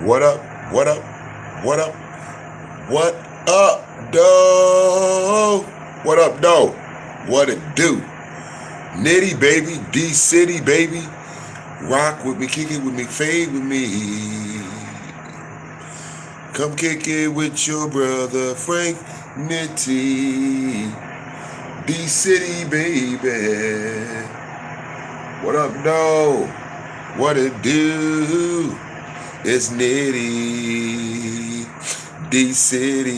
What up? What up? What up? What up, though? What up, though? What it do? Nitty, baby. D City, baby. Rock with me, kick it with me, fade with me. Come kick it with your brother Frank Nitty. D City, baby. What up, though? What it do? It's Nitty, D-City,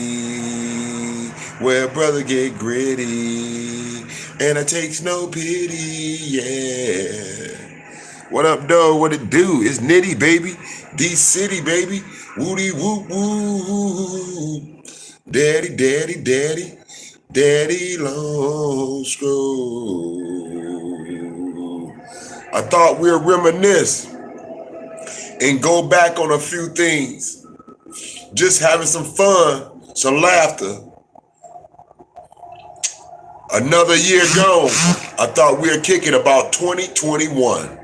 where brother get gritty, and it takes no pity, yeah. What up, though? What it do? It's Nitty, baby, D-City, baby, woody woo woo. Daddy, daddy, daddy, daddy long stroll. I thought we'd reminisce and go back on a few things. Just having some fun, some laughter. Another year gone. I thought we were kicking about 2021.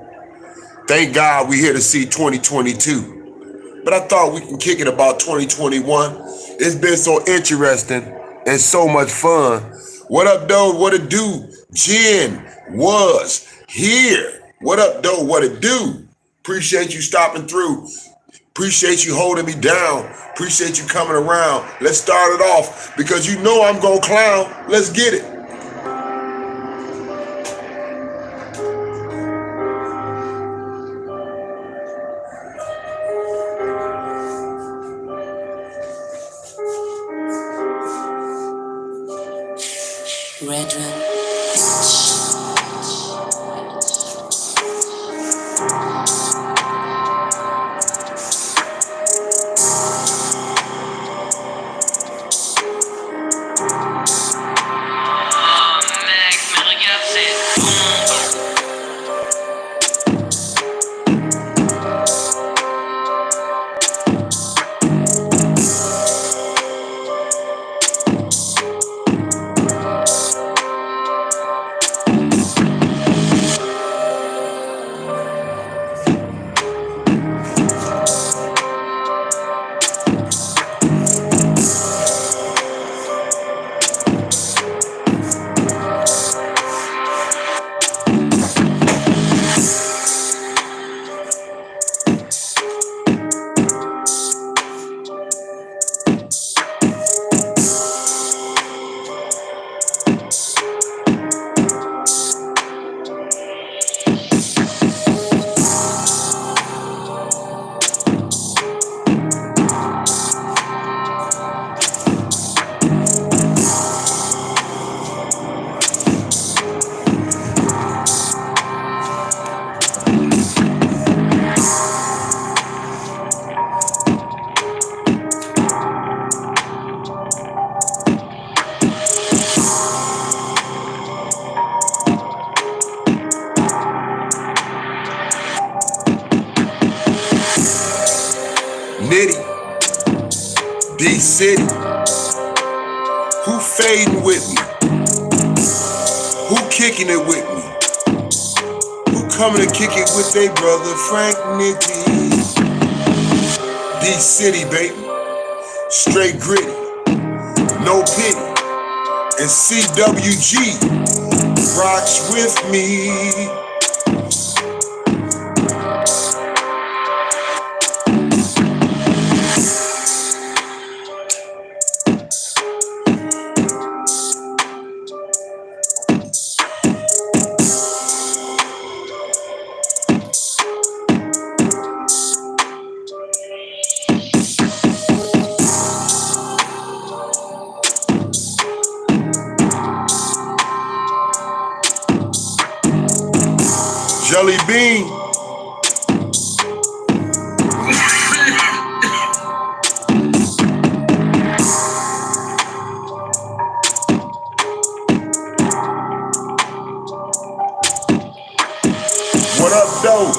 Thank God we're here to see 2022. But I thought we can kick it about 2021. It's been so interesting and so much fun. What up, though? What it do? Jen was here. What up, though? What it do? Appreciate you stopping through. Appreciate you holding me down. Appreciate you coming around. Let's start it off because you know I'm gonna clown. Let's get it. Red Room. Nitty, D-City, who fading with me? Who kicking it with me? Who coming to kick it with their brother Frank Nitty? D-City, baby, straight gritty, no pity, and CWG rocks with me. Jelly Bean. What up, though?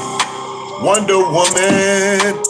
Wonder Woman.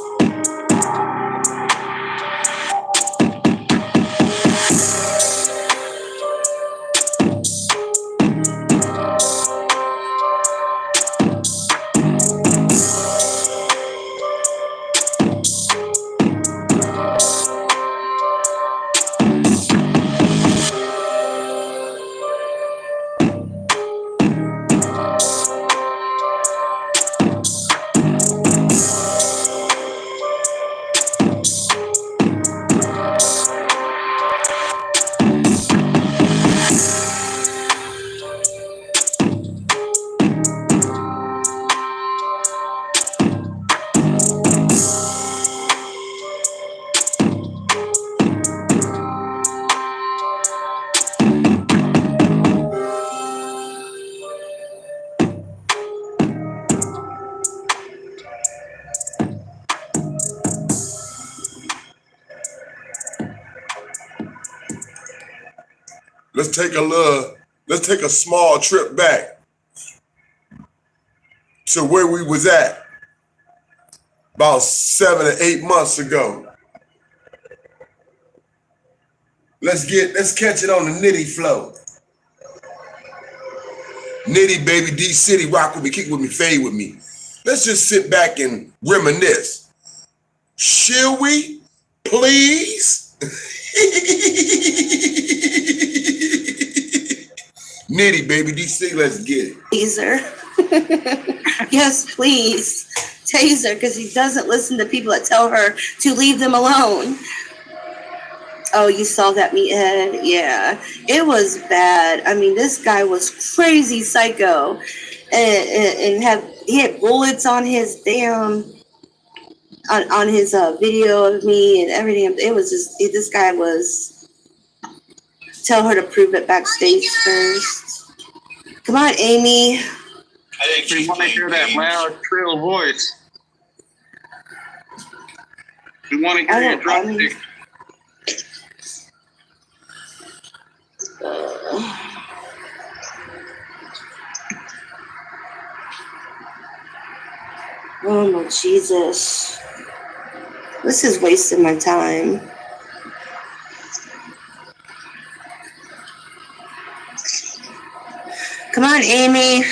let's take a small trip back to where we was at about 7 or 8 months ago. Let's catch it on the Nitty flow. Nitty, baby, D City, rock with me, kick with me, fade with me. Let's just sit back and reminisce. Shall we, please? Nitty, baby, D City, let's get it. Taser. Yes, please. Taser, because he doesn't listen to people that tell her to leave them alone. Oh, you saw that, meathead? Yeah, it was bad. I mean, this guy was crazy psycho, and he had bullets on his damn on his video of me and everything. It was just this guy was. Tell her to prove it backstage first. Come on, Amy. I think you want to hear that loud, shrill voice. You want to hear your drumstick. Oh my Jesus. This is wasting my time. Come on, Amy.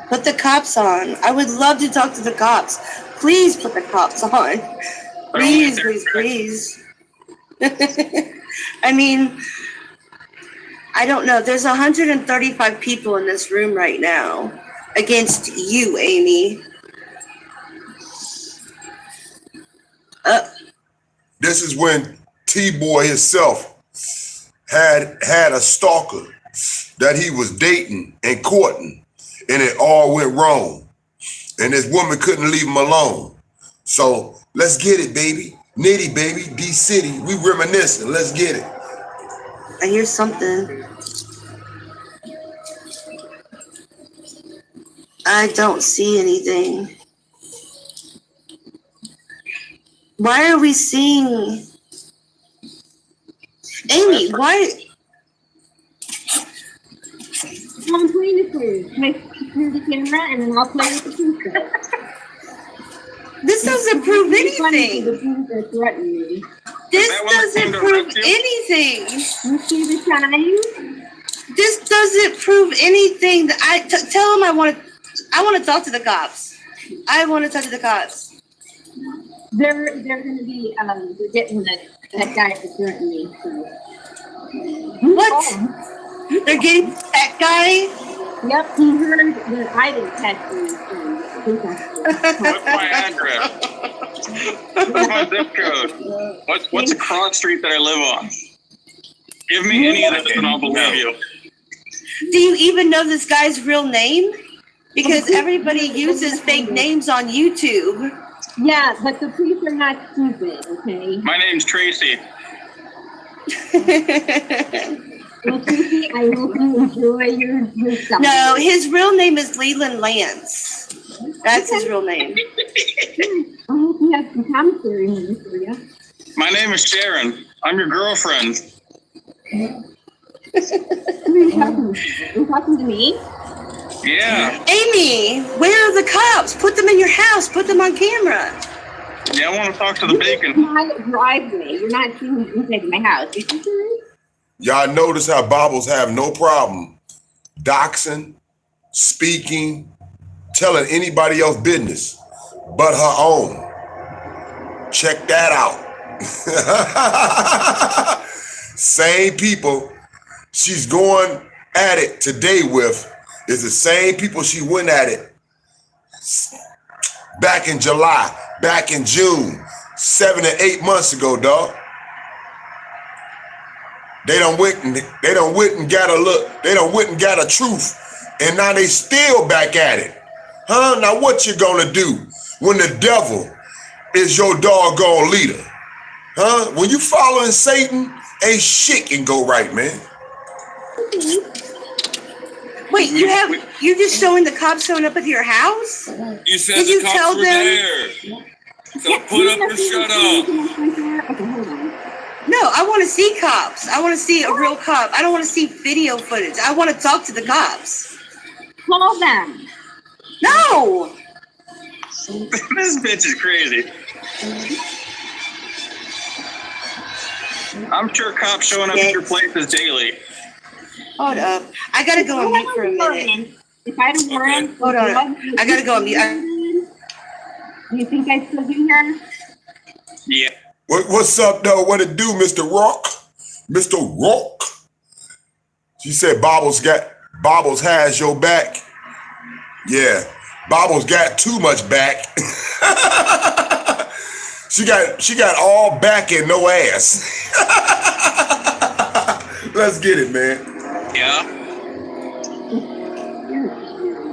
Put the cops on. I would love to talk to the cops. Please put the cops on. Please, please, please. I mean, I don't know. There's 135 people in this room right now against you, Amy. This is when T-Boy himself had a stalker that he was dating and courting, and it all went wrong. And this woman couldn't leave him alone. So let's get it, baby. Nitty, baby, D City. We reminiscing. Let's get it. I hear something. I don't see anything. Why are we seeing? Amy, why? I'm playing it for you. Can I turn the camera and then I'll play with the pizza? This doesn't prove anything. The pizza threatened me. This doesn't prove anything. You see the sign? This doesn't prove anything. Tell him I want to talk to the cops. I want to talk to the cops. They're gonna be they're getting that guy to threaten me. So. What? They're getting that guy? Yep, he heard that I didn't catch him. What's my address? What's my zip code? What's a cross street that I live on? Give me any of this and I'll believe you. Do you even know this guy's real name? Because everybody uses fake names on YouTube. Yeah, but the police are not stupid, okay? My name's Tracy. Well, Tracy, I hope you enjoy your summer. No, his real name is Leland Lance. That's his real name. I hope you have some commentary in this for you. My name is Sharon. I'm your girlfriend. Who are you talking to? Are you talking to me? Yeah. Amy, where are the cops? Put them in your house. Put them on camera. Yeah, I want to talk to the bacon. My driveway. You're not seeing inside my house. You see? Y'all notice how Bobbles have no problem doxing, speaking, telling anybody else business but her own. Check that out. Same people she's going at it today with is the same people she went at it back in July, back in June, 7 or 8 months ago, dog. They done went and got a truth, and now they still back at it. Huh? Now what you gonna do when the devil is your doggone leader? Huh? When you following Satan, ain't shit can go right, man. Wait, you just showing the cops showing up at your house? You said Did the you cops tell were them? there. So put up or shut up. Okay, hold on. No, No, I want to see cops. I want to see a real cop. I don't want to see video footage. I want to talk to the cops. Call them. No. This bitch is crazy. I'm sure cops showing up at your places daily. Hold up. I gotta go on mute for a minute. If I don't run, Hold on. I gotta go on mute. Do you think I still be here? Yeah. What's up, though? What it do, Mr. Rock? Mr. Rock. She said Bobbles has your back. Yeah, Bobbles got too much back. She got all back and no ass. Let's get it, man. Yeah.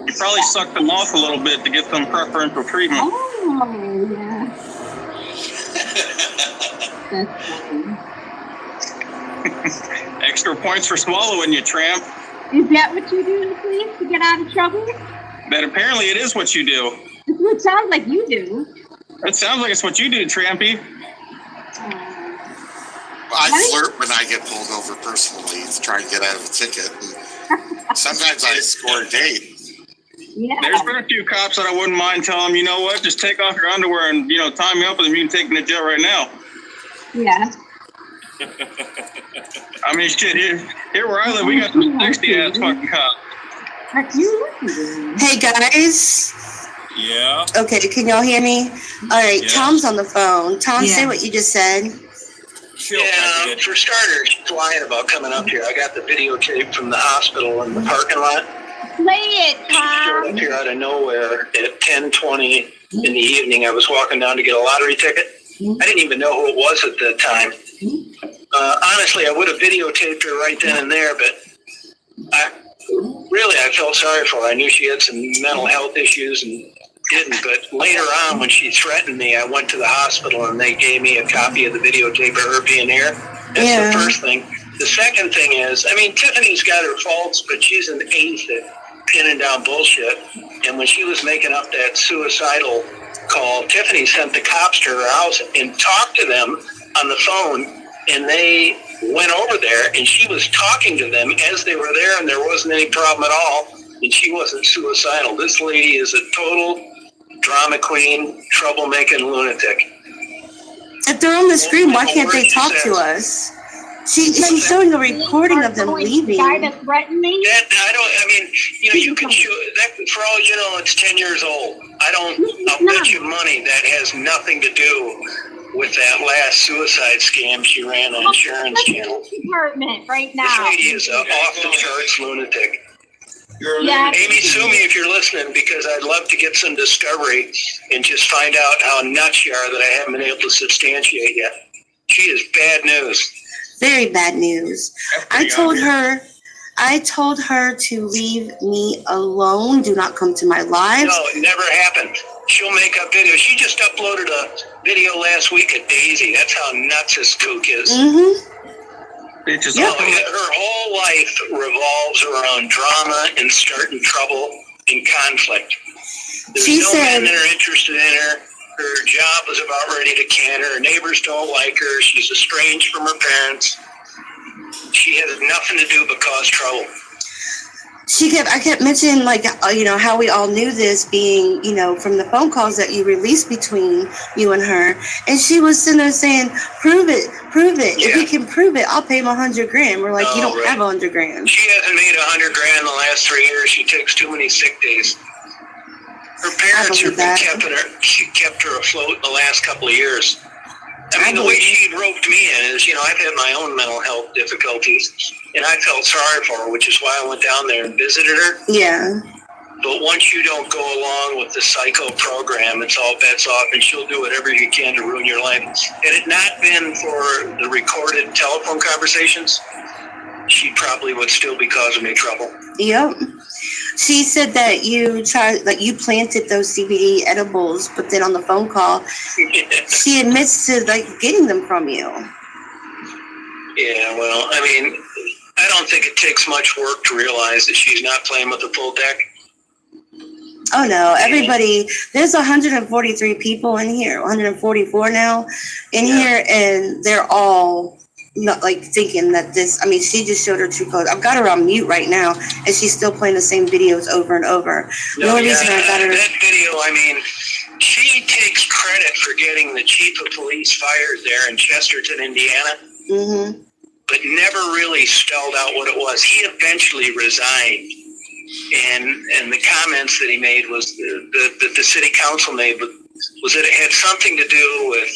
You probably sucked them off a little bit to get some preferential treatment. Oh, yeah. That's funny. Extra points for swallowing, you tramp. Is that what you do in the police to get out of trouble? But apparently it is what you do. That's what it sounds like you do. It sounds like it's what you do, Trampy. I flirt when I get pulled over personally to try and get out of a ticket. And sometimes I score a date. Yeah. There's been a few cops that I wouldn't mind telling them, you know what, just take off your underwear and, tie me up and you can take me to jail right now. Yeah. I mean, shit, here where I live, we got some 60-ass fucking cops. Are you looking? Hey guys. Yeah. Okay, can y'all hear me? All right, Yeah. Tom's on the phone. Tom, say what you just said. Yeah, for starters, she's lying about coming up here. I got the videotape from the hospital in the parking lot. Play it, She showed Tom. up here out of nowhere at 10:20 in the evening. I was walking down to get a lottery ticket. I didn't even know who it was at the time. Honestly, I would have videotaped her right then and there, but I felt sorry for her. I knew she had some mental health issues and didn't. But later on, when she threatened me, I went to the hospital and they gave me a copy of the videotape of her being here. That's the first thing. The second thing is, Tiffany's got her faults, but she's an ace at pinning down bullshit. And when she was making up that suicidal call, Tiffany sent the cops to her house and talked to them on the phone. And they went over there and she was talking to them as they were there and there wasn't any problem at all. And she wasn't suicidal. This lady is a total drama queen, troublemaking lunatic. If they're on the screen, why can't they talk to us? She's showing a recording of them leaving. The guy that threatened me? You can show that for all you know, it's 10 years old. I'll bet you money that has nothing to do with that last suicide scam she ran on Insurance Channel. Department right This now. lady is an off-the-charts lunatic. Yeah. Amy, sue me if you're listening because I'd love to get some discovery and just find out how nuts you are that I haven't been able to substantiate yet. She is bad news. Very bad news. I told her to leave me alone. Do not come to my lives. No, it never happened. She'll make up videos. She just uploaded a video last week of Daisy. That's how nuts this kook is. Mm-hmm. Bitches. Her whole life revolves around drama and starting trouble and conflict. There's She no said- men that are interested in her. Her job was about ready to can her. Her neighbors don't like her. She's estranged from her parents. She has nothing to do but cause trouble. I kept mentioning how we all knew this being, from the phone calls that you released between you and her. And she was sitting there saying, prove it. Yeah. If you can prove it, I'll pay him $100,000. We're like, you don't right. have $100,000. She hasn't made $100,000 in the last 3 years. She takes too many sick days. Her parents believe have that. been kept her afloat in the last couple of years. I The way believe she roped me in is, I've had my own mental health difficulties, and I felt sorry for her, which is why I went down there and visited her. Yeah. But once you don't go along with the psycho program, it's all bets off, and she'll do whatever you can to ruin your life. Had it not been for the recorded telephone conversations, she probably would still be causing me trouble. Yep. She said that you planted those CBD edibles, but then on the phone call, she admits to getting them from you. Yeah, well, I don't think it takes much work to realize that she's not playing with the full deck. Oh no, everybody, there's 143 people in here, 144 now in here, and they're all not like thinking that this. I mean, she just showed her true colors. I've got her on mute right now, and she's still playing the same videos over and over. The only reason I got her. That video, I mean, she takes credit for getting the chief of police fired there in Chesterton, Indiana, Mm-hmm. but never really spelled out what it was. He eventually resigned, and the comments that he made was that the city council made was that it had something to do with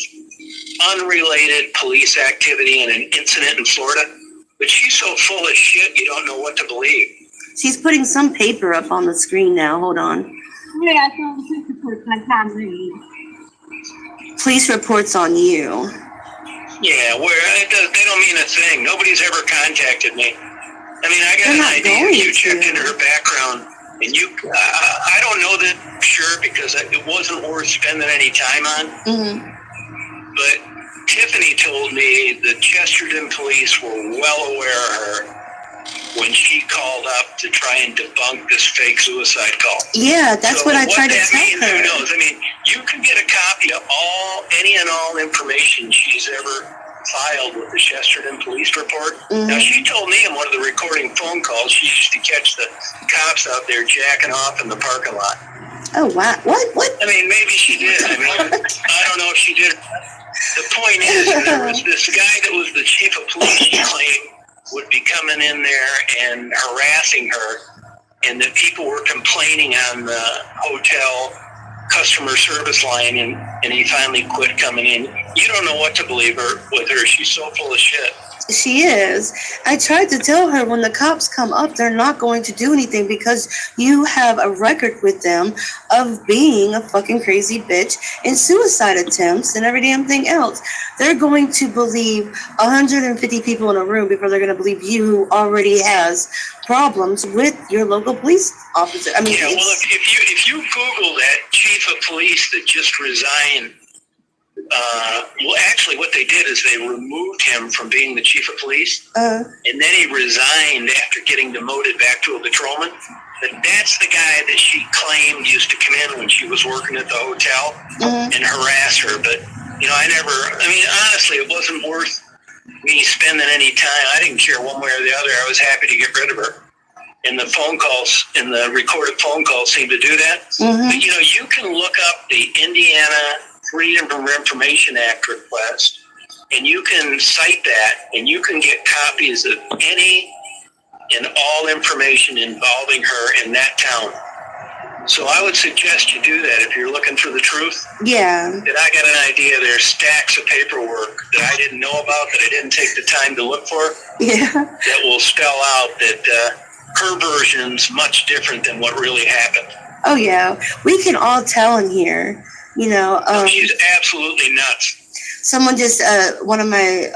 unrelated police activity and an incident in Florida. But she's so full of shit, you don't know what to believe. She's putting some paper up on the screen now. Hold on. Yeah, so the police reports I can't read. Police reports on you. Yeah, they don't mean a thing. Nobody's ever contacted me. I mean, I got They're an not idea. going You checked to. into her background, and I don't know that for sure because it wasn't worth spending any time on. Mm-hmm. But Tiffany told me the Chesterton police were well aware of her when she called up to try and debunk this fake suicide call. Yeah, that's So what I tried to that tell means, her. who knows? I mean, you can get a copy of any and all information she's ever filed with the Chesterton police report. Mhm. Now, she told me in one of the recording phone calls she used to catch the cops out there jacking off in the parking lot. Oh wow! What? I mean, maybe she did. I mean, I don't know if she did. The point is, there was this guy that was the chief of police, she claimed, would be coming in there and harassing her, and that people were complaining on the hotel customer service line, and he finally quit coming in. You don't know what to believe with her. She's so full of shit. She is. I tried to tell her when the cops come up, they're not going to do anything because you have a record with them of being a fucking crazy bitch and suicide attempts and every damn thing else. They're going to believe 150 people in a room before they're going to believe you who already has problems with your local police officer. I mean, Yeah, well, if you Google that chief of police that just resigned, well, actually, what they did is they removed him from being the chief of police, and then he resigned after getting demoted back to a patrolman. But that's the guy that she claimed used to come in when she was working at the hotel and harass her. But, I mean, honestly, it wasn't worth me spending any time. I didn't care one way or the other. I was happy to get rid of her. And the phone calls, and the recorded phone calls seem to do that. But, you can look up the Indiana Freedom of Information Act request, and you can cite that, and you can get copies of any and all information involving her in that town. So I would suggest you do that if you're looking for the truth. yeah. And I got an idea. There's stacks of paperwork that I didn't know about, that I didn't take the time to look for, Yeah. that will spell out that her version's much different than what really happened. Oh yeah. We can all tell in here. She's absolutely nuts. Someone just one of my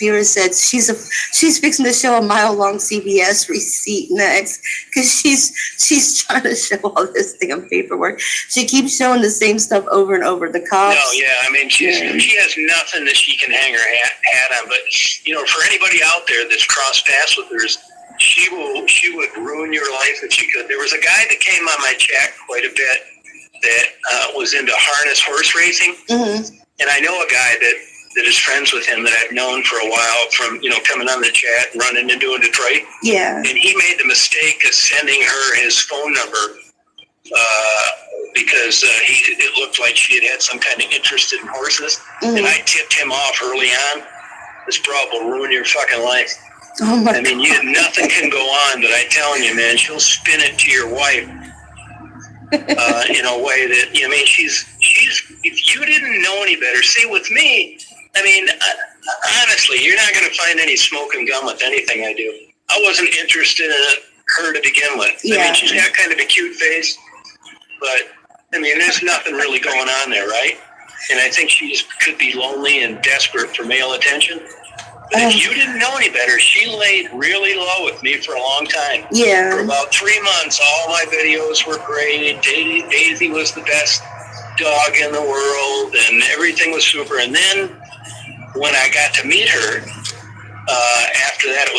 viewers said she's fixing to show a mile-long CVS receipt next because she's trying to show all this damn paperwork. She keeps showing the same stuff over and over. The cops. No, yeah, I mean, she has nothing that she can hang her hat on. But for anybody out there that's crossed paths with her, she would ruin your life if she could. There was a guy that came on my chat quite a bit that was into harness horse racing, and I know a guy that is friends with him that I've known for a while from coming on the chat and running into in Detroit. Yeah. And he made the mistake of sending her his phone number because it looked like she had some kind of interest in horses, and I tipped him off early on. This broad will ruin your fucking life. Oh my I mean, nothing can go on, but I'm telling you, man, she'll spin it to your wife in a way that, she's, if you didn't know any better, see, with me, I mean, honestly, you're not going to find any smoking gun with anything I do. I wasn't interested in her to begin with. Yeah. I mean, she's got kind of a cute face, but, I mean, there's nothing really going on there, right? And I think she just could be lonely and desperate for male attention. But if you didn't know any better, she laid really low with me for a long time. Yeah. For about 3 months, all my videos were great. Daisy was the best dog in the world, and everything was super. And then when I got to meet her, after that, I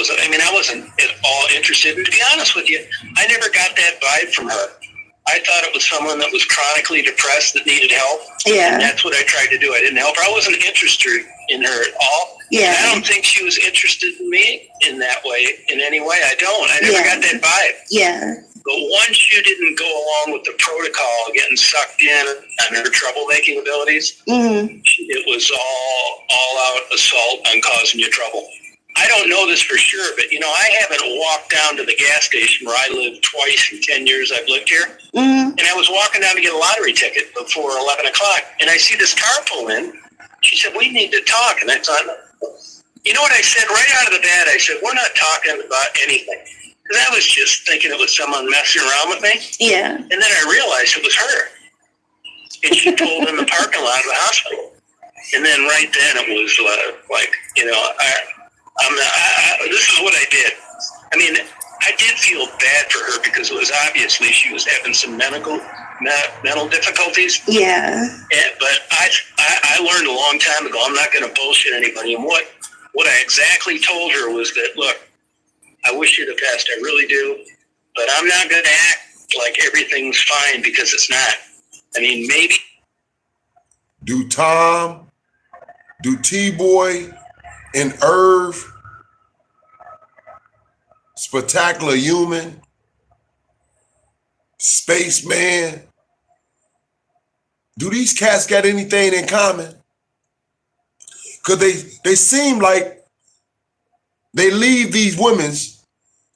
wasn't at all interested. And to be honest with you, I never got that vibe from her. I thought it was someone that was chronically depressed that needed help. Yeah. And that's what I tried to do. I didn't help her. I wasn't interested in her at all. Yeah. And I don't think she was interested in me in that way, in any way. I don't. I never got that vibe. Yeah. But once you didn't go along with the protocol, getting sucked in on her troublemaking abilities, it was all out assault on causing you trouble. I don't know this for sure, but I haven't walked down to the gas station where I lived twice in 10 years I've lived here. And I was walking down to get a lottery ticket before 11 o'clock, and I see this car pull in. She said, "We need to talk." And I thought, you know what I said right out of the bat? I said, "We're not talking about anything." Because I was just thinking it was someone messing around with me. Yeah. And then I realized it was her. And she pulled in the parking lot of the hospital. And then right then it was this is what I did. I mean, I did feel bad for her because it was obviously she was having some mental difficulties. Yeah. But I learned a long time ago, I'm not going to bullshit anybody. And what I exactly told her was that, look, I wish you the best. I really do. But I'm not going to act like everything's fine because it's not. I mean, maybe. Do Tom, do T-Boy, and Irv, Spectacular Human, Spaceman, do these cats got anything in common? Because they seem like they leave these women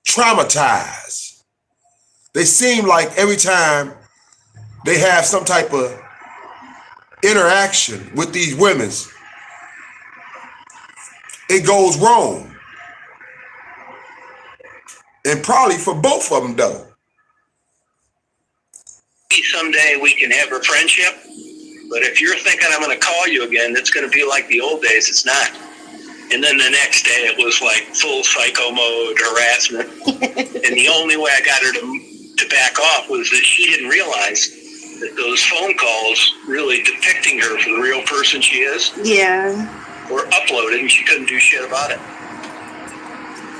traumatized. They seem like every time they have some type of interaction with these women, it goes wrong. And probably for both of them, though. Someday we can have a friendship, but if you're thinking I'm going to call you again, it's going to be like the old days. It's not. And then the next day it was like full psycho mode harassment. And the only way I got her to back off was that she didn't realize that those phone calls really depicting her for the real person she is. Yeah. Were uploaded and she couldn't do shit about it.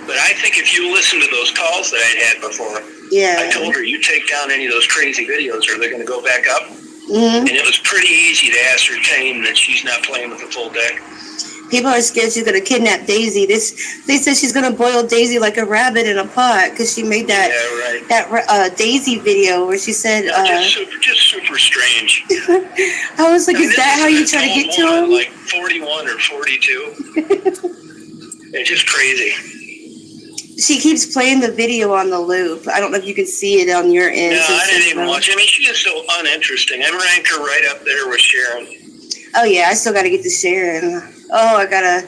But I think if you listen to those calls that I'd had before, I told her, you take down any of those crazy videos or they're going to go back up. And it was pretty easy to ascertain that she's not playing with the full deck. People are scared she's going to kidnap Daisy. They said she's going to boil Daisy like a rabbit in a pot because she made that Daisy video where she said... just super strange. I was like, is that how you try to get to him? Like 41 or 42. It's just crazy. She keeps playing the video on the loop. I don't know if you can see it on your end. No, I didn't even watch. I mean, she is so uninteresting. I rank her right up there with Sharon. Oh yeah, I still got to get to Sharon. Oh, I gotta.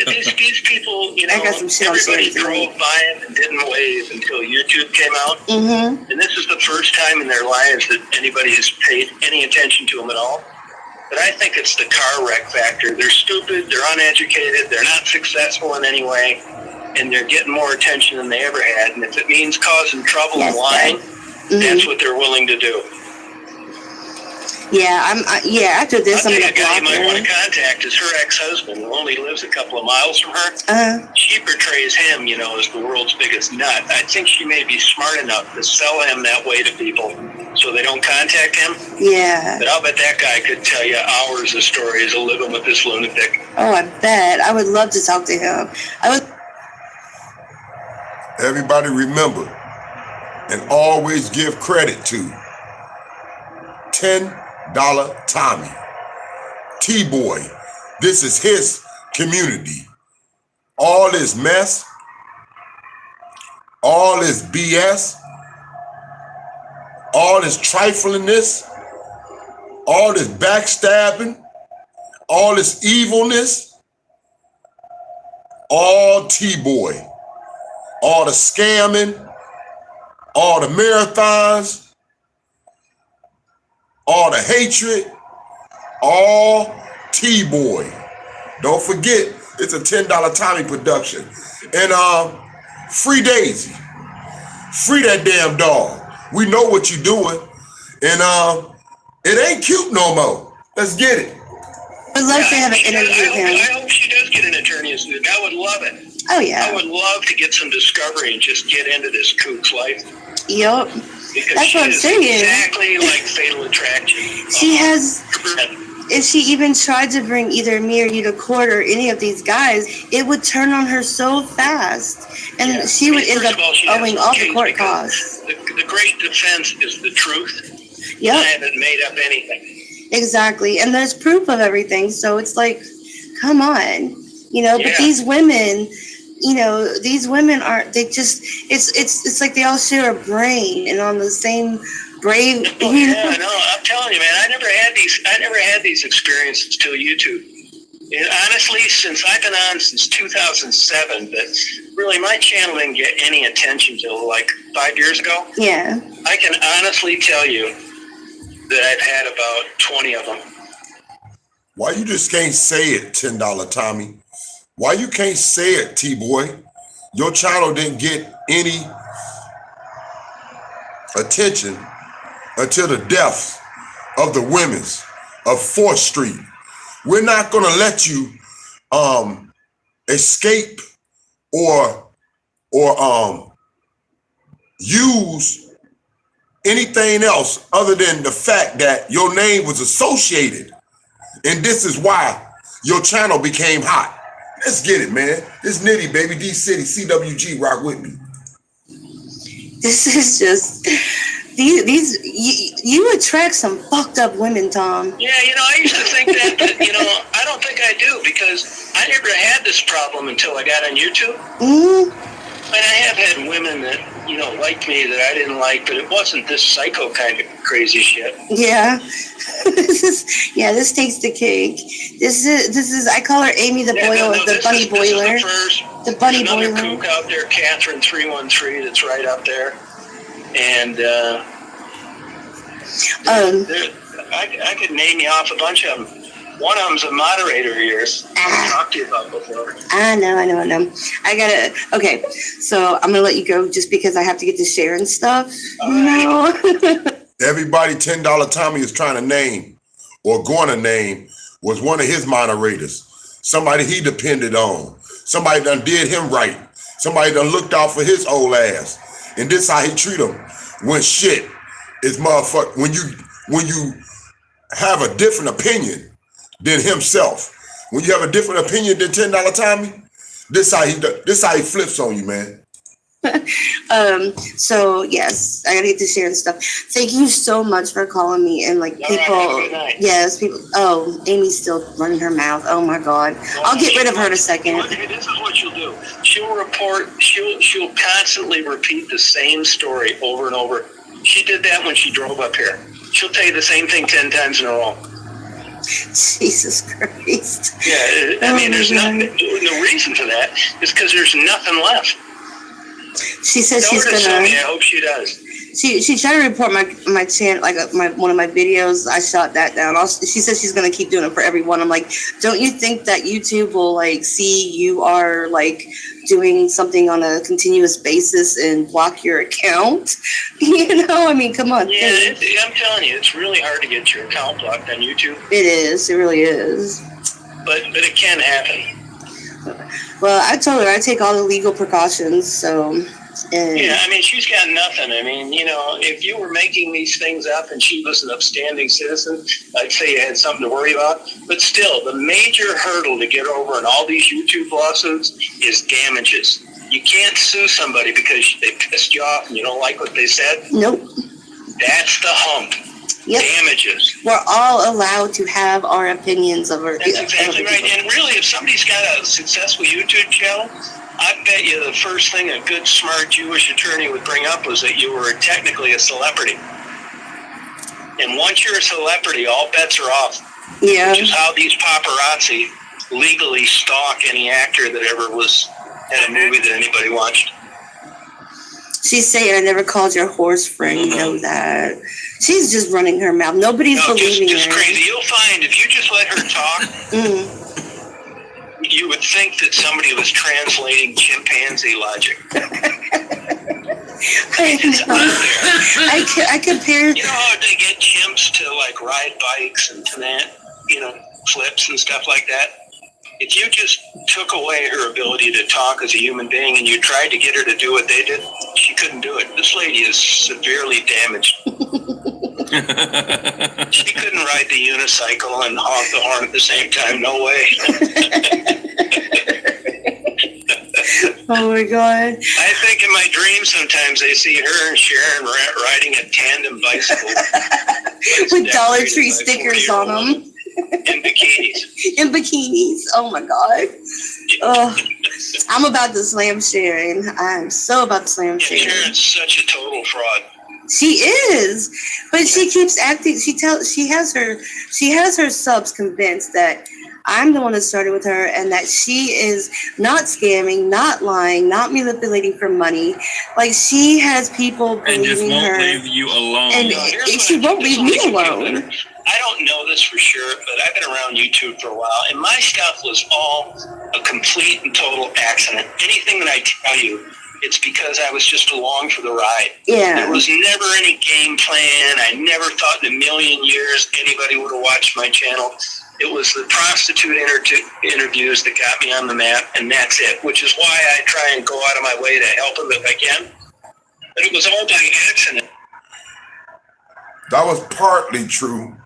These people, I got some shit everybody drove by him and didn't wave until YouTube came out. And this is the first time in their lives that anybody has paid any attention to them at all. But I think it's the car wreck factor. They're stupid. They're uneducated. They're not successful in any way. And they're getting more attention than they ever had. And if it means causing trouble and lying, that's what they're willing to do. Yeah, after this, I'm going to block her. The guy you might want to contact is her ex-husband, who only lives a couple of miles from her. She portrays him, as the world's biggest nut. I think she may be smart enough to sell him that way to people so they don't contact him. Yeah. But I'll bet that guy could tell you hours of stories of living with this lunatic. Oh, I bet. I would love to talk to him. Everybody remember and always give credit to $10 Tommy. T-Boy, this is his community. All this mess, all this BS, all this triflingness, all this backstabbing, all this evilness, all T-Boy. All the scamming, all the marathons, all the hatred, all T-Boy. Don't forget, it's a $10 Tommy production. And free Daisy. Free that damn dog. We know what you're doing. And it ain't cute no more. Let's get it. I'd love to have an interview with him. I hope she does get an attorney. I would love it. Oh, yeah. I would love to get some discovery and just get into this kook's life. Yep. Because that's what I'm saying. Exactly like Fatal Attraction. She has if she even tried to bring either me or you to court or any of these guys, it would turn on her so fast, and Yeah. she would end First up of all, she has owing no all the case court because costs. The great defense is the truth. I Yep, haven't made up anything. exactly. And there's proof of everything, so it's like, come on, you know. But Yeah. these women, you know, these women aren't. They just, it's like they all share a brain and on the same brave. Oh, You yeah, know? no, I'm telling you, man, I never had these experiences till YouTube. And honestly, since I've been on since 2007, but really my channel didn't get any attention till like 5 years ago. Yeah. I can honestly tell you that I've had about 20 of them. Why you just can't say it, $10 Tommy? Why you can't say it, T-Boy? Your channel didn't get any attention until the deaths of the women's of 4th Street. We're not gonna let you escape or use anything else other than the fact that your name was associated. And this is why your channel became hot. Let's get it, man. This Nitty, baby. D-City, CWG, rock with me. This is just these you attract some fucked up women, Tom. Yeah, you know, I used to think that, but, you know, I don't think I do because I never had this problem until I got on YouTube. Mm-hmm. And I have had women that, you know, liked me that I didn't like, but it wasn't this psycho kind of crazy shit. Yeah. This takes the cake. This is I call her Amy the boiler, the bunny boiler. This is the first. The bunny There's another boiler. kook out there, Catherine 313, that's right up there. And I could name you off a bunch of them. One of them's a moderator of yours. I've talked to you about before. I know. Okay, so I'm gonna let you go just because I have to get to sharing stuff. No. Everybody $10 Tommy is trying to name or going to name was one of his moderators. Somebody he depended on. Somebody done did him right. Somebody done looked out for his old ass. And this how he treat him. When shit is motherfucker. When you have a different opinion than himself. When you have a different opinion than $10 Tommy, this how he flips on you, man. So yes, I gotta get to sharing stuff. Thank you so much for calling me and like All people. right, have a good night. Yes, people. Oh, Amy's still running her mouth. Oh my God, I'll get rid of her in a second. This is what she'll do. She'll constantly repeat the same story over and over. She did that when she drove up here. She'll tell you the same thing 10 times in a row. Jesus Christ. Yeah, I mean, there's nothing. The reason for that is because there's nothing left. She says Tell she's her to sue gonna. me. I hope she does. She tried to report my channel, like one of my videos. I shot that down. She says she's gonna keep doing it for everyone. I'm like, don't you think that YouTube will like see you are like doing something on a continuous basis and block your account? You know, I mean, come on. Yeah, I'm telling you, it's really hard to get your account blocked on YouTube. It is. It really is. But it can happen. Well, I told her I take all the legal precautions. So. Yeah, I mean, she's got nothing. I mean, you know, if you were making these things up and she was an upstanding citizen, I'd say you had something to worry about. But still, the major hurdle to get over in all these YouTube lawsuits is damages. You can't sue somebody because they pissed you off and you don't like what they said. Nope. That's the hump. Yep. Damages. We're all allowed to have our opinions of our. That's exactly right. And really, if somebody's got a successful YouTube channel, I bet you the first thing a good, smart Jewish attorney would bring up was that you were technically a celebrity. And once you're a celebrity, all bets are off. Yeah. Which is how these paparazzi legally stalk any actor that ever had a movie that anybody watched. She's saying I never called your horse friend. You know that. She's just running her mouth. Nobody's believing just her. Crazy. You'll find if you just let her talk, you would think that somebody was translating chimpanzee logic. I compare. You know how they get chimps to like ride bikes and to that, you know, flips and stuff like that? If you just took away her ability to talk as a human being and you tried to get her to do what they did, she couldn't do it. This lady is severely damaged. She couldn't ride the unicycle and honk the horn at the same time. No way. Oh my God. I think in my dreams sometimes I see her and Sharon riding a tandem bicycle. With Dollar Tree stickers on them. In bikinis. In bikinis. Oh my God. Oh, I'm about to slam Sharon. I'm so about to slam Yeah, Sharon. Sharon's such a total fraud. She is, but she keeps acting. She has her subs convinced that I'm the one that started with her, and that she is not scamming, not lying, not manipulating for money. Like, she has people And just believing won't her, leave you alone. and she won't leave me alone. I don't know this for sure, but I've been around YouTube for a while, and my stuff was all a complete and total accident. Anything that I tell you, it's because I was just along for the ride. Yeah. There was never any game plan. I never thought in a million years anybody would have watched my channel. It was the prostitute interviews that got me on the map, and that's it, which is why I try and go out of my way to help them if I can. But it was all by accident. That was partly true,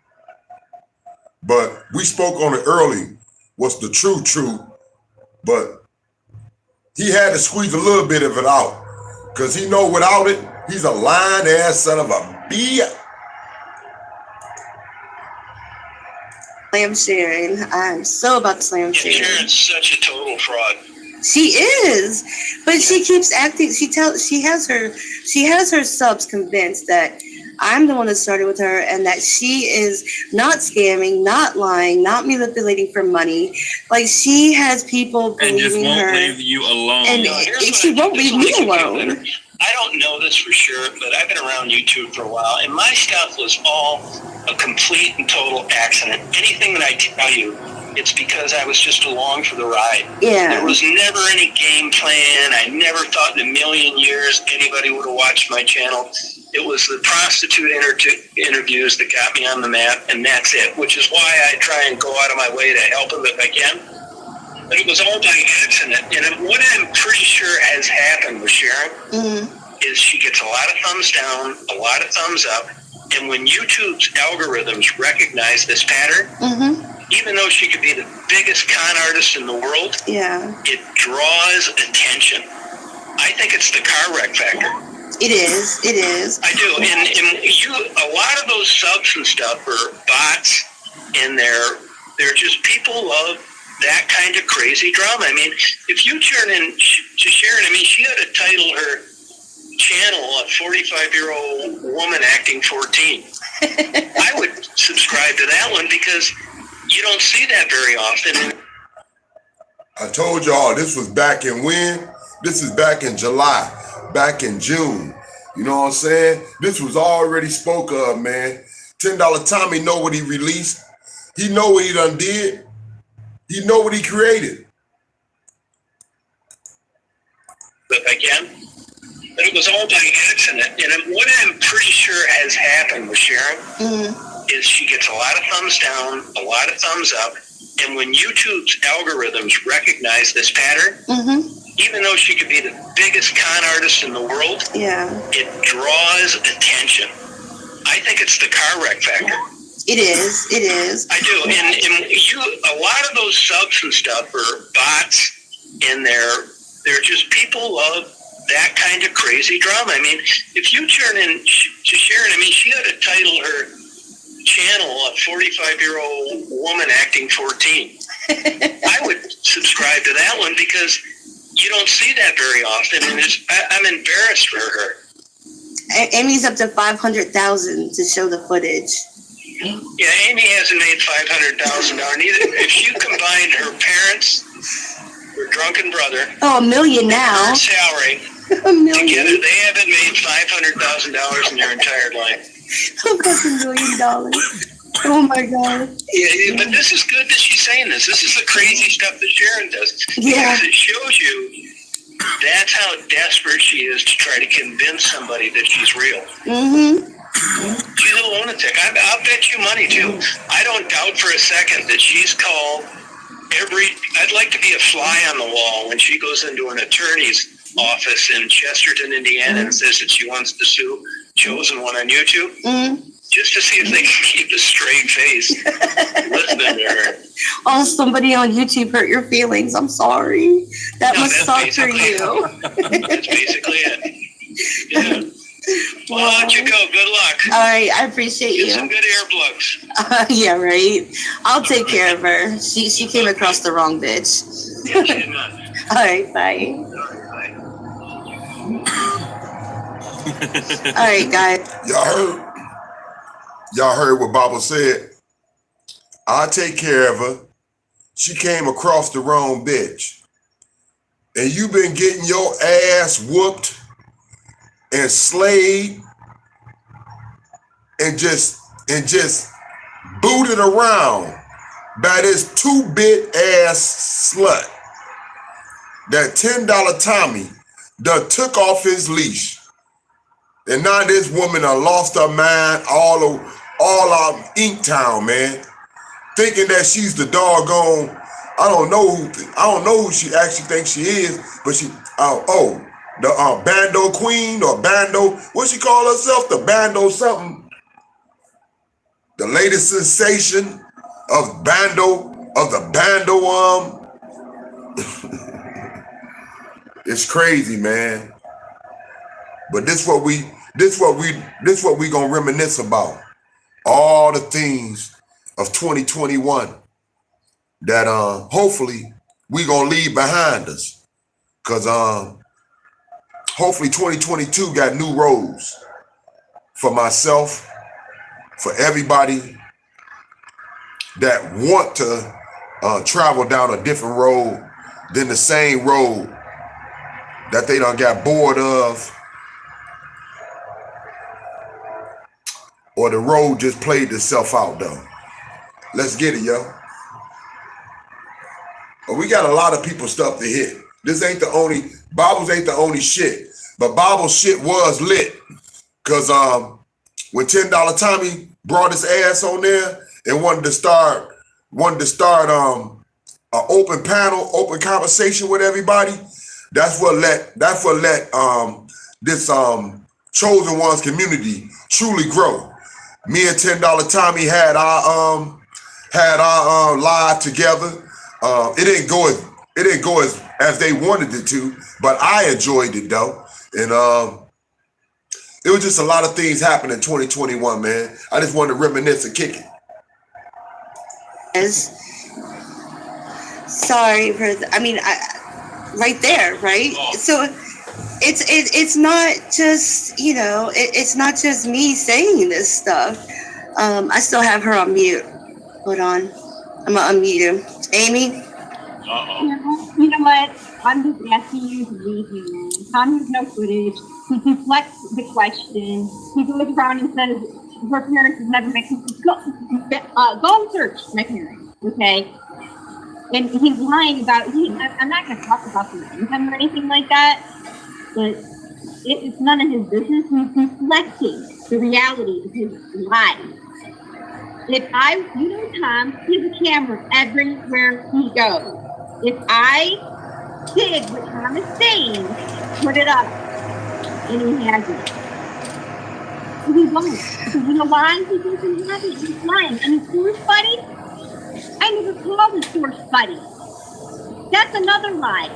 but we spoke on it early. What's the true truth? But he had to squeeze a little bit of it out, because he know without it, he's a lying ass son of a bitch. Slam Sharon. I'm so about to slam Yeah, Sharon. Sharon's such a total fraud. She is, but she keeps acting. She has her subs convinced that I'm the one that started with her, and that she is not scamming, not lying, not manipulating for money. Like, she has people And just believing won't her, leave you alone. and she won't leave me alone. I don't know this for sure, but I've been around YouTube for a while, and my stuff was all a complete and total accident. Anything that I tell you, it's because I was just along for the ride. Yeah. There was never any game plan. I never thought in a million years anybody would have watched my channel. It was the prostitute interviews that got me on the map, and that's it, which is why I try and go out of my way to help them if I can. But it was all by accident. And what I'm pretty sure has happened with Sharon is she gets a lot of thumbs down, a lot of thumbs up. And when YouTube's algorithms recognize this pattern, even though she could be the biggest con artist in the world, Yeah. it draws attention. I think it's the car wreck factor. It is. It is. I do. And a lot of those subs and stuff are bots, and they're just people love that kind of crazy drama. I mean, if you turn in to Sharon, I mean, she had to title her channel a 45-year-old woman acting 14. I would subscribe to that one because you don't see that very often. I told y'all this was back in when? This is back in July, back in June. You know what I'm saying? This was already spoke of, man. $10 Tommy know what he released. He know what he done did. He know what he created. But again, but it was all by accident. And what I'm pretty sure has happened with Sharon is she gets a lot of thumbs down, a lot of thumbs up. And when YouTube's algorithms recognize this pattern, even though she could be the biggest con artist in the world, Yeah. it draws attention. I think it's the car wreck factor. It is. It is. I do. And a lot of those subs and stuff are bots, and they're just people love that kind of crazy drama. I mean, if you turn in to Sharon, I mean, she had to title her channel a 45-year-old woman acting 14. I would subscribe to that one because you don't see that very often, and I'm embarrassed for her. Amy's up to 500,000 to show the footage. Yeah, Amy hasn't made $500,000 neither. If you combined her parents, her drunken brother, Oh, $1 million now. her salary $1 million. together, they haven't made $500,000 in their entire life. That's $1 million. Oh my God. Yeah, but this is good that she's saying this. This is the crazy stuff that Sharon does. Yeah. Because it shows you that's how desperate she is to try to convince somebody that she's real. She's a lunatic. I'll bet you money, too. I don't doubt for a second that she's called I'd like to be a fly on the wall when she goes into an attorney's office in Chesterton, Indiana, and says that she wants to sue chosen one on YouTube, just to see if they can keep a straight face listening to her. Oh, somebody on YouTube hurt your feelings. I'm sorry. That No, must that's suck for basically- you. That's basically it. Yeah. Well, Chico, good luck. All right, I appreciate Get some you. good earplugs. Yeah, right. I'll take care of her. She came across the wrong bitch. Yeah, she's not. All right, bye. All right, guys. Y'all heard what Baba said. I'll take care of her. She came across the wrong bitch. And you been getting your ass whooped and slayed and just booted around by this 2-bit ass slut. That $10 Tommy done took off his leash. And now this woman done lost her mind all of Inktown, man. Thinking that she's the doggone, I don't know who she actually thinks she is, but she, the Bando Queen or Bando, what she call herself? The Bando something. The latest sensation of the Bando, it's crazy, man. But this what we gonna reminisce about. All the things of 2021 that hopefully we gonna leave behind us. Cause hopefully 2022 got new roads for myself, for everybody that want to travel down a different road than the same road that they done got bored of, or the road just played itself out though. Let's get it, yo. But we got a lot of people stuff to hit. Bibles ain't the only shit, but Bible shit was lit. Cause when $10 Tommy brought his ass on there and wanted to start an open panel, open conversation with everybody, that's what let this chosen ones community truly grow. Me and $10 Tommy had our live together. It didn't go as they wanted it to, but I enjoyed it though. And it was just a lot of things happening in 2021, man. I just wanted to reminisce and kick it. Sorry for right there, right? So it's not just, it's not just me saying this stuff. I still have her on mute. Hold on. I'm gonna unmute him. Amy? You know what? I'm just asking you to be human. Tom has no footage. He deflects the question. He goes around and says, her parents have never met him. Go and search my parents, okay? And he's lying about, I'm not going to talk about the income or anything like that, but it's none of his business. He's deflecting the reality of his life. Tom, he has a camera everywhere he goes. If I did what Tom is saying, put it up, and he hasn't. He's lying. Because you know why? He thinks he's happy. He's lying. And his source buddy? I never called his source buddy. That's another lie.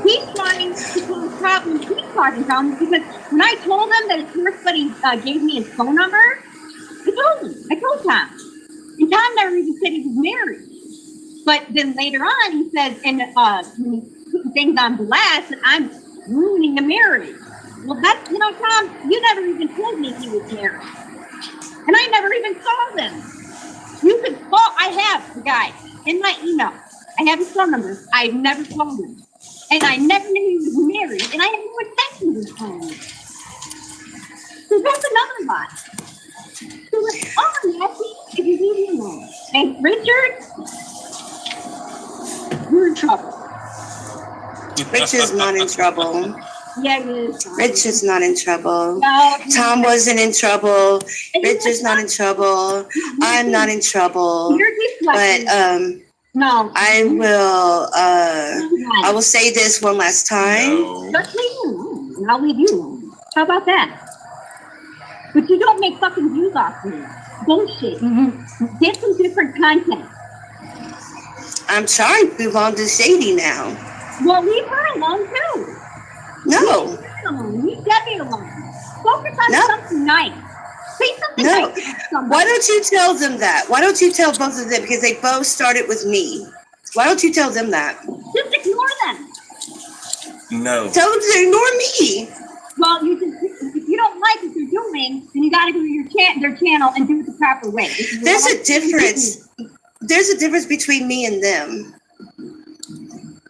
He's trying to cause problems. He's causing problems because when I told him that his source buddy gave me his phone number, I told Tom. And Tom never even said he was married. But then later on, he says, and when he put things on blast, that I'm ruining the marriage. Well, that's, Tom, you never even told me he was married. And I never even saw them. You could call, I have the guy in my email. I have his phone number. I've never called him. And I never knew he was married. And I have no intention of his phone. So that's another lie. So all I'm asking is you leave me alone. And Richard, you're in trouble. Richard's not in trouble. Yeah, he is. Richard's not in trouble. No, Tom wasn't in trouble. Richard's not in trouble. I'm not in trouble. You're But deflecting. No. I will say this one last time. Just leave you alone, and I'll leave you alone. How about that? But you don't make fucking views off me. Bullshit. Get some different content. I'm trying to move on to Shady now. Well, leave her alone too. No. Leave her alone. Leave Debbie alone. Focus on No. something nice. Say something No. nice to somebody. Why don't you tell them that? Why don't you tell both of them? Because they both started with me. Why don't you tell them that? Just ignore them. No. Tell them to ignore me. Well, if you don't like what they're doing, then you got to go to their channel and do it the proper way. There's a difference. There's a difference between me and them.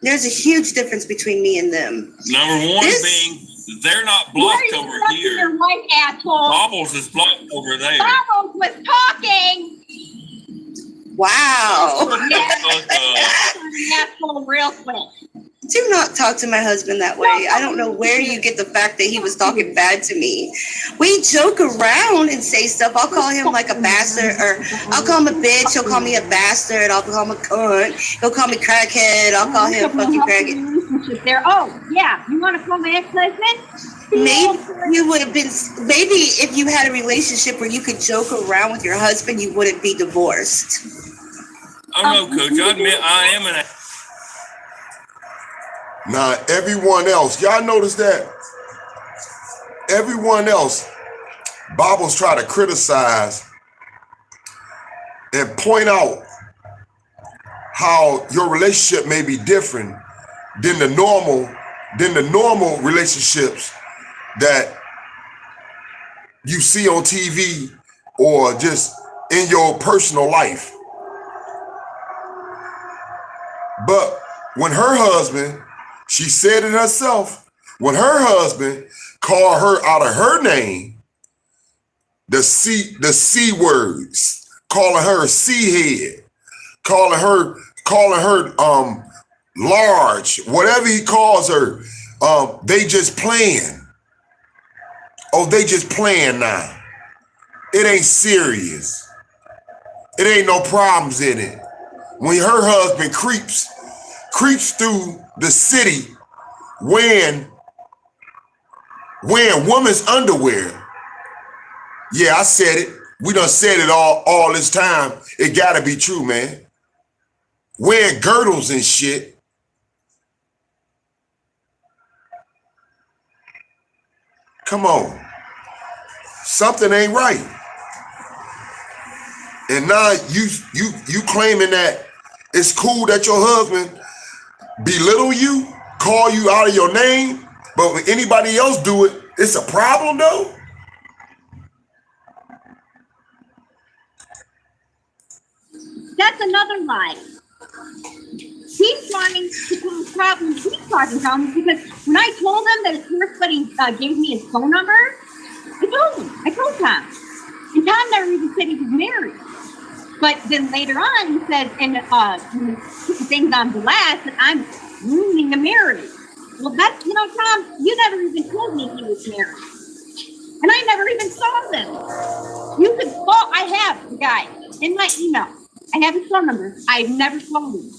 There's a huge difference between me and them. Number one being they're not blocked over here. Your wife, asshole. Bobbles is blocked over there. Bobbles was talking. Wow. Asshole, real quick. Do not talk to my husband that way. I don't know where you get the fact that he was talking bad to me. We joke around and say stuff. I'll call him like a bastard, or I'll call him a bitch. He'll call me a bastard. I'll call him a cunt. He'll call me crackhead. I'll call him fucking crackhead. There. Oh, yeah. You want to call my ex-husband? Maybe you would have been. Maybe if you had a relationship where you could joke around with your husband, you wouldn't be divorced. I don't know, Coach. I admit I am an. Now, everyone else, y'all notice that? Everyone else, Bobbles try to criticize and point out how your relationship may be different than the normal relationships that you see on TV or just in your personal life. But when her husband, she said it herself, when her husband called her out of her name, the C words, calling her a C head, calling her large, whatever he calls her, they just playing. Oh, they just playing now. It ain't serious. It ain't no problems in it. When her husband creeps through the city wearing women's underwear. Yeah, I said it. We done said it all this time. It gotta be true, man. Wearing girdles and shit. Come on. Something ain't right. And now you claiming that it's cool that your husband belittle you, call you out of your name, but when anybody else do it, it's a problem though? That's another lie. He's trying to cause problems. He's causing problems because when I told him that his first buddy gave me his phone number, I told Tom. And Tom never even said he was married. But then later on, he said, and put things on blast, that I'm ruining the marriage. Well, that's, Tom, you never even told me he was married. And I never even saw them. You could call, I have the guy in my email. I have his phone number. I've never called him.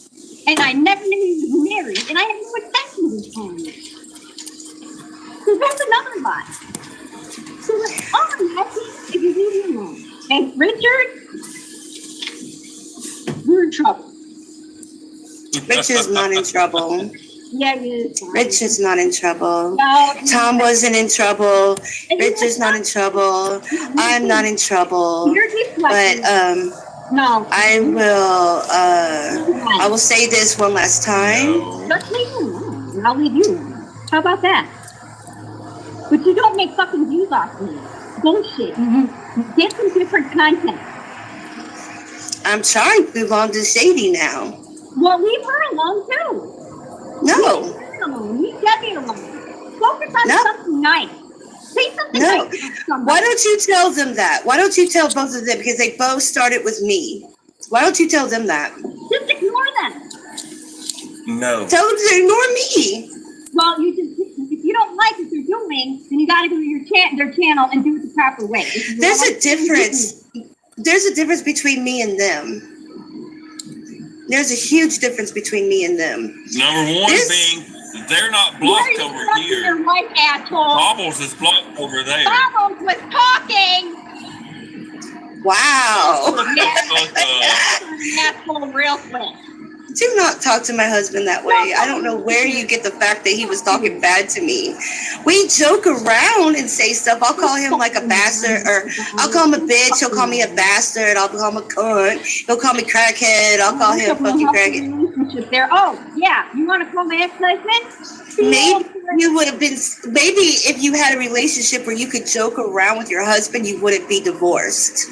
And I never knew he was married. And I have no intention of his phone. So that's another lie. So I'm happy if you leave me alone. And Richard, we're in trouble. Richard's not in trouble. Yeah, he is. Richard's not in trouble. No, Tom wasn't in trouble. Richard's not in trouble. I'm not in trouble. You're deflecting. But no. I will say this one last time. Just leave me alone. I'll leave you alone. How about that? But you don't make fucking views off me. Bullshit. Get some different content. I'm trying to move on to Shady now. Well, leave her alone too. No. Leave her alone. Leave Debbie alone. Focus on something nice. Say something No. nice to somebody. Why don't you tell them that? Why don't you tell both of them? Because they both started with me. Why don't you tell them that? Just ignore them. No. Tell them to ignore me. Well, if you don't like what they're doing, then you got to go to their channel and do it the proper way. There's a difference. There's a difference between me and them. There's a huge difference between me and them. Number one being they're not blocked over here. Your wife, asshole. Bobbles is blocked over there. Bobbles was talking. Wow. Asshole real quick. Do not talk to my husband that way. I don't know where you get the fact that he was talking bad to me. We joke around and say stuff. I'll call him like a bastard, or I'll call him a bitch. He'll call me a bastard. I'll call him a cunt. He'll call me crackhead. I'll call him fucking crackhead. There. Oh, yeah. You want to call my ex-husband? Maybe you would have been. Maybe if you had a relationship where you could joke around with your husband, you wouldn't be divorced.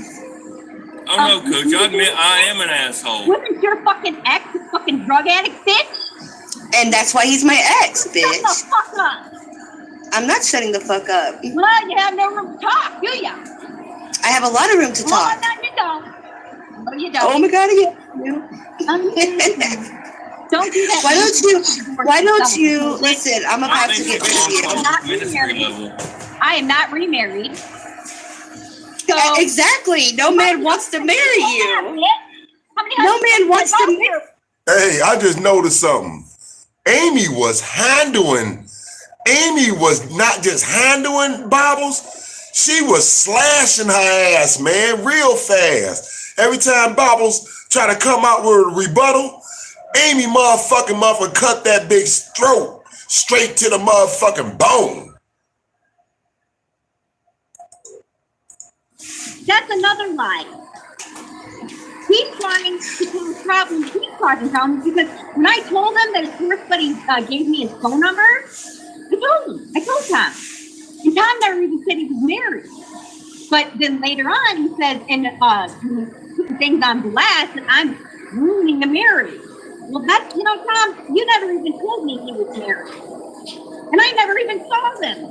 Oh no, Coach, I admit I am an asshole. Wasn't your fucking ex a fucking drug addict, bitch? And that's why he's my ex, bitch. Shut the fuck up. I'm not shutting the fuck up. Well, you have no room to talk, do ya? I have a lot of room to talk. No, you don't. No, you don't. Oh my god, yeah. Don't do that. Why don't you listen? I'm about to get rid of you. I'm not remarried. I am not remarried. So, exactly. No man wants to marry you. No man wants to marry. Hey, I just noticed something. Amy was not just handling Bobbles, she was slashing her ass, man, real fast. Every time Bobbles try to come out with a rebuttal, Amy motherfucking cut that big throat straight to the motherfucking bone. That's another lie. He's trying to cause problems. He's causing problems because when I told him that his first buddy gave me his phone number, I told Tom. And Tom never even said he was married. But then later on, he says, and putting things on blast, that I'm ruining the marriage. Well, that's, Tom, you never even told me he was married. And I never even saw them.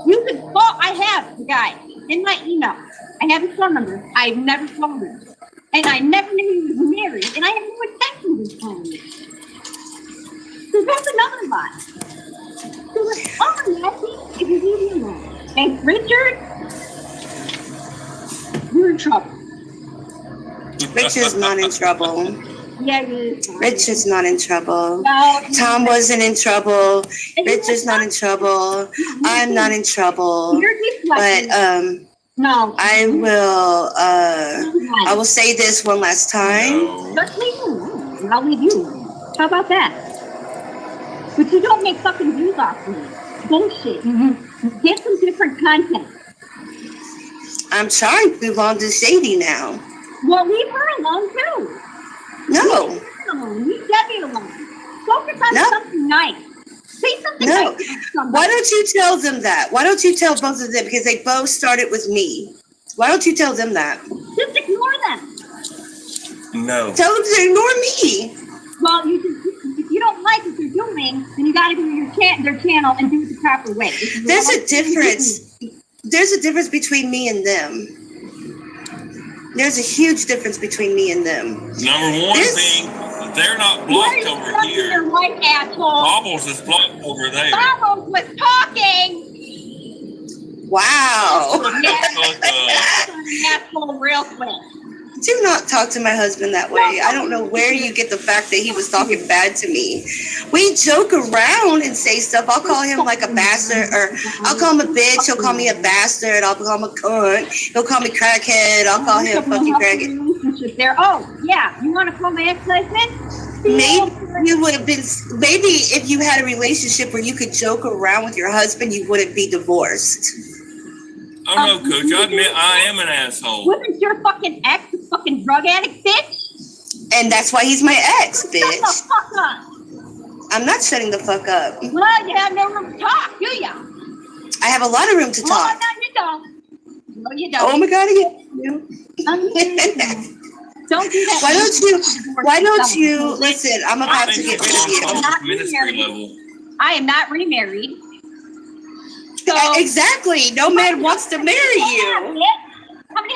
You could call, I have the guy in my email. I have his phone number. I've never called him. And I never knew he was married. And I have no intention of calling him. So that's another lie. So it's all nasty if you leave me alone. And Richard, you're in trouble. Richard's not in trouble. Yeah, he is. Richard's not in trouble. No, Tom wasn't in trouble. Richard's not in trouble. I'm not in trouble. You're But deflecting. No. I will say this one last time. Just leave me alone. I'll leave you alone. How about that? But you don't make fucking views off me. Bullshit. Get some different content. I'm trying to move on to Shady now. Well, leave her alone too. No. Leave her alone. Leave Debbie alone. Focus on something nice. Say something No. nice to somebody. Why don't you tell them that? Why don't you tell both of them? Because they both started with me. Why don't you tell them that? Just ignore them. No. Tell them to ignore me. Well, if you don't like what they're doing, then you got to go to their channel and do it the proper way. There's a difference. There's a difference between me and them. There's a huge difference between me and them. Number one thing, they're not blocked over here. You're right, asshole. Bobbles is blocked over there. Bobbles was talking. Wow. Asshole real quick. Do not talk to my husband that way. I don't know where you get the fact that he was talking bad to me. We joke around and say stuff. I'll call him like a bastard, or I'll call him a bitch. He'll call me a bastard. I'll call him a cunt. He'll call me crackhead. I'll call him fucking crackhead. There. Oh, yeah. You want to call my ex-husband? Maybe you would have been. Maybe if you had a relationship where you could joke around with your husband, you wouldn't be divorced. Oh no, Coach, I admit I am an asshole. Wasn't your fucking ex a fucking drug addict, bitch? And that's why he's my ex, bitch. Shut the fuck up. I'm not shutting the fuck up. Well, you have no room to talk, do ya? I have a lot of room to Well, talk. no, you don't. No, you don't. Oh my god, yeah. Don't do that. Why don't you listen? I'm about to get rid of you. I'm on ministry level. I am not remarried. So, Exactly. No man wants to marry you.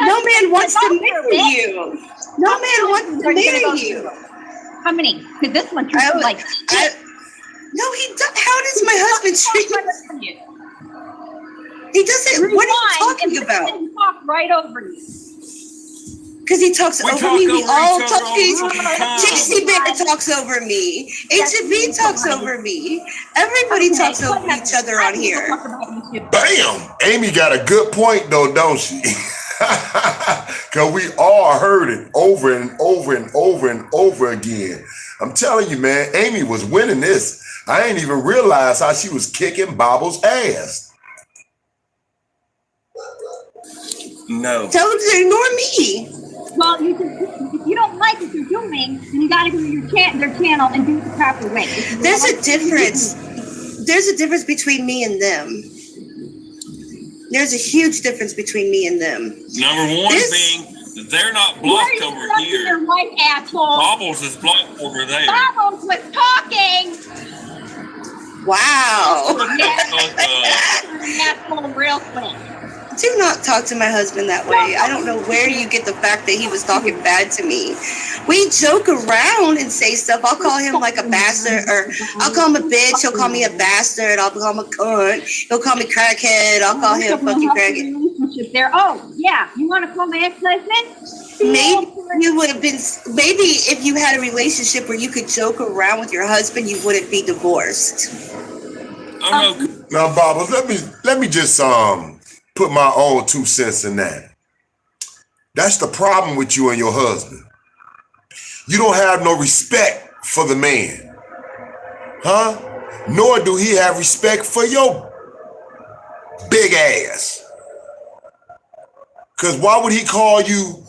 No man wants to marry you. No man wants to marry you. How many? Because this one treats me like no, he does. How does my husband treat you? He doesn't. What are you talking about? He talk right over you. Because he talks over talk me. We over all each talk. other all the time. JC Bear talks over me. HB talks over me. Everybody talks over each other on here. Bam! Amy got a good point though, don't she? Because we all heard it over and over and over and over again. I'm telling you, man, Amy was winning this. I ain't even realized how she was kicking Bobble's ass. No. Tell them to ignore me. Well, if you don't like what they're doing, then you got to go to their channel and do it the proper way. There's a difference. There's a difference between me and them. There's a huge difference between me and them. Number one being they're not blocked over here. Your wife, asshole. Bobbles is blocked over there. Bobbles was talking. Wow. Asshole real quick. Do not talk to my husband that way. I don't know where you get the fact that he was talking bad to me. We joke around and say stuff. I'll call him like a bastard, or I'll call him a bitch. He'll call me a bastard. I'll call him a cunt. He'll call me crackhead. I'll call him fucking crackhead. There. Oh, yeah. You want to call my ex-husband? Maybe you would have been. Maybe if you had a relationship where you could joke around with your husband, you wouldn't be divorced. Oh, no. Now, Bobbles, let me just put my own 2 cents in that. That's the problem with you and your husband. You don't have no respect for the man. Huh? Nor do he have respect for your big ass. Cause why would he call you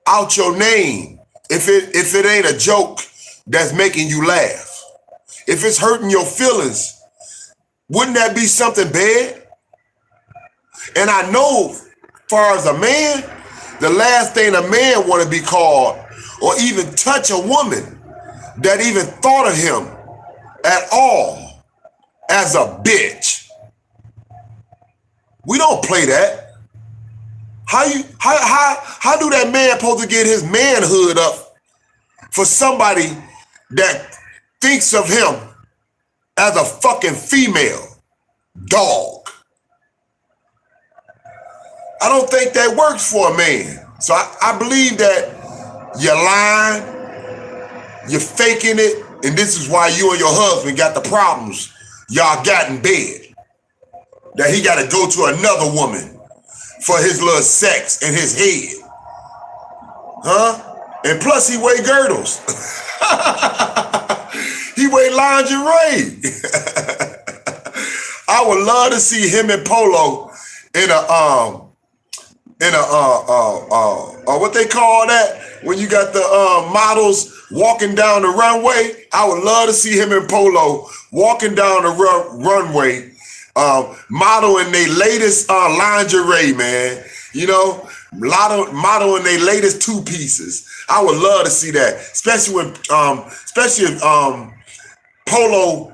out your name if it ain't a joke that's making you laugh? If it's hurting your feelings, wouldn't that be something bad? And I know, far as a man, the last thing a man want to be called or even touch a woman that even thought of him at all as a bitch. We don't play that. How do that man supposed to get his manhood up for somebody that thinks of him as a fucking female dog? I don't think that works for a man. So I believe that you're lying, you're faking it, and this is why you and your husband got the problems y'all got in bed. That he got to go to another woman for his little sex and his head. Huh? And plus he wear girdles. He wear lingerie. I would love to see him and Polo in a what they call that when you got the models walking down the runway. I would love to see him and Polo walking down the runway, modeling their latest lingerie, man. You know, modeling their latest 2 pieces. I would love to see that, especially if Polo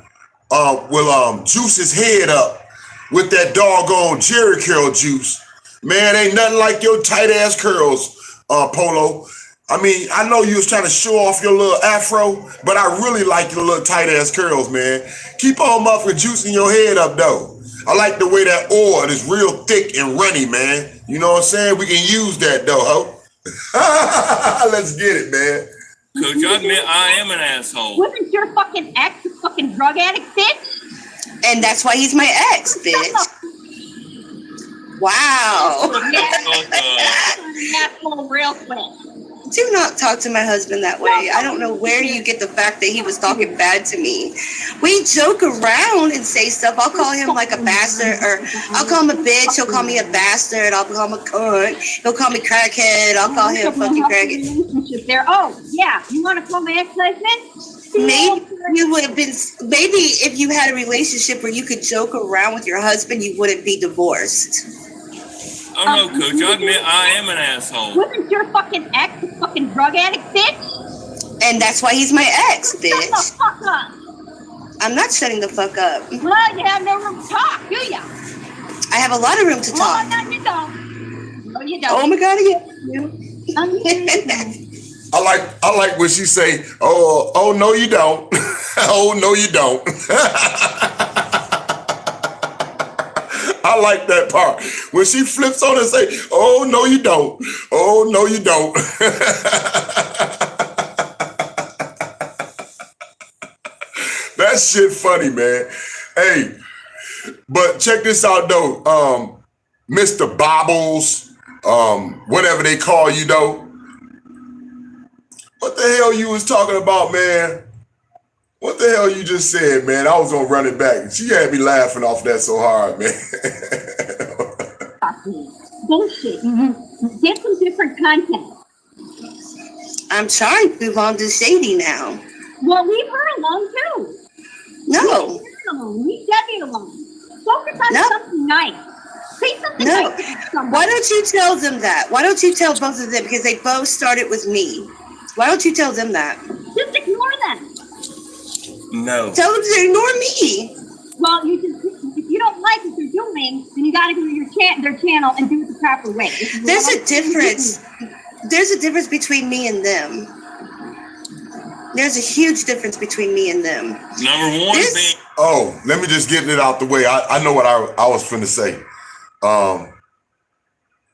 will juice his head up with that doggone Jerry curl juice. Man, ain't nothing like your tight ass curls, Polo. I mean, I know you was trying to show off your little afro, but I really like your little tight ass curls, man. Keep on up with juicing your head up, though. I like the way that oil is real thick and runny, man. You know what I'm saying? We can use that, though, ho. Let's get it, man. Coach, I admit I am an asshole. Wasn't your fucking ex a fucking drug addict, bitch? And that's why he's my ex, bitch. Wow. Asshole real quick. Do not talk to my husband that way. I don't know where you get the fact that he was talking bad to me. We joke around and say stuff. I'll call him like a bastard, or I'll call him a bitch. He'll call me a bastard. I'll call him a cunt. He'll call me crackhead. I'll call him fucking crackhead. There. Oh, yeah. You want to call my ex-husband? Maybe you would have been. Maybe if you had a relationship where you could joke around with your husband, you wouldn't be divorced. Oh no, Coach, I admit I am an asshole. Wasn't your fucking ex a fucking drug addict, bitch? And that's why he's my ex, bitch. Shut the fuck up. I'm not shutting the fuck up. Well, you have no room to talk, do ya? I have a lot of room to talk. No, you don't. No, you don't. Oh my God, yeah. I like when she say, oh no you don't. Oh no you don't. I like that part. When she flips on and say, oh no you don't. Oh no you don't. That shit funny, man. Hey, but check this out though. Mr. Bobbles, whatever they call you though. What the hell you was talking about, man? What the hell you just said, man? I was gonna run it back. She had me laughing off that so hard, man. Bullshit. Get some different content. I'm trying to move on to Shady now. Well, leave her alone too. No. Leave her alone. Leave Debbie alone. Focus on No. something nice. Say something No. nice to somebody. Why don't you tell them that? Why don't you tell both of them? Because they both started with me. Why don't you tell them that? Just ignore them. No. Tell them to ignore me. Well, if you don't like what they're doing, then you got to go to their channel and do it the proper way. There's a difference. There's a difference between me and them. There's a huge difference between me and them. Number one This- being Oh, let me just get it out the way. I know what I was finna say.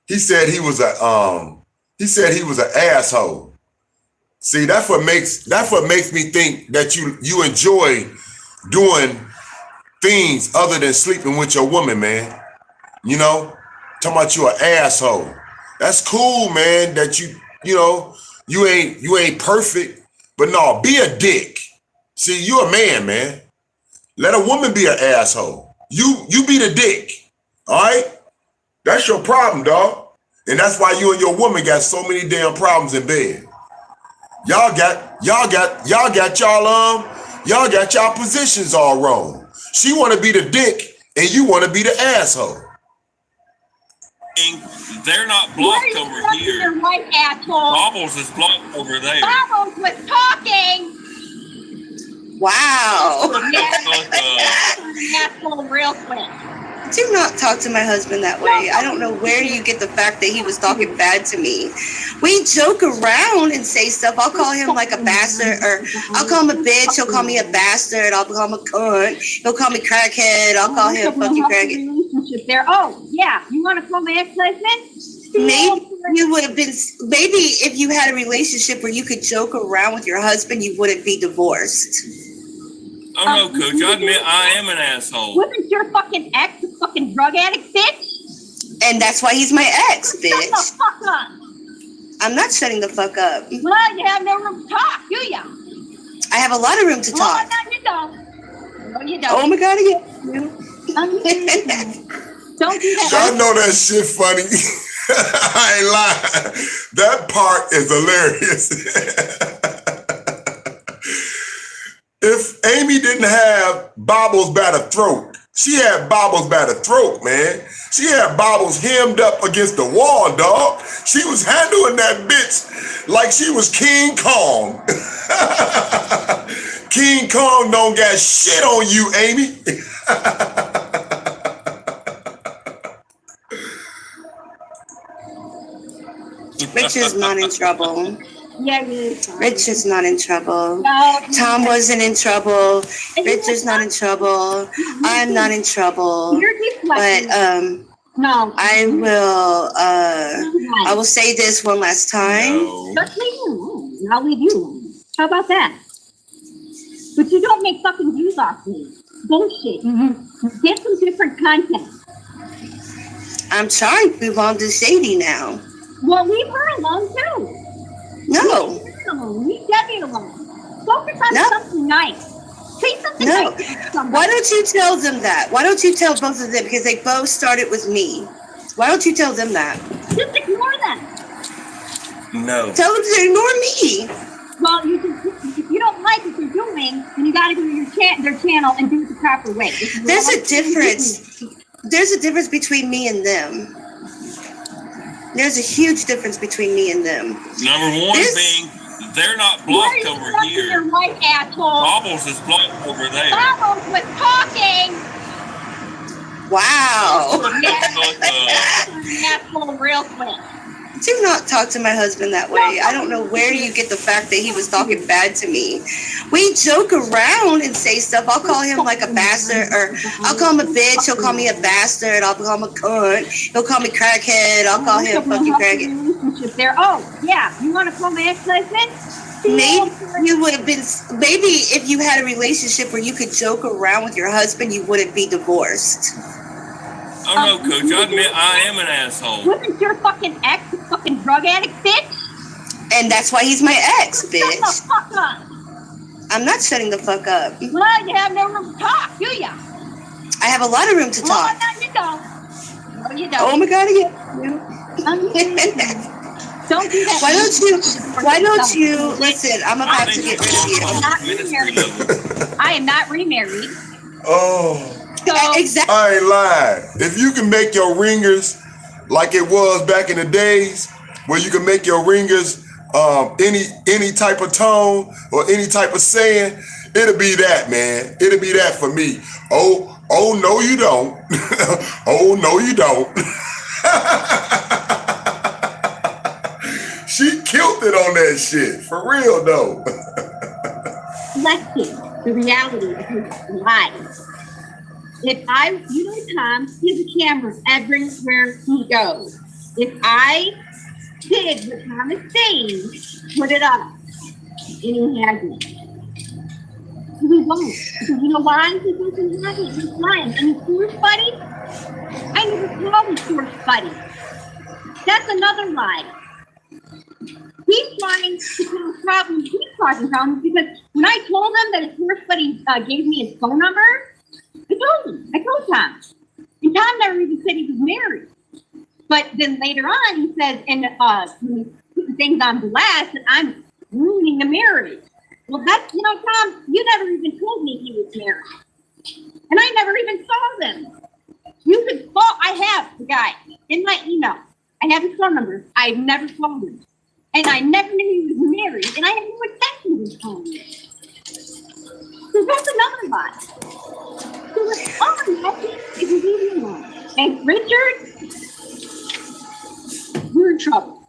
He said he was an asshole. See, that's what makes me think that you enjoy doing things other than sleeping with your woman, man. You know, talking about you an asshole. That's cool, man. That you ain't perfect, but no, be a dick. See, you a man. Let a woman be an asshole. You be the dick. All right? That's your problem, dog. And that's why you and your woman got so many damn problems in bed. Y'all got y'all positions all wrong. She want to be the dick and you want to be the asshole. they're not Why are blocked you over talking to here. your wife, asshole? Bobbles is blocked over there. Bobbles was talking. Wow. Asshole real quick. Do not talk to my husband that way. I don't know where you get the fact that he was talking bad to me. We joke around and say stuff. I'll call him like a bastard, or I'll call him a bitch. He'll call me a bastard. I'll call him a cunt. He'll call me crackhead. I'll call him fucking crackhead. Relationship there. Oh, yeah. You want to call my ex-husband? Maybe you would have been. Maybe if you had a relationship where you could joke around with your husband, you wouldn't be divorced. Oh no, Coach, I admit I am an asshole. Wasn't your fucking ex a fucking drug addict, bitch? And that's why he's my ex, Shut the bitch. fuck up. I'm not shutting the fuck up. Well, you have no room to talk, do ya? I have a lot of room to Oh, talk. no, you don't. No, you Oh don't. my god, yeah. Don't do that. Y'all know that shit funny. I ain't lying. That part is hilarious. If Amy didn't have Bobbles by the throat, she had Bobbles by the throat, man. She had Bobbles hemmed up against the wall, dog. She was handling that bitch like she was King Kong. King Kong don't got shit on you, Amy. Rich is not in trouble. Yeah, you. Rich is not in trouble. No, Tom wasn't in trouble. Rich is not in trouble. I'm not in trouble. You're But deflecting. No. I will say this one last time. No. Just leave you alone. and I'll leave you alone. How about that? But you don't make fucking views off me. Bullshit. Get some different content. I'm trying to move on to Shady now. Well, leave her alone too. No. Leave her alone. Leave Debbie alone. Focus on No. something nice. Say something No. nice to somebody. Why don't you tell them that? Why don't you tell both of them? Because they both started with me. Why don't you tell them that? Just ignore them. No. Tell them to ignore me. Well, if you don't like what they're doing, then you got to go to their channel and do it the proper way. There's a difference. There's a difference between me and them. There's a huge difference between me and them. Number one This- being they're not Why are blocked you over talking to your here. wife, asshole? Bobbles is blocked over there. Bobbles was talking. Wow. Asshole real quick. Do not talk to my husband that way. I don't know where you get the fact that he was talking bad to me. We joke around and say stuff. I'll call him like a bastard, or I'll call him a bitch. He'll call me a bastard. I'll call him a cunt. He'll call me crackhead. I'll call him fucking crackhead. Relationship there. Oh, yeah. You want to call my ex-husband? Maybe you would have been. Maybe if you had a relationship where you could joke around with your husband, you wouldn't be divorced. Oh no, Coach. I admit I am an asshole. Wasn't your fucking ex a fucking drug addict, bitch? And that's why he's my ex, Shut the bitch. fuck up. I'm not shutting the fuck up. Well, you have no room to talk, do ya? I have a lot of room to Well, talk. no, you don't. No, you don't. Oh my god, yeah. Don't do that. Why don't you listen, I'm about to get rid of you. I'm not remarried. I am not remarried. Oh, So, Exactly. I ain't lying. If you can make your ringers like it was back in the days, where you can make your ringers any type of tone or any type of saying, it'll be that, man. It'll be that for me. Oh no, you don't. Oh no, you don't. She killed it on that shit. For real though. reflecting the reality of his life. If you know Tom, he has a camera everywhere he goes. If I did what Tom is saying, put it up, and he hasn't. He won't. Because you know why? He doesn't have it. He's lying. And his source buddy? I never call his source buddy. That's another lie. He's trying to cause problems. He's causing problems because when I told him that his source buddy gave me his phone number, I told Tom. And Tom never even said he was married. But then later on, he says, and when he put the things on blast, that I'm ruining the marriage. Well, that's, Tom, you never even told me he was married. And I never even saw them. You could call, I have the guy in my email. I have his phone number. I've never called him. And I never knew he was married. And I had no intention of his calling him. So that's another lie. So all I'm asking is to leave me alone. And Richard, you're in trouble.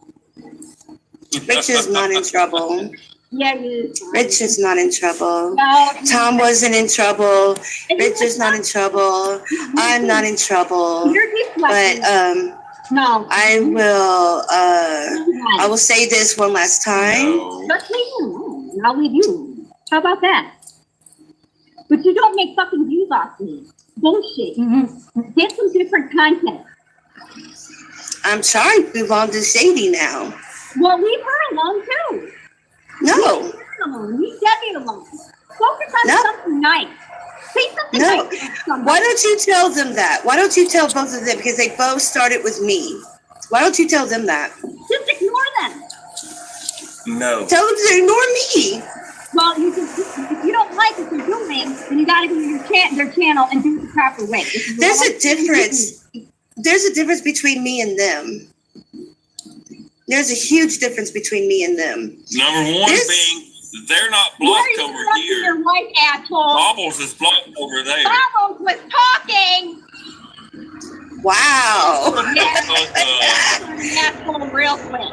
Rich is not in trouble. Yeah, he is. Rich is not in trouble. No, Tom wasn't in trouble. Rich is not in trouble. I'm not in trouble. You're But deflecting. No. I will say this one last time. No. Just leave me alone, and I'll leave you alone. How about that? But you don't make fucking views off me. Bullshit. Get some different content. I'm trying to move on to Sadie now. Well, leave her alone too. No, Leave her alone. Leave Debbie alone. Focus on No. something nice. Say something No. nice to somebody. Why don't you tell them that? Why don't you tell both of them? Because they both started with me. Why don't you tell them that? Just ignore them. No. Tell them to ignore me. Well, if you don't like what they're doing, then you got to go to their channel and do it the proper way. This is There's all a difference. There's a difference between me and them. There's a huge difference between me and them. Number one This- being they're not Why are blocked you over interrupting here. your wife, asshole? Bobbles is blocked over there. Bobbles was talking. Wow. Asshole real quick.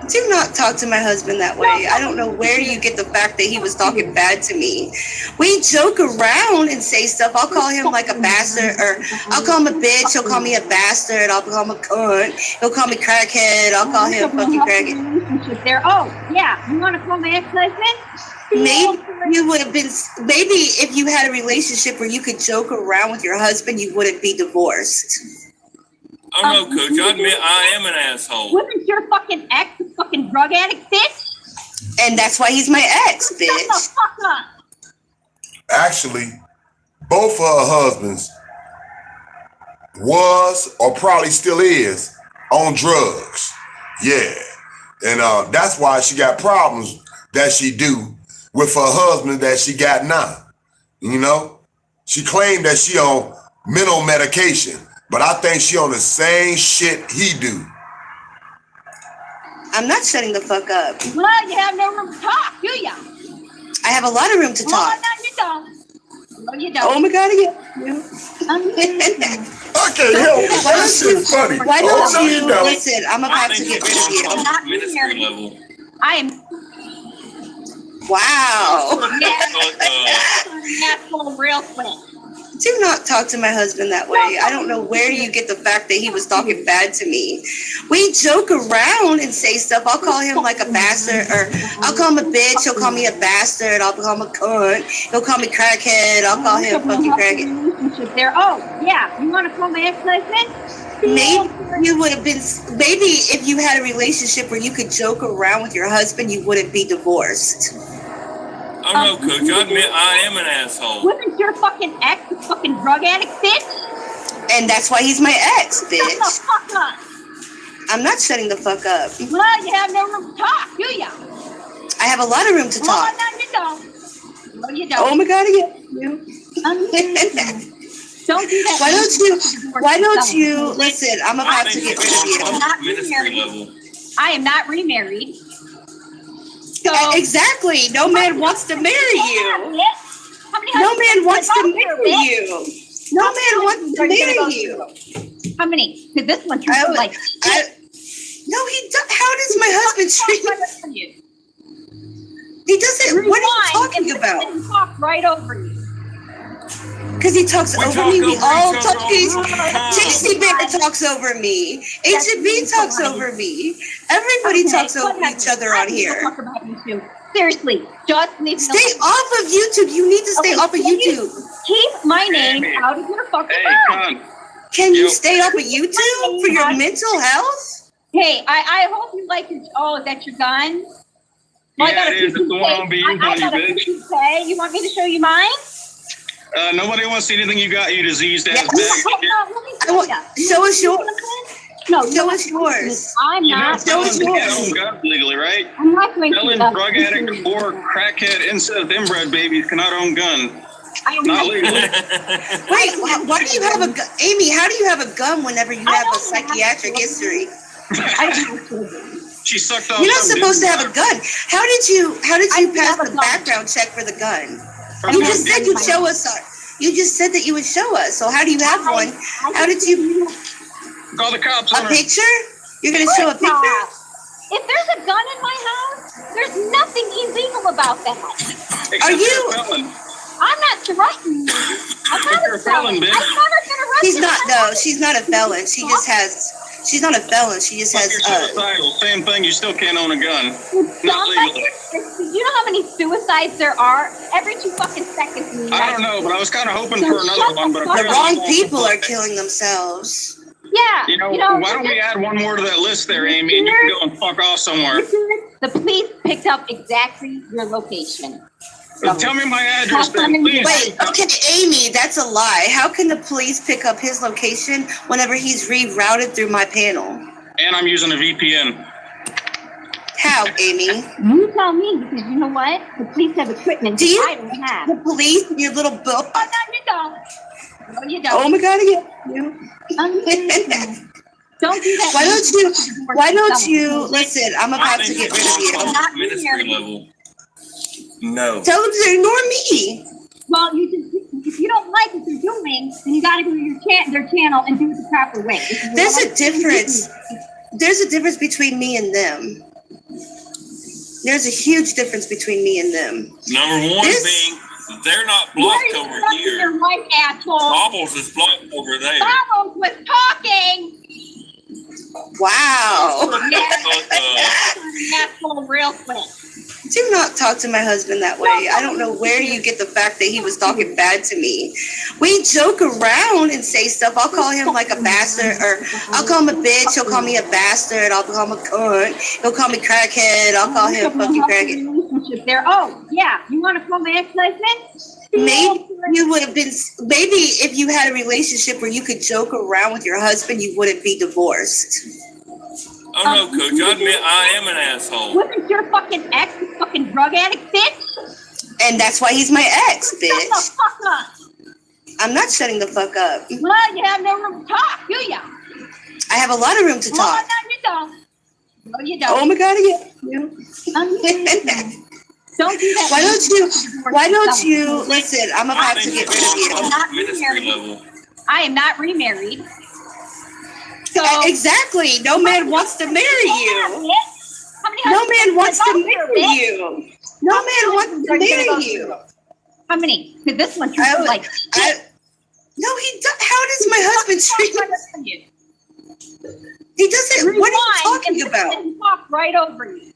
Do not talk to my husband that way. I don't know where you get the fact that he was talking bad to me. We joke around and say stuff. I'll call him like a bastard, or I'll call him a bitch. He'll call me a bastard. I'll call him a cunt. He'll call me crackhead. I'll call him fucking crackhead. Relationship there. Oh, yeah. You want to call my ex-husband? Maybe you would have been. Maybe if you had a relationship where you could joke around with your husband, you wouldn't be divorced. Oh no, Coach. I admit I am an asshole. Wasn't your fucking ex a fucking drug addict, bitch? And that's why he's my ex, Shut the bitch. fuck up. Actually, both of her husbands was or probably still is on drugs. Yeah. And that's why she got problems that she do with her husband that she got now. You know? She claimed that she on mental medication, but I think she on the same shit he do. I'm not shutting the fuck up. Well, you have no room to talk, do ya? I have a lot of room to Well, talk. no, you don't. No, you Oh don't. my god, yeah. I can't help it. Why That shit funny. Why Oh, don't no, you don't. listen? I'm I about to think get it's rid of you. on Not ministry married. level. I am Wow. an asshole real quick. Do not talk to my husband that way. I don't know where you get the fact that he was talking bad to me. We joke around and say stuff. I'll call him like a bastard, or I'll call him a bitch. He'll call me a bastard. I'll call him a cunt. He'll call me crackhead. I'll call him fucking crackhead. Relationship there. Oh, yeah. You want to call my ex-husband? Maybe you would have been. Maybe if you had a relationship where you could joke around with your husband, you wouldn't be divorced. Oh no, Coach. I admit I am an asshole. Wasn't your fucking ex a fucking drug addict, bitch? And that's why he's my ex, Shut the bitch. fuck up. I'm not shutting the fuck up. Well, you have no room to talk, do ya? I have a lot of room to Well, talk. no, you don't. No, you Oh don't. my god, again. You. Don't do that. Why don't you listen? I'm I about to think get it's rid of you. on ministry level. I am not remarried. So Exactly. No man wants to marry you. How many No man wants to husbands marry you. No man wants to marry you. How many? Because this one treats I you would- like No, he does. How does my husband treat me? you. He doesn't. What are you talking about? He talks right over you. Because he talks We over talk me. We over all each talk. other all the time. JC Bear talks over me. HB talks over me. Everybody talks over each other on here. Talk about you too. Seriously, just leave me Stay alone. off of YouTube. You need to stay Okay, off of YouTube. Keep my name out of your fucking Hey, mouth. cunt. Can you You- stay off of YouTube for your mental health? Hey, I hope you like it. Oh, is that your gun? Well, I Yeah, got a it is. It's the one I'm being I on you, got a bitch. PCK. You want me to show you mine? Nobody wants to see anything you got, you diseased ass Yeah. bitch. Hold on, let me I show want- ya. show us yours. No, Show us yours. I'm You know, not. felons yours. can't own guns legally, right? I'm not going Felon, to. drug addict, or crackhead, incest, inbred babies cannot own guns. I am Not legally. Wait, why do you have a gun? Amy, how do you have a gun whenever you have a psychiatric history? I don't have children. She sucked off. You're not some supposed to dude. have a gun. How did you I pass have a the gun. background check for the gun? From You who? just said you'd show us. You just said that you would show us. So how do you have one? How did you? Call the cops A on her. picture? You're gonna show a picture? If there's a gun in my house, there's nothing illegal about that. Except Are you're you- a felon. I'm not threatening you. I'm not You're a a felon, felon. bitch. I've never been arrested. She's not. in my No, life. she's not a felon. She just has. She's not a felon. She just Fuck, has. you're suicidal. Same thing. You still can't own a gun. Not Sounds like legally. you know how many suicides there are? Every 2 fucking seconds. I don't know, but I was kind of hoping for another one. But The apparently wrong it's all people are fucking- killing themselves. Yeah. You know, why don't we add one more to that list there, Amy, and you can go and fuck off somewhere. The police picked up exactly your location. Tell me my address then, please. Wait, okay, Amy, that's a lie. How can the police pick up his location whenever he's rerouted through my panel? And I'm using a VPN. How, Amy? You tell me, because you know what? The police have equipment Do you- I don't have. The police, your little bill. Oh, no, you don't. No, you don't. Oh my God, again. Don't do that. Why don't you listen? I'm I about to think get rid it's of you. on ministry level. No. Tell them to ignore me. Well, if you don't like what they're doing, then you got to go to their channel and do it the proper way. There's a difference. There's a difference between me and them. There's a huge difference between me and them. Number one This- being they're not Why are blocked you over fucking here. your wife, asshole? Bobbles is blocked over there. Donald was talking. Wow. Asshole real quick. Do not talk to my husband that way. I don't know where you get the fact that he was talking bad to me. We joke around and say stuff. I'll call him like a bastard, or I'll call him a bitch. He'll call me a bastard. I'll call him a cunt. He'll call me crackhead. I'll call him fucking crackhead. Relationship there. Oh, yeah. You want to call my ex-husband? Maybe you would have been. Maybe if you had a relationship where you could joke around with your husband, you wouldn't be divorced. Oh no, Coach. I admit I am an asshole. Wasn't your fucking ex a fucking drug addict, bitch? And that's why he's my ex, Shut the bitch. fuck up. I'm not shutting the fuck up. Well, you have no room to talk, do ya? I have a lot of room to Well, talk. no, you don't. No, you Oh don't. my God, again. Don't do that. Why don't you listen? I'm I about to think get it's rid of you. on ministry level. I am not remarried. So Exactly. No man wants to marry you. How many No husbands man wants to have marry bitch? you. No man wants to marry you. How many? Because this one treats I you would- like I- No, he does. How does my husband treat me? He doesn't. What are you talking about? And talk right over you.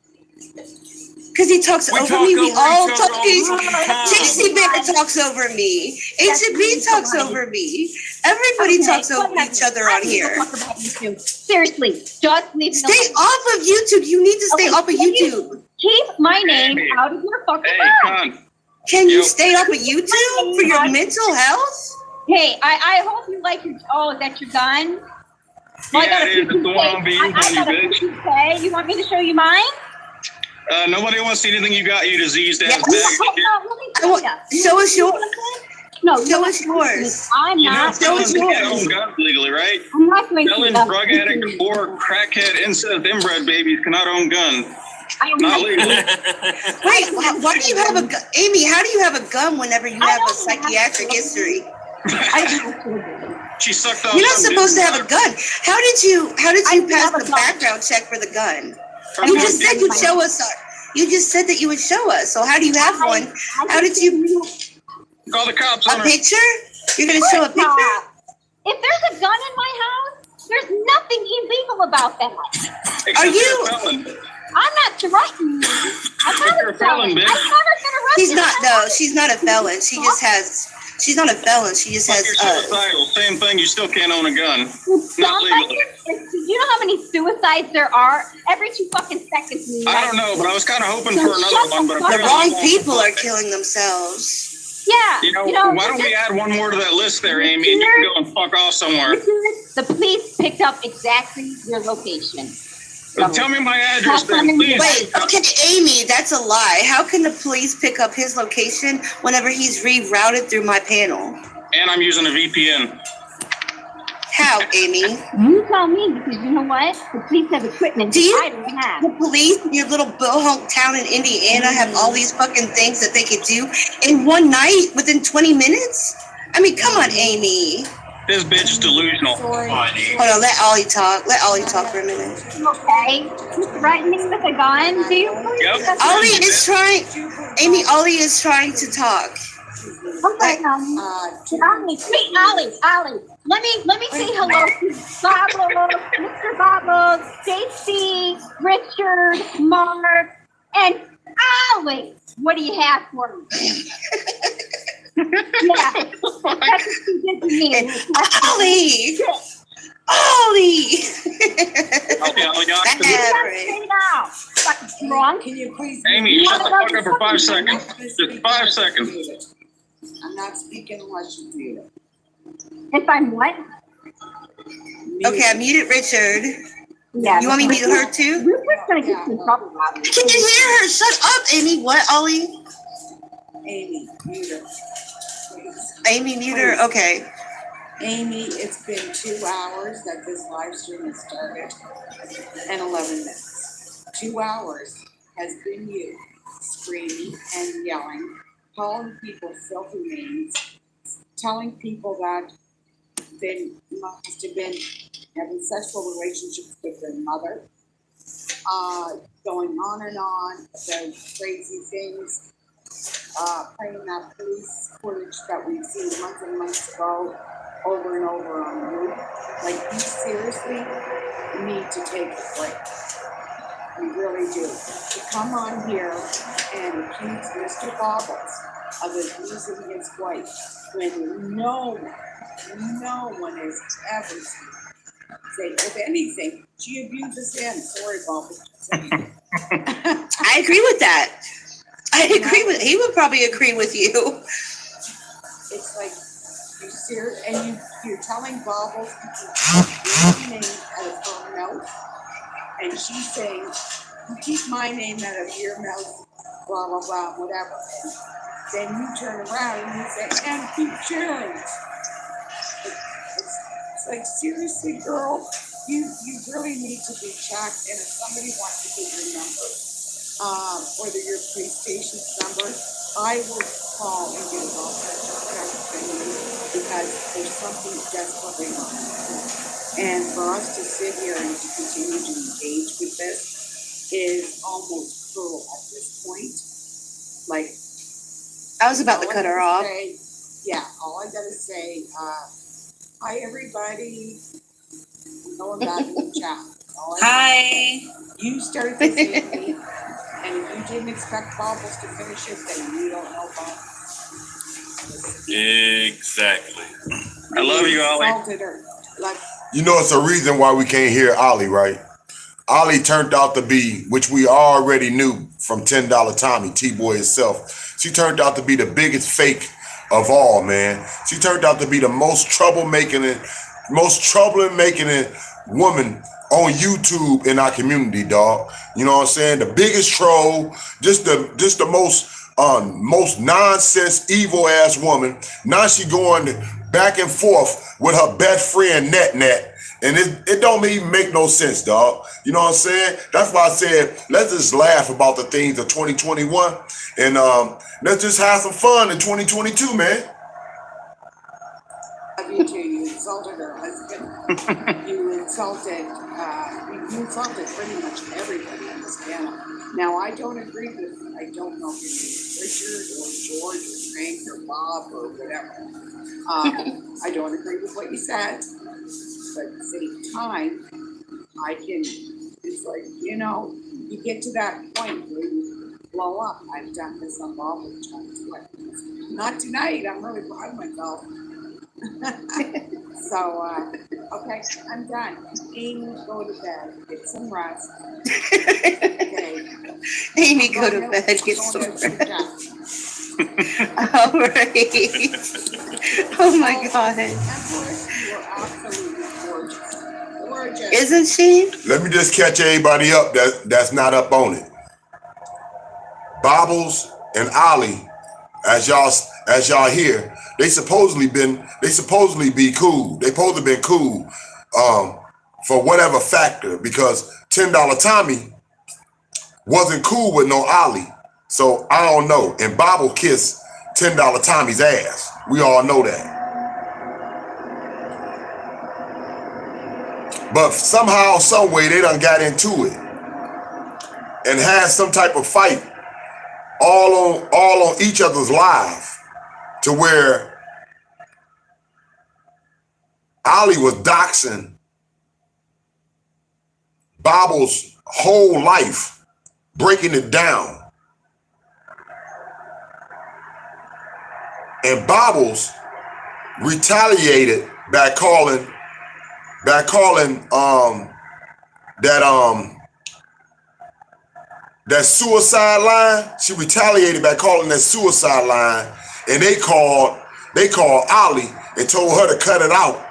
Because he talks We over talk me. We over all each other talk. all the time. JC Bear talks over me. HB talks over me. Everybody talks over each other on here. Seriously, just leave me Stay alone. off of YouTube. You need to stay Okay, off of can YouTube. Keep my name Hey. out of your fucking Hey, mouth. Con. Can you Yo. stay off of YouTube for your mental health? Hey, I hope you like your. Oh, is that your gun? Well, I Yeah, got a it is. It's the one I'm being I on you, got a bitch. PK. You want me to show you mine? Nobody wants to see anything you got, you diseased ass Yeah. bag of shit. Let me I tell want, ya. show us yours. No, Show us yours. I'm You know, not. felons yours. can't own guns legally, right? I'm not going Felon, to. drug addict, or crackhead, incest, inbred babies cannot own guns. I don't Not like legally. Wait, why do you have a gun? Amy, how do you have a gun whenever you have a psychiatric history? I don't have children. She sucked off. You're not some supposed to dude's have a gun. How did you I pass have a the gun. background check for the gun? cock. You just said you'd show us. You just said that you would show us. So how do you have one? How did you? Call the cops A on her. picture? You're gonna show a picture? If there's a gun in my house, there's nothing illegal about that. Except Are you're you- a felon. I'm not threatening you. I'm not You're a felon, bitch. I've never been arrested. She's not. No, she's not a felon. She just has. She's not a felon. She just Fuck, has. you're suicidal. Same thing. You still can't own a gun. Stop Not like legally. this. You know how many suicides there are? Every 2 fucking seconds. in the I don't United know, but I was kind of hoping So for another shut one. the But fuck The apparently wrong people are killing themselves. Yeah. You know, why don't we add one more to that list there, Amy, and you can go and fuck off somewhere. The police picked up exactly your location. Tell me my address then, please. Wait, okay, Amy, that's a lie. How can the police pick up his location whenever he's rerouted through my panel? And I'm using a VPN. How, Amy? You tell me, because you know what? The police have equipment Do you- I don't have. The police in your little bohunk town in Indiana have all these fucking things that they could do in one night within 20 minutes? I mean, come on, Amy. This bitch is delusional. Hold on, let Ollie talk. Let Ollie talk for a minute. Okay. You threaten me with a gun, do you? Yep. Ollie is trying. Amy, Ollie is trying to talk. Okay, Ollie, wait, Ollie. Let me say hello to Bobbles, Mr. Bobbles, Stacy, Richard, Mark, and Ollie. What do you have for me? Yeah, that's what you did to me. Ollie! Ollie! Okay, Ollie, got You it. gotta say now. Fucking drunk. Can you please? Amy, shut the fuck up for 5 seconds. Just 5 seconds. I'm not speaking unless you mute it. If I'm what? Okay, I muted Richard. Yeah. You want me to mute her too? We're just gonna get in trouble, Robbie. Can you hear her? Shut up, Amy. What, Ollie? Amy, mute her. Please. Amy, mute her? Okay. Amy, it's been 2 hours that this live stream has started and 11 minutes. 2 hours has been you screaming and yelling, calling people filthy names, telling people that they must have been having sexual relationships with their mother, going on and on, the crazy things, playing that police footage that we've seen months and months ago over and over on the loop. Like, you seriously need to take a break. You really do. To come on here and accuse Mr. Bobbles of abusing his wife when no one has ever seen. Say, if anything, she abuses him. Sorry, Bobbles. I agree with that. I agree with, he would probably agree with you. It's like, you serious, and you're telling Bobbles your name out of her mouth, and she's saying, you keep my name out of your mouth, blah, blah, blah, whatever. Then you turn around and you say, and keep sharing. It's like, seriously, girl, you really need to be checked, and if somebody wants to get your number, or your police station's number, I will call and get involved because there's something desperately wrong. And for us to sit here and to continue to engage with this is almost cruel at this point. Like, I was about to cut her off. yeah, all I gotta say, hi, everybody. I'm going back in the chat. All I- Hi. You started this evening, and if you didn't expect Bobbles to finish it, then you don't know Bobbles. Exactly. I love you, Ollie. Insulted her. Like, You know, it's a reason why we can't hear Ollie, right? Ollie turned out to be, which we already knew from $10 Tommy, T-Boy itself. She turned out to be the biggest fake of all, man. She turned out to be the most troublemaking woman on YouTube in our community, dog. You know what I'm saying? The biggest troll, just the most nonsense, evil ass woman. Now she going back and forth with her best friend Net. And it don't even make no sense, dog. You know what I'm saying? That's why I said, let's just laugh about the things of 2021 and let's just have some fun in 2022, man. love you too. You insulted her husband. You insulted pretty much everybody on this panel. Now, I don't agree with, I don't know if it's Richard or George or Frank or Bob or whatever. I don't agree with what you said. But at the same time, it's like, you know, you get to that point where you blow up. I've done this on Bob with times. Not tonight. I'm really proud of myself. So, okay, I'm done. Amy, go to bed. Get some rest. Okay. Amy, go to bed. Get some rest. All right. Oh my God. Empress, you are absolutely gorgeous. Gorgeous. Isn't she? Let me just catch everybody up that's not up on it. Bobbles and Ollie, as y'all hear, they supposedly be cool. They supposed to been cool for whatever factor, because $10 Tommy wasn't cool with no Ollie. So I don't know. And Bobble kissed $10 Tommy's ass. We all know that. But somehow, some way, they done got into it and had some type of fight all on each other's live, to where Ollie was doxing Bobble's whole life, breaking it down. And Bobbles retaliated by calling that suicide line. She retaliated by calling that suicide line, and they called Ollie and told her to cut it out.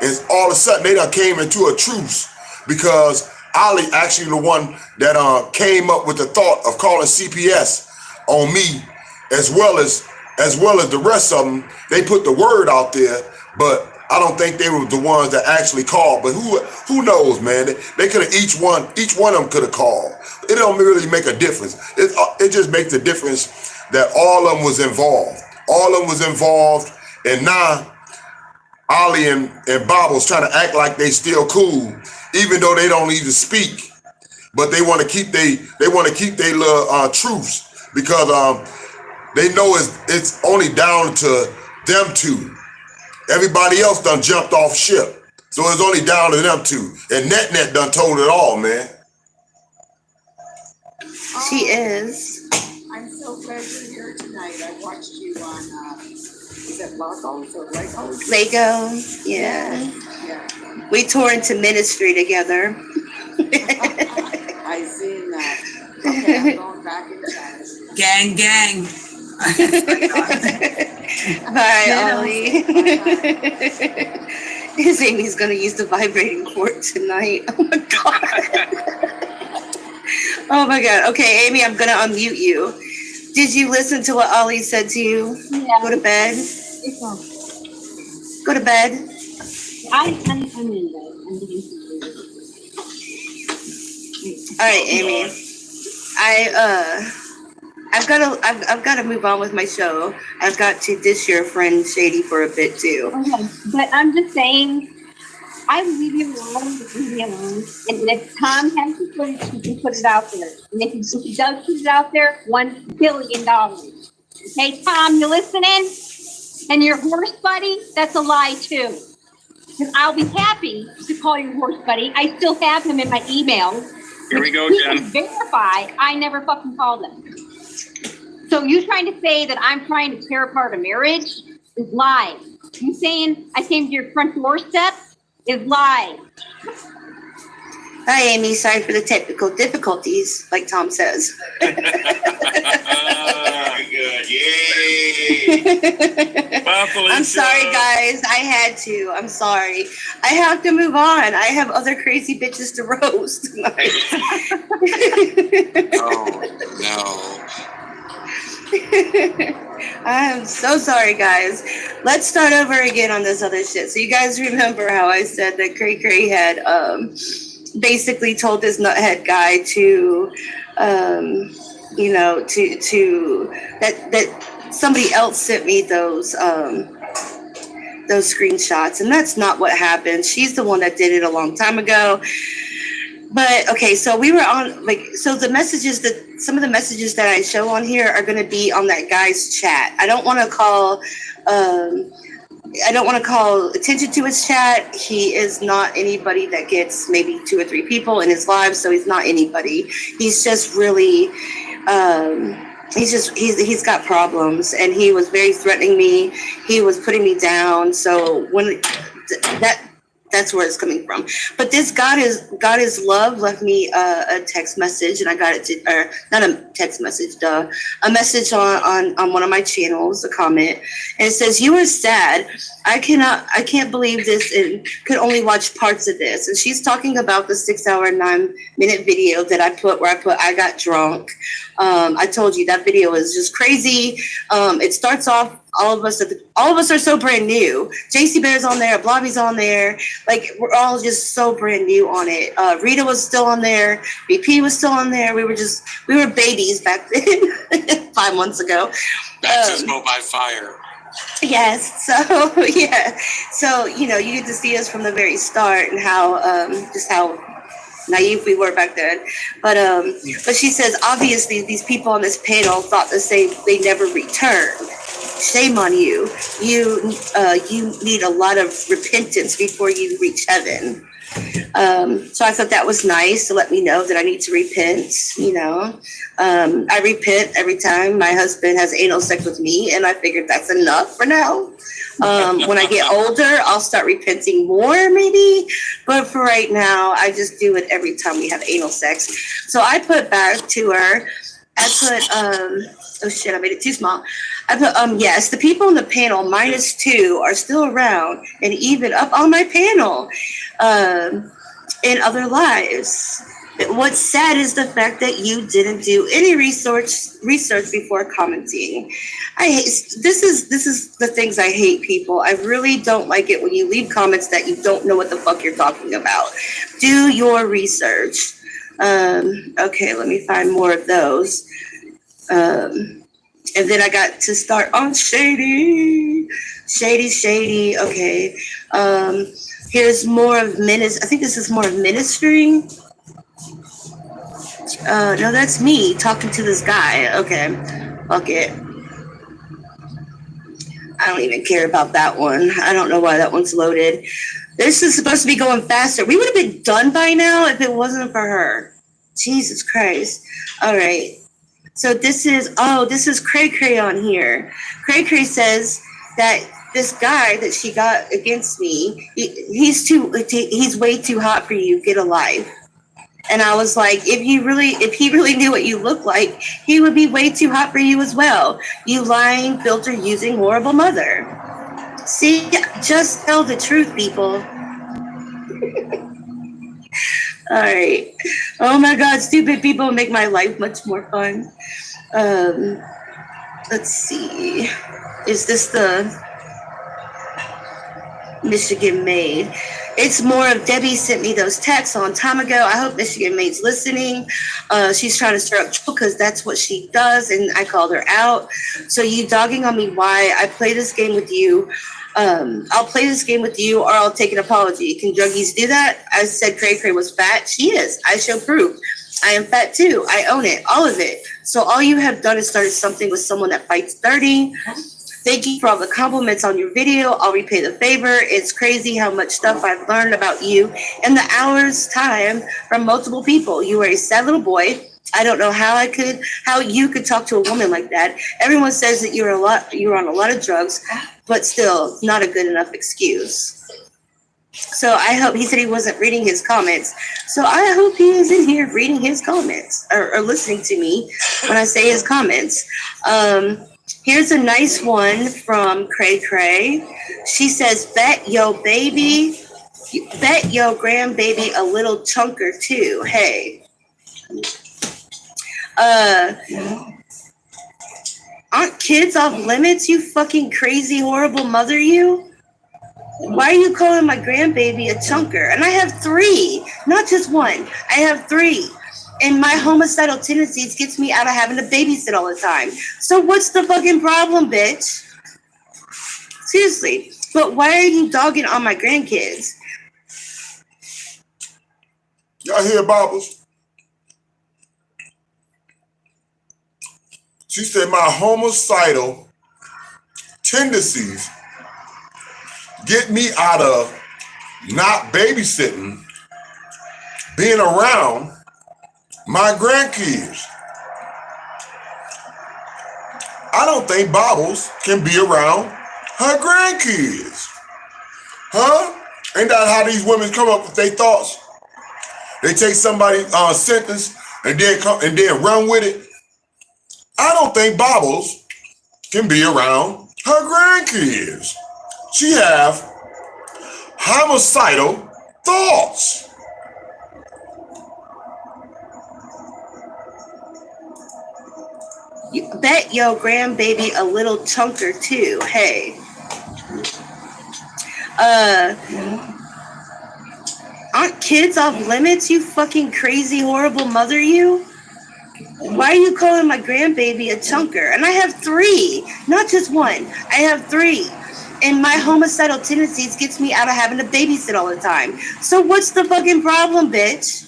And all of a sudden they done came into a truce, because Ollie actually the one that came up with the thought of calling CPS on me, as well as the rest of them. They put the word out there, but I don't think they were the ones that actually called. But who knows, man? They could have each one of them could have called. It don't really make a difference. It just makes a difference that all of them was involved. All of them was involved, and now Ollie and Bobble's trying to act like they still cool, even though they don't even speak. But they want to keep their little truce, because they know it's only down to them two. Everybody else done jumped off ship, so it's only down to them two. And Net done told it all, man. She is. I'm so glad you're here tonight. I watched you on, is it Legos or Legos? Lego. Yeah. Yeah. We tore into ministry together. I seen that. Okay, I'm going back in chat. Gang. Bye, Ollie. His Amy's gonna use the vibrating cord tonight. Oh my God. Oh my God. Okay, Amy, I'm gonna unmute you. Did you listen to what Ollie said to you? Yeah. Go to bed. It's all. Go to bed. I'm in bed. I'm getting some All right, Amy. I've got to move on with my show. I've got to dish your friend Shady for a bit too. Okay, but I'm just saying, I would leave you alone, leave me alone. And if Tom has the footage, he can put it out there. And if he does put it out there, $1 billion. Okay, Tom, you listening? And your horse buddy, that's a lie too. Because I'll be happy to call your horse buddy. I still have him in my emails. Here we go, He Jen. can verify I never fucking called him. So you trying to say that I'm trying to tear apart a marriage is lies. You saying I came to your front doorstep is lies. Hi, Amy. Sorry for the technical difficulties, like Tom says. Very good. Yay! Bye, Felicia. I'm sorry, guys. I had to. I'm sorry. I have to move on. I have other crazy bitches to roast. Oh no. I'm so sorry, guys. Let's start over again on this other shit. So you guys remember how I said that Cray Cray had basically told this nuthead guy to that somebody else sent me those screenshots, and that's not what happened. She's the one that did it a long time ago. But okay, so we were on so the messages some of the messages that I show on here are going to be on that guy's chat. I don't want to call attention to his chat. He is not anybody that gets maybe 2 or 3 people in his live, so he's not anybody. He's just really he's got problems, and he was very threatening me. He was putting me down. So when that's where it's coming from. But this God is love left me a text message, and I got it not a text message, a message on one of my channels, a comment, and it says, "You are sad. I can't believe this, and could only watch parts of this." And she's talking about the 6-hour and 9-minute video that I put where I got drunk. I told you that video is just crazy. It starts off, all of us are so brand new. JC Bear's on there, Blobby's on there. Like, we're all just so brand new on it. Rita was still on there. BP was still on there. We were babies back then, 5 months ago. Baptismal by fire. Yes. So, yeah. So, you get to see us from the very start, and how naive we were back then. But she says, obviously these people on this panel thought the same. They never returned. Shame on you. You need a lot of repentance before you reach heaven. So I thought that was nice to let me know that I need to repent. I repent every time my husband has anal sex with me, and I figured that's enough for now. When I get older, I'll start repenting more, maybe. But for right now, I just do it every time we have anal sex. So I put back to her. I put oh shit, I made it too small. I put yes, the people on the panel -2 are still around and even up on my panel in other lives. What's sad is the fact that you didn't do any research before commenting. This is the things I hate, people. I really don't like it when you leave comments that you don't know what the fuck you're talking about. Do your research. Okay, let me find more of those. And then I got to start on Shady. Okay. Here's more of ministry. I think this is more of ministry. No, that's me talking to this guy. Okay. Fuck it. I don't even care about that one. I don't know why that one's loaded. This is supposed to be going faster. We would have been done by now if it wasn't for her. Jesus Christ. All right. So this is Cray Cray on here. Cray Cray says that this guy that she got against me, he's way too hot for you. Get a life. And I was like, if he really knew what you look like, he would be way too hot for you as well. You lying, filter using, horrible mother. See, just tell the truth, people. All right. Oh my God, stupid people make my life much more fun. Let's see. Is this the Michigan Made? It's more of Debbie sent me those texts a long time ago. I hope Michigan Made's listening. She's trying to stir up trouble because that's what she does, and I called her out. So you dogging on me why I play this game with you. I'll play this game with you, or I'll take an apology. Can druggies do that? I said Cray Cray was fat. She is. I show proof. I am fat too. I own it. All of it. So all you have done is started something with someone that fights dirty. Thank you for all the compliments on your video. I'll repay the favor. It's crazy how much stuff I've learned about you in the hour's time from multiple people. You are a sad little boy. I don't know how you could talk to a woman like that. Everyone says that you're on a lot of drugs, but still not a good enough excuse. So I hope, he said he wasn't reading his comments. So I hope he is in here reading his comments or listening to me when I say his comments. Here's a nice one from Cray Cray. She says, bet your grandbaby a little chunker too. Hey. Aren't kids off limits, you fucking crazy, horrible mother, you? Why are you calling my grandbaby a chunker? And I have 3, not just 1. I have 3. And my homicidal tendencies gets me out of having to babysit all the time. So what's the fucking problem, bitch? Seriously. But why are you dogging on my grandkids? Y'all hear Bobbles? She said my homicidal tendencies get me out of not babysitting, being around my grandkids. I don't think Bobbles can be around her grandkids. Huh? Ain't that how these women come up with their thoughts? They take somebody's sentence and then run with it. I don't think Bobbles can be around her grandkids. She have homicidal thoughts. You bet your grandbaby a little chunker too. Hey. Aren't kids off limits, you fucking crazy, horrible mother, you? Why are you calling my grandbaby a chunker? And I have 3, not just 1. I have 3. And my homicidal tendencies gets me out of having to babysit all the time. So what's the fucking problem, bitch?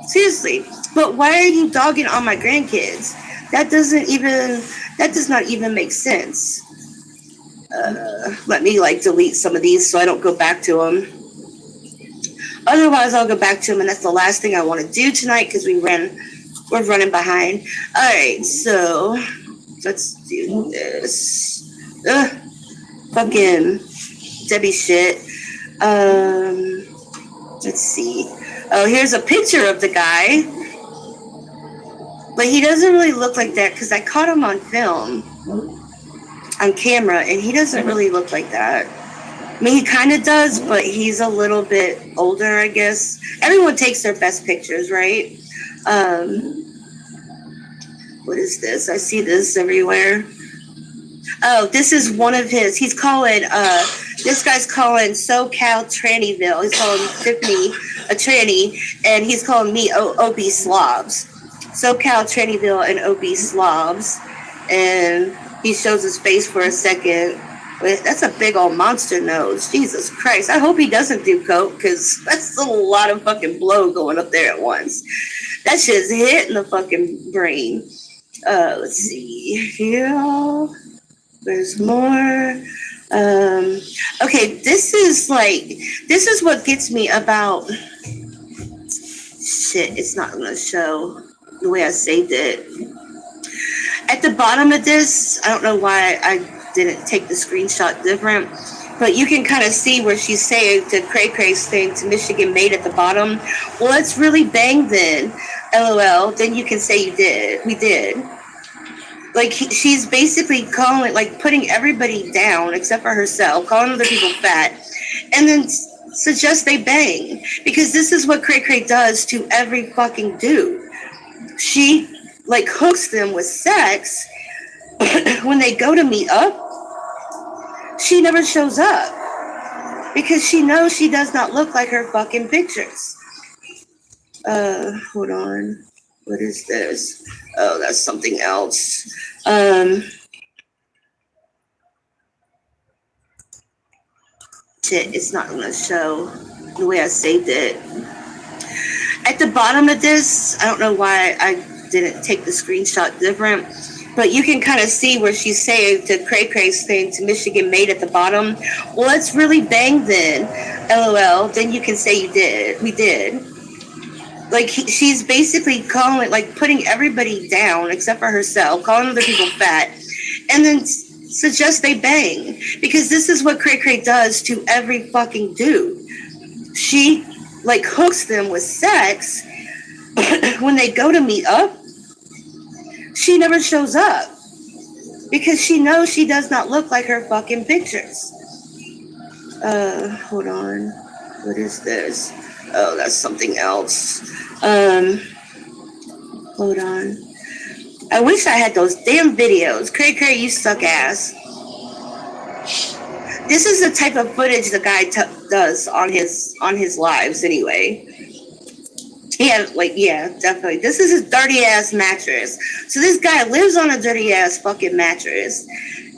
Seriously. But why are you dogging on my grandkids? That does not even make sense. Let me delete some of these so I don't go back to them. Otherwise, I'll go back to them, and that's the last thing I want to do tonight because we're running behind. All right, so let's do this. Fucking Debbie shit. Let's see. Oh, here's a picture of the guy. But he doesn't really look like that because I caught him on film, on camera, and he doesn't really look like that. I mean, he kind of does, but he's a little bit older, I guess. Everyone takes their best pictures, right? What is this? I see this everywhere. Oh, this is one of his. He's calling, this guy's calling SoCal Trannyville. He's calling Tiffany a tranny, and he's calling me obese slobs. SoCal Trannyville and obese slobs. And he shows his face for a second. That's a big old monster nose. Jesus Christ. I hope he doesn't do coke, because that's a lot of fucking blow going up there at once. That shit's hitting the fucking brain. Let's see. Yeah. There's more. Okay, this is what gets me about. Shit, it's not going to show the way I saved it. At the bottom of this, I don't know why I didn't take the screenshot different, but you can kind of see where she's saying to Cray Cray's thing to Michigan Made at the bottom. Well, it's really bang then, LOL. Then you can say you did. We did. She's basically calling, putting everybody down except for herself, calling other people fat, and then suggest they bang. Because this is what Cray Cray does to every fucking dude. She, hooks them with sex. When they go to meet up, she never shows up. Because she knows she does not look like her fucking pictures. Hold on. What is this? Oh, that's something else. Shit, it's not going to show the way I saved it. At the bottom of this, I don't know why I didn't take the screenshot different, but you can kind of see where she's saying to Cray Cray's thing to Michigan Made at the bottom. Well, let's really bang then, LOL. Then you can say you did. We did. Like she's basically calling, like putting everybody down except for herself, calling other people fat, and then suggest they bang, because this is what Cray Cray does to every fucking dude. She like hooks them with sex. When they go to meet up, she never shows up because she knows she does not look like her fucking pictures. Hold on. What is this? Oh, that's something else. Hold on. I wish I had those damn videos. Cray Cray, you suck ass. This is the type of footage the guy does on his lives anyway. Yeah, like, yeah, definitely. This is his dirty ass mattress. So this guy lives on a dirty ass fucking mattress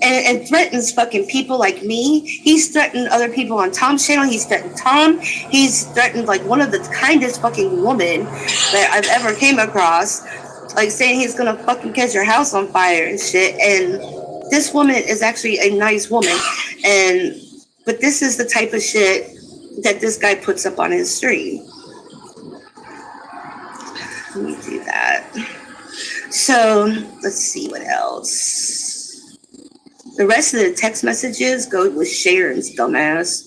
and threatens fucking people like me. He's threatened other people on Tom's channel. He's threatened Tom. He's threatened like one of the kindest fucking women that I've ever came across. Like saying he's gonna fucking catch your house on fire and shit. And this woman is actually a nice woman. But this is the type of shit that this guy puts up on his stream. Let me do that. So let's see what else. The rest of the text messages go with Sharon's dumbass.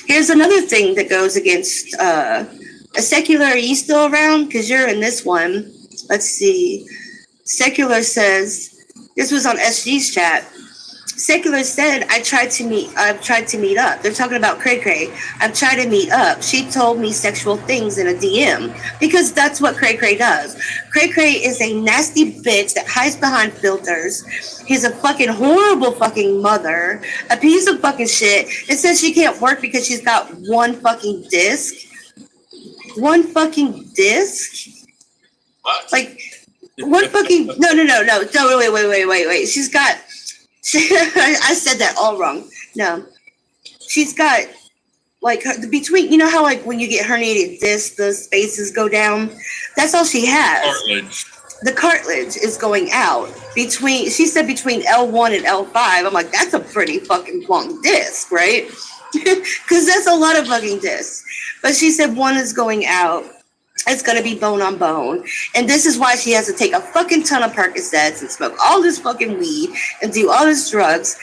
Here's another thing that goes against a Secular. Are you still around? Because you're in this one. Let's see. Secular says, this was on SG's chat. Secular said, I've tried to meet up. They're talking about Cray Cray. I've tried to meet up. She told me sexual things in a DM because that's what Cray Cray does. Cray Cray is a nasty bitch that hides behind filters. He's a fucking horrible fucking mother, a piece of fucking shit. It says she can't work because she's got one fucking disc. One fucking disc? What? Like, one fucking, no, wait. She's got, I said that all wrong. No, she's got like between, you know how like when you get herniated discs, the spaces go down. That's all she has. Cartilage. The cartilage is going out between. She said between L1 and L5. I'm like, that's a pretty fucking long disc, right? Because that's a lot of fucking discs. But she said one is going out. It's going to be bone on bone. And this is why she has to take a fucking ton of Percocets and smoke all this fucking weed and do all this drugs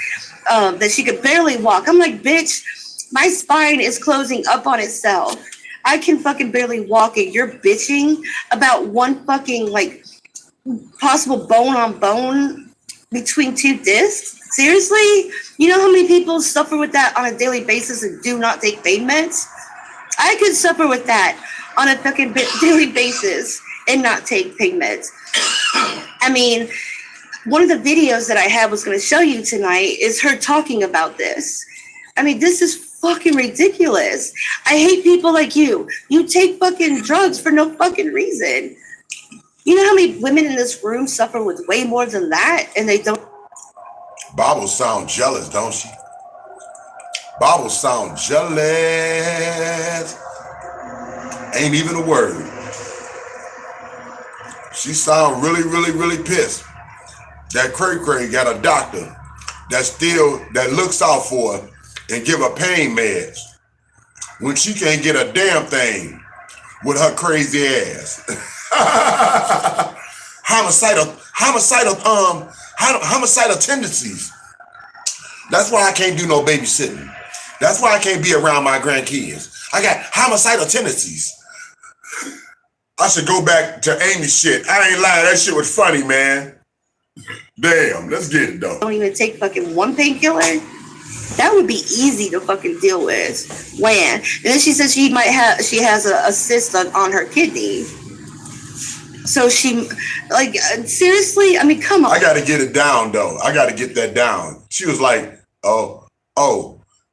that she could barely walk. I'm like, bitch, my spine is closing up on itself. I can fucking barely walk and you're bitching about one fucking like possible bone on bone between two discs? Seriously? You know how many people suffer with that on a daily basis and do not take pain meds? I could suffer with that on a fucking daily basis and not take pain meds. I mean, one of the videos that I have was going to show you tonight is her talking about this. I mean, this is fucking ridiculous. I hate people like you. You take fucking drugs for no fucking reason. You know how many women in this room suffer with way more than that and they don't? Bobble sound jealous, don't she? Bobble sound jealous. Ain't even a word. She sound really pissed that Cray Cray got a doctor that looks out for her and give her pain meds when she can't get a damn thing with her crazy ass. Homicidal tendencies. That's why I can't do no babysitting. That's why I can't be around my grandkids. I got homicidal tendencies. I should go back to Amy shit. I ain't lying. That shit was funny, man. Damn, let's get it though. Don't even take fucking one painkiller. That would be easy to fucking deal with. When? And then she says she has a cyst on her kidney. So she, like, seriously? I mean, come on. I gotta get it down though. I gotta get that down. She was like, oh,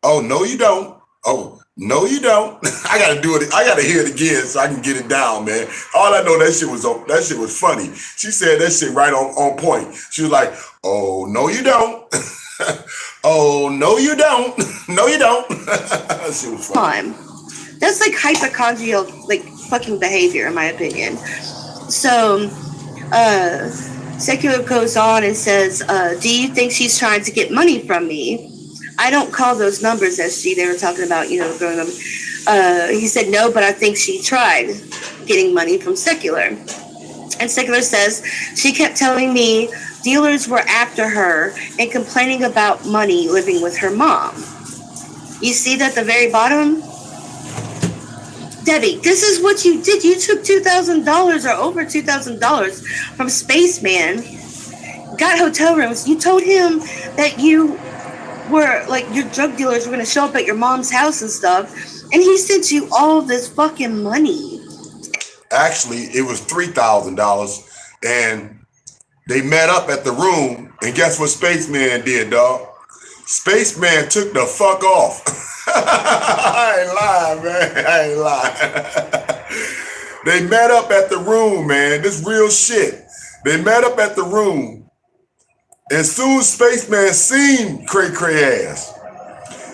no you don't. Oh, no you don't. I gotta do it. I gotta hear it again so I can get it down, man. All I know, that shit was funny. She said that shit right on point. She was like, oh, no you don't. Oh, no you don't. No you don't. That shit was funny. That's like hypochondrial, like, fucking behavior, in my opinion. So, Secular goes on and says, do you think she's trying to get money from me? I don't call those numbers, SG. They were talking about, growing up. He said, no, but I think she tried getting money from Secular. And Secular says, she kept telling me dealers were after her and complaining about money living with her mom. You see that at the very bottom? Debbie, this is what you did. You took $2,000 or over $2,000 from Spaceman, got hotel rooms. You told him that you were, your drug dealers were going to show up at your mom's house and stuff, and he sent you all this fucking money. Actually, it was $3,000, and they met up at the room, and guess what Spaceman did, dog? Spaceman took the fuck off. I ain't lying, man. I ain't lying. They met up at the room, man. This real shit. They met up at the room. And soon as Spaceman seen Cray Cray ass,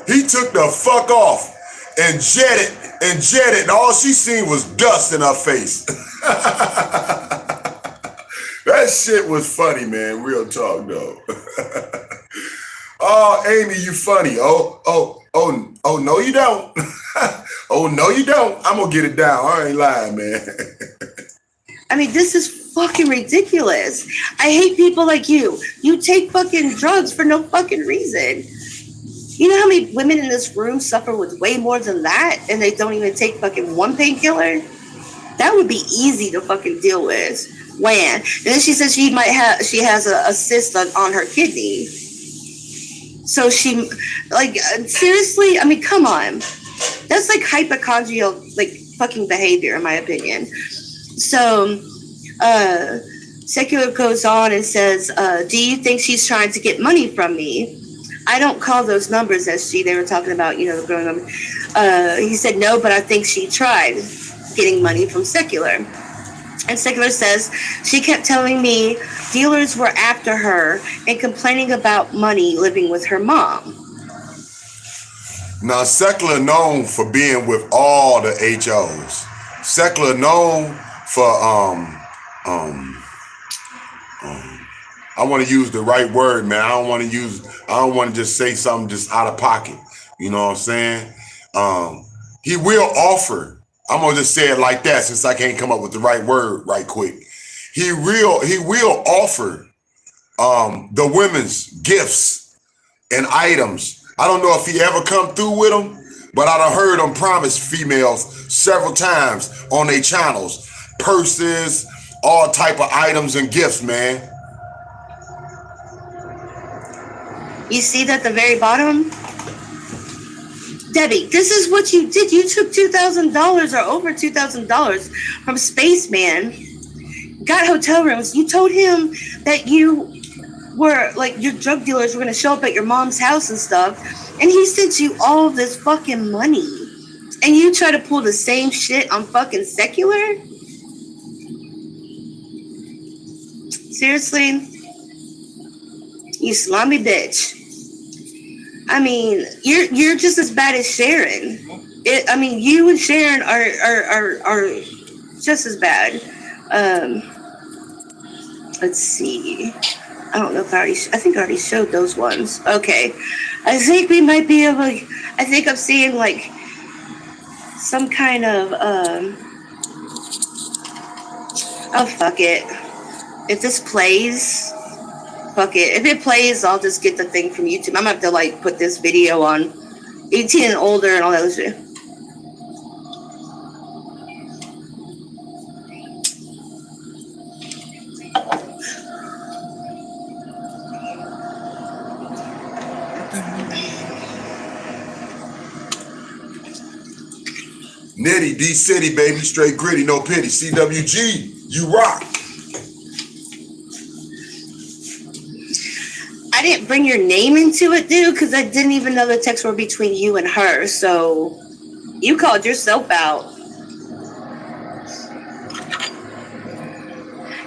he took the fuck off and jetted, and all she seen was dust in her face. That shit was funny, man. Real talk, though. Oh, Amy, you funny. Oh, no, you don't. Oh, no, you don't. I'm gonna get it down. I ain't lying, man. I mean, this is fucking ridiculous. I hate people like you. You take fucking drugs for no fucking reason. You know how many women in this room suffer with way more than that, and they don't even take fucking one painkiller? That would be easy to fucking deal with. When? And then she says she has a cyst on her kidney. So she, seriously? I mean, come on. That's like hypochondrial, fucking behavior, in my opinion. So, Secular goes on and says, do you think she's trying to get money from me? I don't call those numbers, SG. They were talking about, growing up. He said, no, but I think she tried getting money from Secular. And Secular says, she kept telling me dealers were after her and complaining about money living with her mom. Now, Secular known for being with all the HOs. Secular known for, I want to use the right word, man. I don't want to just say something just out of pocket. You know what I'm saying? He will offer. I'm gonna just say it like that since I can't come up with the right word right quick. He will offer the women's gifts and items. I don't know if he ever come through with them, but I done heard him promise females several times on their channels, purses, all type of items and gifts, man. You see that at the very bottom? Debbie, this is what you did. You took $2,000 or over $2,000 from Spaceman, got hotel rooms. You told him that you were, your drug dealers were going to show up at your mom's house and stuff, and he sent you all this fucking money. And you try to pull the same shit on fucking Secular? Seriously? You slimy bitch. I mean, you're just as bad as Sharon. You and Sharon are just as bad. Let's see. I don't know if I think I already showed those ones. Okay. I think we might be able to, I think I'm seeing some kind of, oh, fuck it. If this plays, fuck it. If it plays, I'll just get the thing from YouTube. I'm gonna have to put this video on 18 and older and all that other shit. Nitty, D-City, baby, straight gritty, no pity. CWG, you rock. I didn't bring your name into it, dude, because I didn't even know the texts were between you and her, so you called yourself out.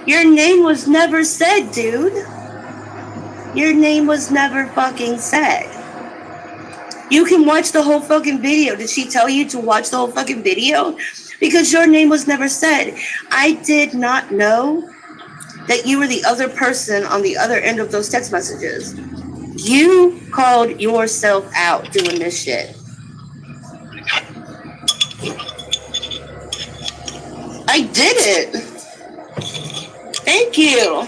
Your name was never said, dude. Your name was never fucking said. You can watch the whole fucking video. Did she tell you to watch the whole fucking video? Because your name was never said. I did not know that you were the other person on the other end of those text messages. You called yourself out doing this shit. I did it. Thank you.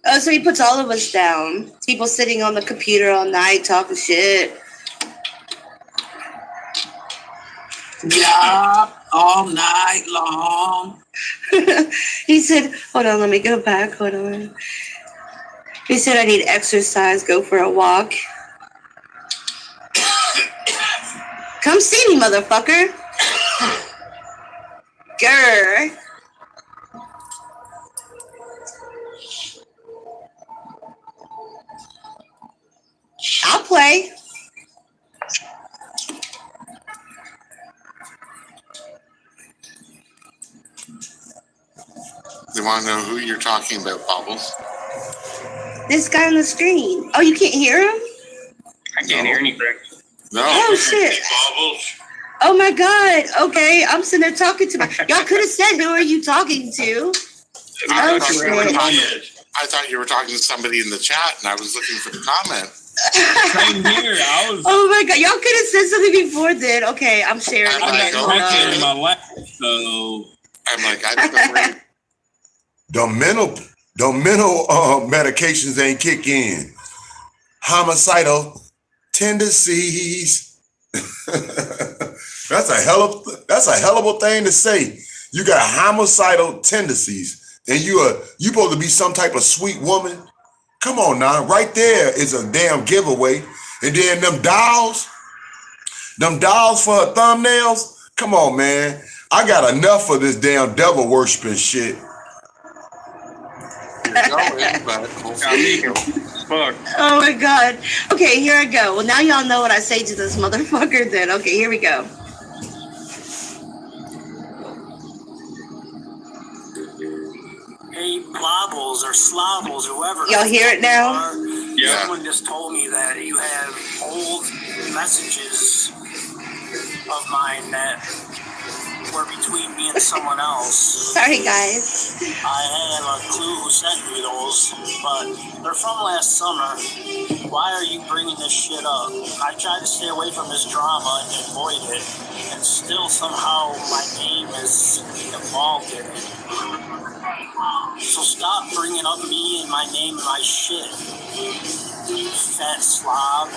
Oh, so he puts all of us down. People sitting on the computer all night talking shit. Yeah, all night long. He said, hold on, let me go back. Hold on. He said, I need exercise, go for a walk. Come see me, motherfucker. Grr. I'll play. You want to know who you're talking about, Bubbles? This guy on the screen. Oh, you can't hear him? I can't hear anything. No. Oh, shit. Oh, my God. Okay, I'm sitting there talking to my... Y'all could have said, who are you talking to? I Oh, thought shit. you were talking to somebody in the chat, and I was looking for the comment. Same here. I was. Oh, my God. Y'all could have said something before then. Okay, I'm sharing I'm it. like, Cracking in okay. my lap, so I'm like, I don't know where. The mental medications ain't kick in. Homicidal tendencies. That's a hell of a thing to say. You got homicidal tendencies, and you supposed to be some type of sweet woman. Come on now, right there is a damn giveaway. And then them dolls for her thumbnails. Come on, man. I got enough of this damn devil worshiping shit. You're going, but hopefully Fuck. Oh my God. Okay, here I go. Well, now y'all know what I say to this motherfucker then. Okay, here we go. Hey, Blobbles or Slobbles, whoever. Y'all hear it now? Yeah. Someone just told me that you have old messages of mine that were between me and someone else. Sorry, guys. I have a clue who sent me those, but they're from last summer. Why are you bringing this shit up? I try to stay away from this drama and avoid it, and still somehow my name is involved in it. So stop bringing up me and my name and my shit, you fat slob.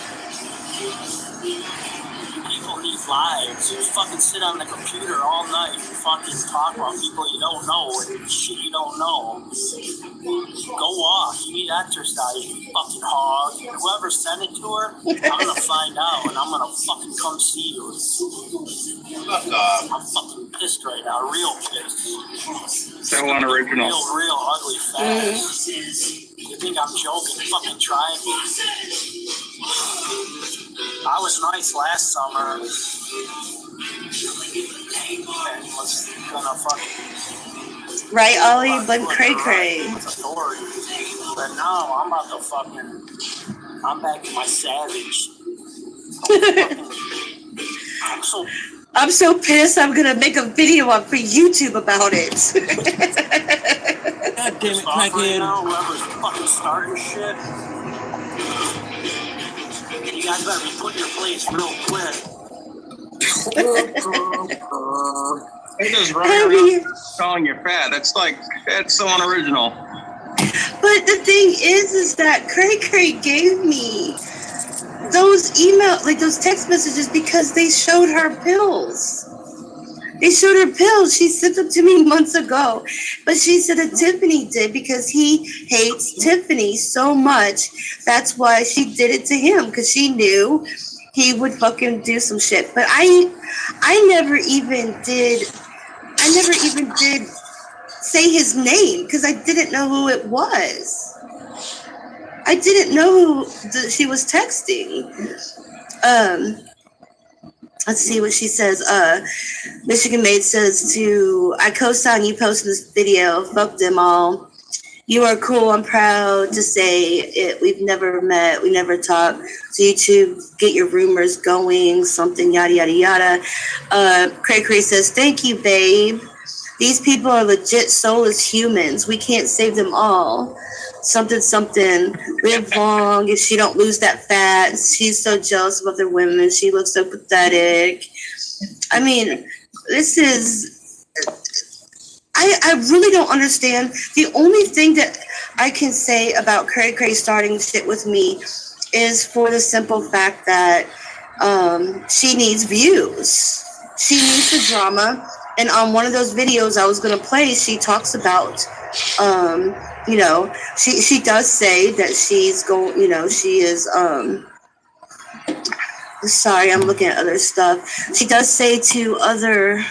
People need lives. You fucking sit on the computer all night and fucking talk about people you don't know and shit you don't know. Go walk. You need exercise, you fucking hog. Whoever sent it to her, I'm gonna find out and I'm gonna fucking come see you. I'm fucking pissed right now, real pissed. That one original. Real ugly fast. You think I'm joking? Fucking try me. I was nice last summer and was gonna fucking Right, Ollie, but cray cray. with authority. But now I'm about to I'm back to my savage. I'm so pissed I'm gonna make a video up for YouTube about it. God damn it, right now, whoever's fucking starting shit. You guys better be putting your place real quick. It is running around calling you fat. That's so unoriginal. But the thing is that Cray Cray gave me those those text messages because they showed her pills. They showed her pills. She sent them to me months ago. But she said that Tiffany did because he hates Tiffany so much. That's why she did it to him, because she knew he would fucking do some shit. But I never even did say his name because I didn't know who it was. I didn't know who she was texting. Let's see what she says. Michigan Maid says I co-sign you posting this video. Fuck them all. You are cool. I'm proud to say it. We've never met. We never talked. So you two get your rumors going, something, yada, yada, yada. Cray Cray says, thank you, babe. These people are legit soulless humans. We can't save them all. Something, something. Live long if she don't lose that fat. She's so jealous of other women. She looks so pathetic. I mean, this is... I really don't understand. The only thing that I can say about Cray Cray starting shit with me is for the simple fact that she needs views. She needs the drama. And on one of those videos I was going to play, she talks about, you know, she does say that she's going, you know, she is, sorry, I'm looking at other stuff. She does say to other...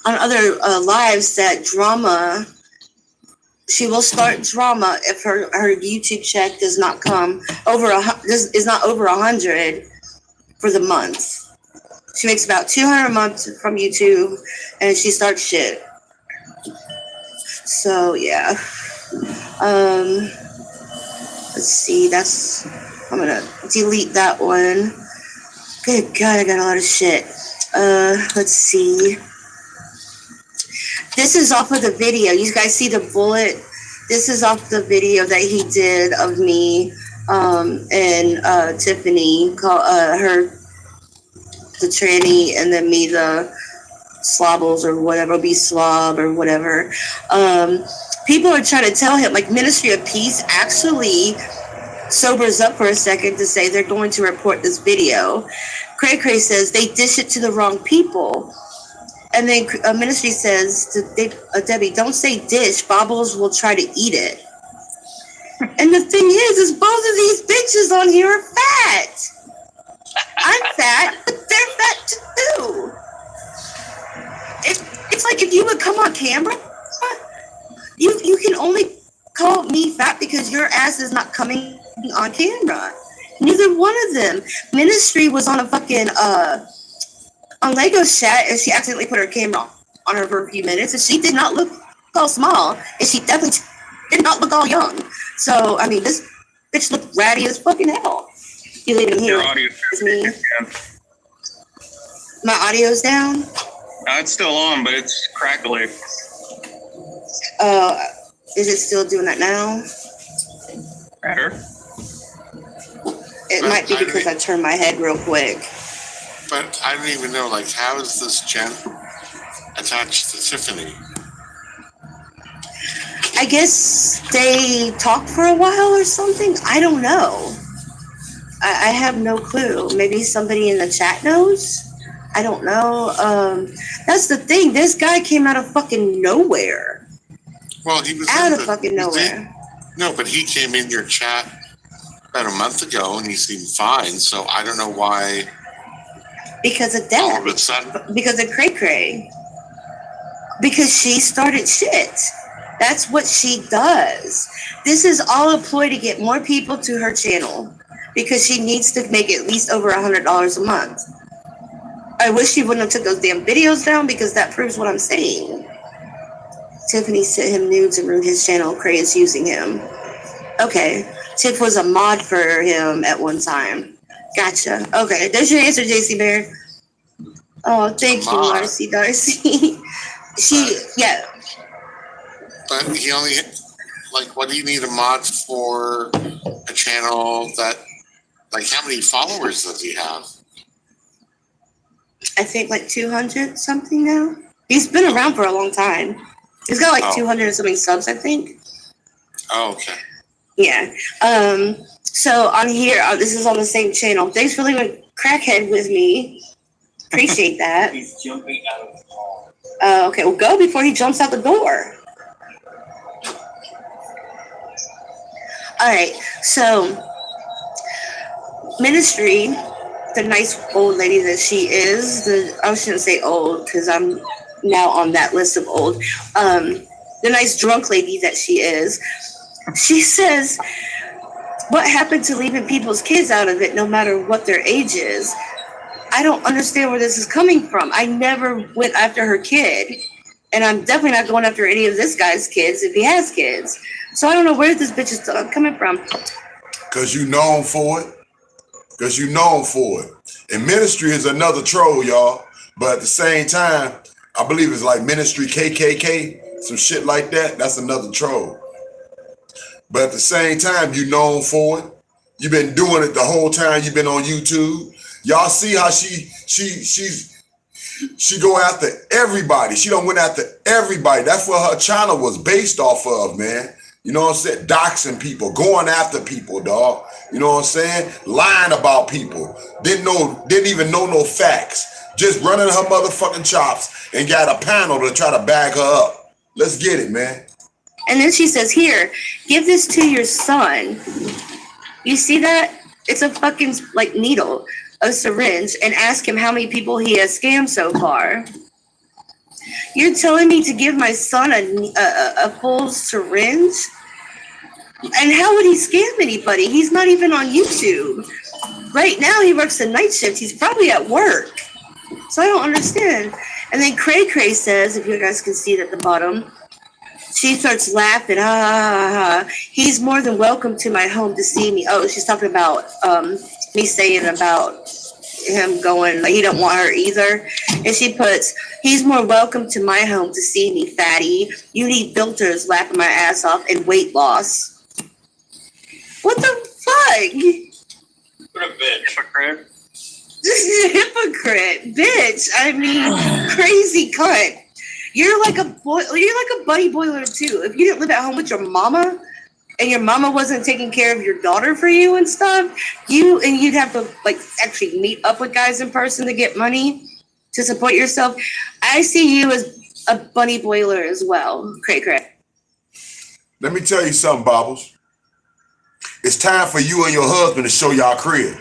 on other lives that drama, she will start drama if her YouTube check does not come over is not over 100 for the month. She makes about 200 a month from YouTube, and she starts shit. So yeah, let's see. I'm gonna delete that one. Good God, I got a lot of shit. Let's see. This is off of the video. You guys see the bullet? This is off the video that he did of me and Tiffany, her, the tranny, and then me, the slobbles or whatever, be slob or whatever. People are trying to tell him, like Ministry of Peace actually sobers up for a second to say they're going to report this video. Cray Cray says they dish it to the wrong people. And then Ministry says to Debbie, don't say dish. Bobbles will try to eat it. And the thing is both of these bitches on here are fat. I'm fat, but they're fat too. It's like if you would come on camera, you can only call me fat because your ass is not coming on camera. Neither one of them. Ministry was on a fucking on Lego's chat, and she accidentally put her camera on her for a few minutes, and she did not look all small, and she definitely did not look all young. So, I mean, this bitch looked ratty as fucking hell. You leave him here. Your audio is me. My audio's down? It's still on, but it's crackly. Is it still doing that now? Better. It might be because I turned my head real quick. But I don't even know, like, how is this Jen attached to Tiffany? I guess they talked for a while or something. I don't know. I have no clue. Maybe somebody in the chat knows. I don't know. That's the thing. This guy came out of fucking nowhere. Well, he was out of fucking nowhere. No, but he came in your chat about a month ago, and he seemed fine. So I don't know why. Because of that. All of a sudden. Because of Cray Cray. Because she started shit. That's what she does. This is all a ploy to get more people to her channel. Because she needs to make at least over $100 a month. I wish she wouldn't have took those damn videos down because that proves what I'm saying. Tiffany sent him nudes and ruined his channel. Cray is using him. Okay. Tiff was a mod for him at one time. Gotcha. Okay, there's your answer, JC Bear. Oh, thank you, Marcy Darcy. Yeah. But he only, like, what do you need a mod for a channel that, like, how many followers does he have? I think like 200 something now. He's been around for a long time. He's got like 200 and something subs, I think. Oh, okay. Yeah. So on here, this is on the same channel. Thanks for leaving Crackhead with me. Appreciate that. He's jumping out of the car. Okay, well, go before he jumps out the door. All right, so Ministry, the nice old lady that she is, I shouldn't say old because I'm now on that list of old. The nice drunk lady that she is, she says, what happened to leaving people's kids out of it no matter what their age is? I don't understand where this is coming from. I never went after her kid. And I'm definitely not going after any of this guy's kids if he has kids. So I don't know where this bitch is coming from. Because you known for it. Because you known for it. And ministry is another troll, y'all. But at the same time, I believe it's like Ministry KKK, some shit like that. That's another troll. But at the same time, you known for it. You've been doing it the whole time you've been on YouTube. Y'all see how she go after everybody. She done went after everybody. That's what her channel was based off of, man. You know what I'm saying? Doxing people, going after people, dog. You know what I'm saying? Lying about people. Didn't even know no facts. Just running her motherfucking chops and got a panel to try to bag her up. Let's get it, man. And then she says, here, give this to your son. You see that? It's a fucking like needle, a syringe, and ask him how many people he has scammed so far. You're telling me to give my son a full syringe? And how would he scam anybody? He's not even on YouTube. Right now, he works the night shift. He's probably at work. So I don't understand. And then Cray Cray says, if you guys can see it at the bottom, she starts laughing. He's more than welcome to my home to see me. Oh, she's talking about me saying about him going, like, he don't want her either. And she puts, he's more welcome to my home to see me, fatty. You need filters, laughing my ass off, and weight loss. What the fuck? What a bitch. Hypocrite. Hypocrite, bitch. I mean, crazy cunt. You're like a buddy boiler too. If you didn't live at home with your mama and your mama wasn't taking care of your daughter for you and stuff, you'd have to like actually meet up with guys in person to get money to support yourself. I see you as a bunny boiler as well, Cray Cray. Let me tell you something, Bobbles. It's time for you and your husband to show y'all crib.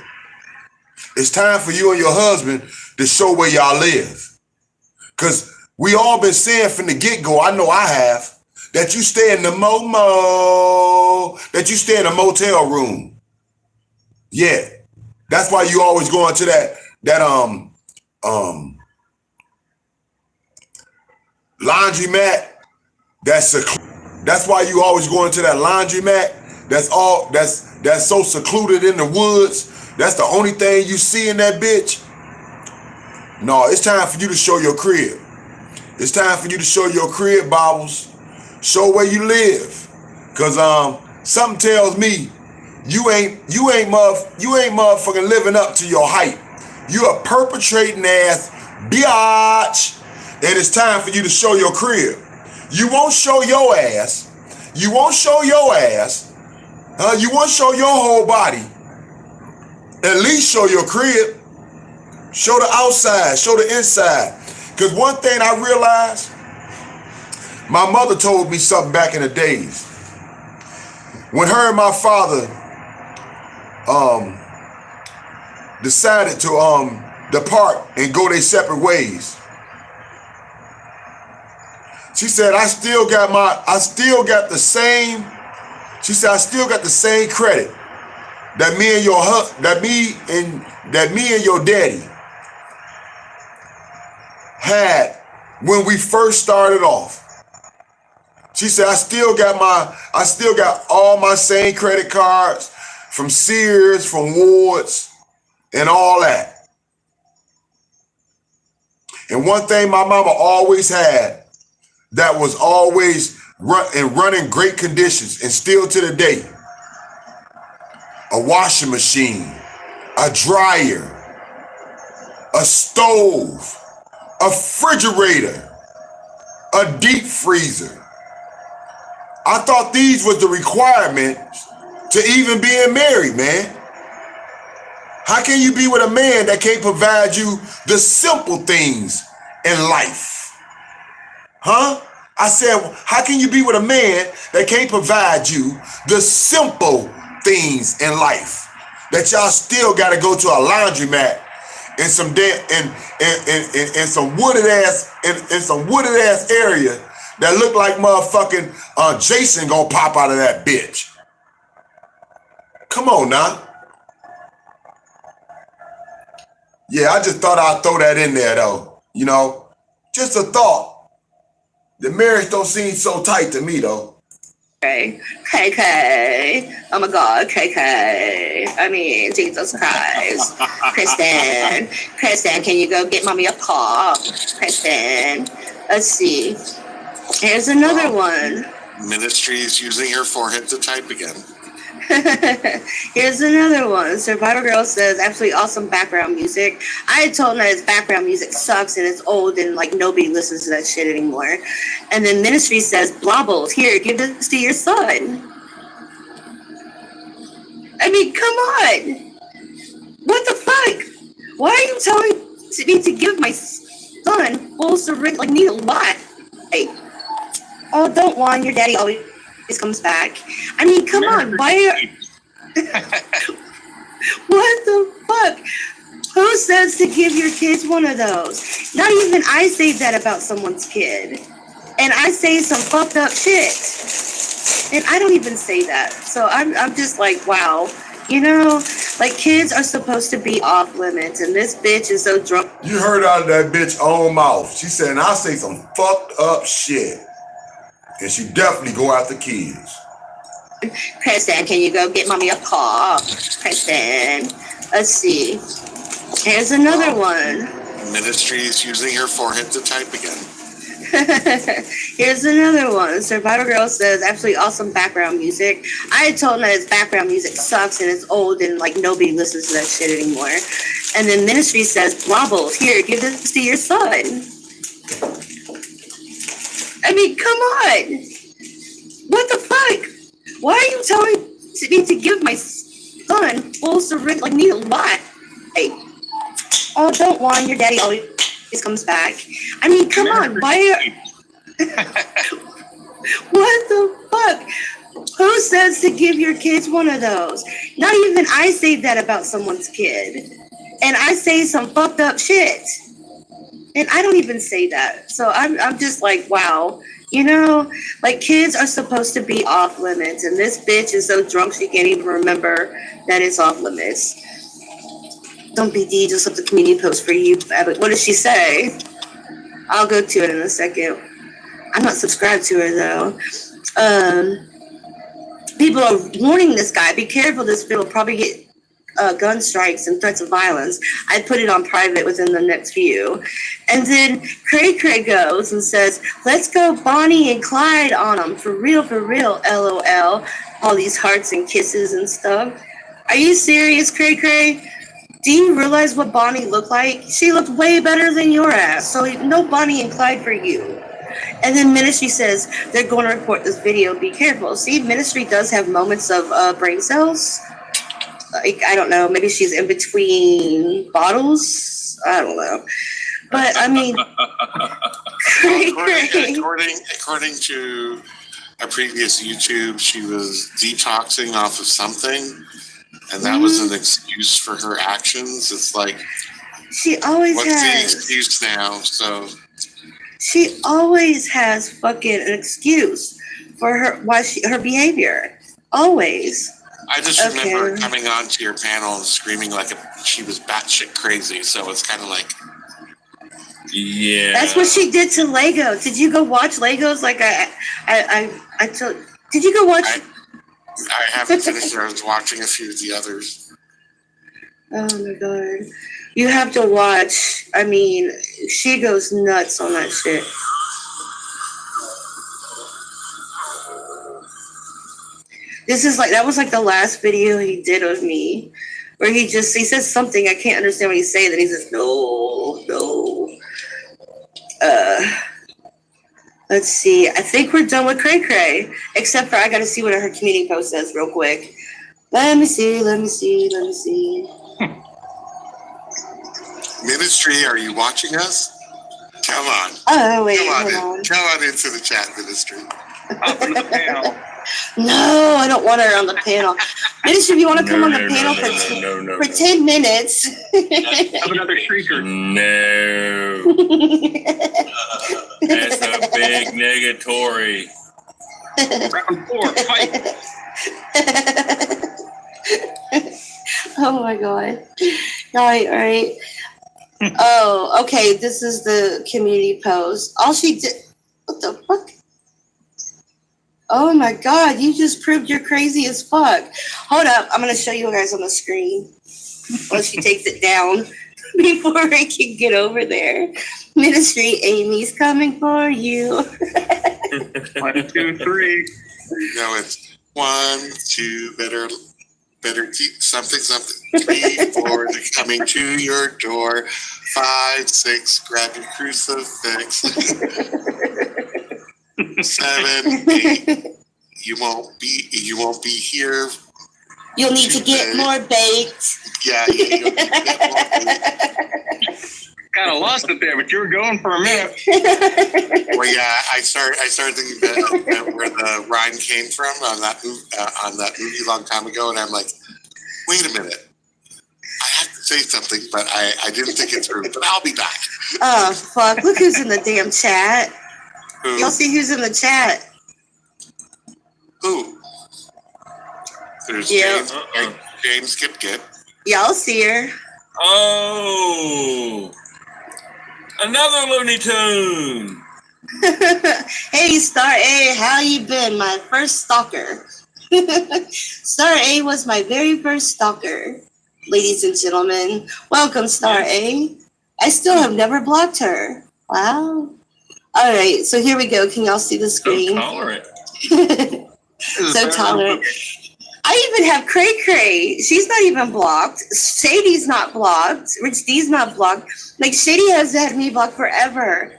It's time for you and your husband to show where y'all live. Because we all been saying from the get-go, I know I have, that you stay in the that you stay in a motel room. Yeah. That's why you always go into that laundromat. That's why you always go into that laundromat. That's so secluded in the woods. That's the only thing you see in that bitch. No, it's time for you to show your crib. It's time for you to show your crib, Bobbles. Show where you live. Cause something tells me you ain't motherfucking living up to your hype. You a perpetrating ass biatch. And it's time for you to show your crib. You won't show your ass. You won't show your ass. You won't show your whole body. At least show your crib. Show the outside. Show the inside. Because one thing I realized, my mother told me something back in the days. When her and my father decided to depart and go their separate ways, she said, I still got the same credit that me and your daddy had when we first started off. She said, I still got all my same credit cards from Sears, from Ward's, and all that. And one thing my mama always had that was always running great conditions, and still to the day, a washing machine, a dryer, a stove, a refrigerator, a deep freezer. I thought these was the requirements to even being married, man. How can you be with a man that can't provide you the simple things in life? Huh? I said, how can you be with a man that can't provide you the simple things in life? That y'all still gotta go to a laundromat in some some wooded ass area that look like motherfucking Jason gonna pop out of that bitch. Come on now. Yeah, I just thought I'd throw that in there though. You know, just a thought. The marriage don't seem so tight to me though. KK. Oh my God, KK. I mean, Jesus Christ. Kristen, can you go get mommy a car? Kristen. Let's see. Here's another one. Ministry is using her forehead to type again. Here's another one. Survivor Girl says, absolutely awesome background music. I had told him that his background music sucks and it's old and like nobody listens to that shit anymore. And then Ministry says, Blobbles, here, give this to your son. I mean, come on. What the fuck? Why are you telling me to give my son full syringe, like need a lot? Hey. Oh, don't whine, your daddy always comes back. I mean, come on, why what the fuck? Who says to give your kids one of those? Not even I say that about someone's kid. And I say some fucked up shit. And I don't even say that. So I'm just like, wow. You know, like kids are supposed to be off limits, and this bitch is so drunk. You heard out of that bitch own mouth. She said, I say some fucked up shit. And she definitely go after kids. Kristen, can you go get mommy a car? Kristen. Let's see. Here's another one. Ministry is using her forehead to type again. Here's another one. Survivor Girl says, absolutely awesome background music. I had told him that his background music sucks and it's old and like nobody listens to that shit anymore. And then Ministry says, Blobbles, here, give this to your son. I mean, come on. What the fuck? Why are you telling me to give my son full syringe, like need a lot? Hey. Oh, don't whine, your daddy always comes back. I mean, come on, why are... What the fuck? Who says to give your kids one of those? Not even I say that about someone's kid. And I say some fucked up shit. And I don't even say that. So I'm just like, wow. You know, like kids are supposed to be off limits. And this bitch is so drunk she can't even remember that it's off limits. Don't be D, just up the community post for you. But what does she say? I'll go to it in a second. I'm not subscribed to her though. People are warning this guy, be careful, this video will probably get gun strikes and threats of violence. I put it on private within the next few. And then Cray goes and says, let's go Bonnie and Clyde on them. For real, LOL. All these hearts and kisses and stuff. Are you serious, Cray? Do you realize what Bonnie looked like? She looked way better than your ass. So no Bonnie and Clyde for you. And then Ministry says they're going to report this video. Be careful. See, Ministry does have moments of brain cells. Like, I don't know. Maybe she's in between bottles. I don't know. But I mean, according to a previous YouTube, she was detoxing off of something, and that was an excuse for her actions. It's like, she always what's has the excuse now? So she always has fucking an excuse for her behavior. Always. I just remember coming onto your panel and screaming like she was batshit crazy. So it's kind of like, yeah, that's what she did to Lego. Did you go watch Legos? Like I told. Did you go watch? I haven't finished. I was watching a few of the others. Oh my god, you have to watch. I mean, she goes nuts on that shit. That was like the last video he did of me, where he says something I can't understand what he's saying. Then he says no. Let's see. I think we're done with Cray, except for I got to see what her community post says real quick. Let me see. Ministry, are you watching us? Come on. Oh wait, hold on. Come on into the chat, Ministry. Up on the panel. No, I don't want her on the panel. Ministry, if you want to come on the panel for 10 minutes. Have another shrieker. No. That's a big negatory. Round 4, fight. Oh my god. All right. Oh, okay. This is the community post. All she did. What the fuck? Oh my God, you just proved you're crazy as fuck. Hold up, I'm gonna show you guys on the screen. Once she takes it down before I can get over there. Ministry Amy's coming for you. 1, 2, 3. No, it's 1, 2, better keep something. 3, 4, they're coming to your door. 5, 6, grab your crucifix. 7, 8, you won't be here. You'll need to get more baked. Yeah, you'll need to get more. Kind of lost it there, but you were going for a minute. Well, yeah, I started thinking that where the rhyme came from on that movie a long time ago, and I'm like, wait a minute, I have to say something, but I didn't think it through. But I'll be back. Oh fuck! Look who's in the damn chat. Who? Y'all see who's in the chat? Who? There's Yeah. James Kipkit. Y'all see her. Oh, another Looney Tune. Hey, Star A, how you been? My first stalker. Star A was my very first stalker. Ladies and gentlemen, welcome, Star A. I still have never blocked her. Wow. All right, so here we go. Can y'all see the screen? So tolerant. So tolerant. I even have Cray Cray. She's not even blocked. Shady's not blocked. Rich D's not blocked. Like, Shady has had me blocked forever.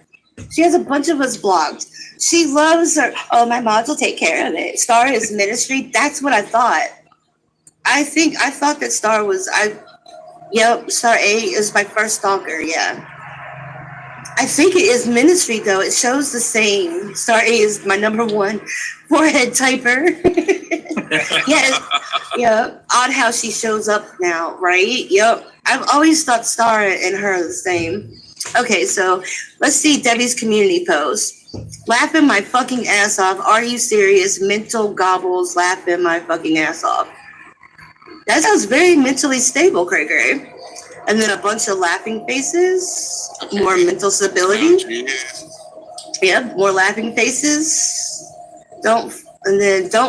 She has a bunch of us blocked. She loves her. Oh, my mods will take care of it. Star is ministry. That's what I thought. I thought that Star was, yep, Star A is my first stalker, yeah. I think it is ministry, though. It shows the same. Star A is my number 1 forehead typer. Yes, yeah. Odd how she shows up now, right? Yep. I've always thought Star and her are the same. Okay, so let's see Debbie's community post. Laughing my fucking ass off. Are you serious? Mental gobbles, laughing my fucking ass off. That sounds very mentally stable, Cray Cray. And then a bunch of laughing faces, more mental stability. Yeah, more laughing faces. Don't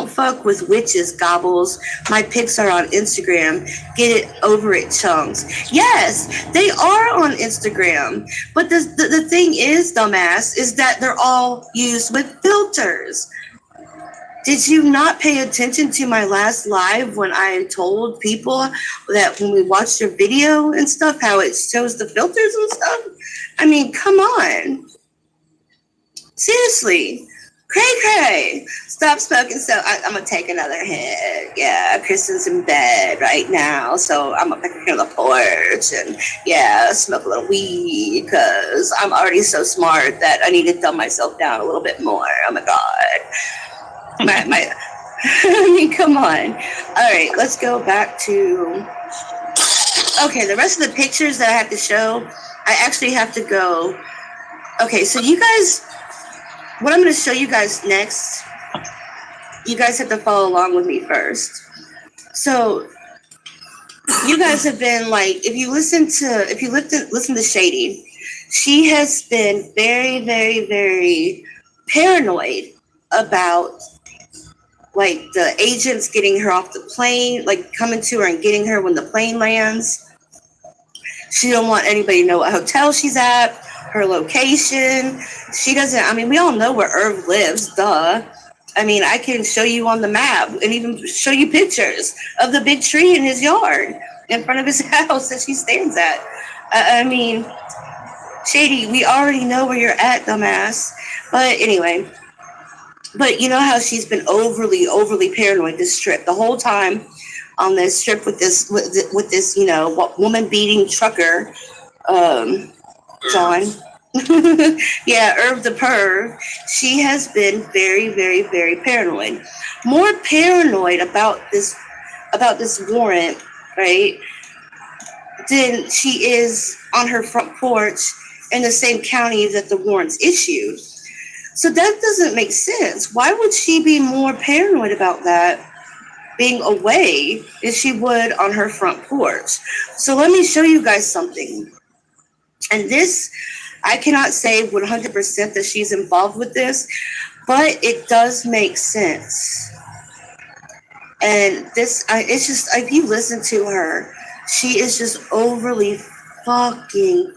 fuck with witches, gobbles. My pics are on Instagram. Get it over it, chunks. Yes, they are on Instagram. But the thing is, dumbass, is that they're all used with filters. Did you not pay attention to my last live when I told people that when we watched your video and stuff, how it shows the filters and stuff? I mean, come on. Seriously. Cray. Stop smoking. So I'm going to take another hit. Yeah, Kristen's in bed right now. So I'm going to pick her on the porch and, yeah, smoke a little weed because I'm already so smart that I need to dumb myself down a little bit more. Oh, my God. I mean, come on. All right, let's go back to. Okay, the rest of the pictures that I have to show, I actually have to go. Okay, so you guys, what I'm going to show you guys next, you guys have to follow along with me first. So, you guys have been like, if you listen to Shady, she has been very, very, very paranoid about like the agents getting her off the plane, like coming to her and getting her when the plane lands. She don't want anybody to know what hotel she's at, her location. She doesn't, I mean, we all know where Irv lives, duh. I mean, I can show you on the map and even show you pictures of the big tree in his yard in front of his house that she stands at. I mean, Shady, we already know where you're at, dumbass. But anyway, but you know how she's been overly paranoid this trip the whole time on this trip with this, you know, woman beating trucker, John. Yeah, Irv the perv. She has been very, very, very paranoid. More paranoid about this warrant, right, than she is on her front porch in the same county that the warrant's issued. So that doesn't make sense. Why would she be more paranoid about that being away than she would on her front porch? So let me show you guys something. And this, I cannot say 100% that she's involved with this, but it does make sense. And it's just, if you listen to her, she is just overly fucking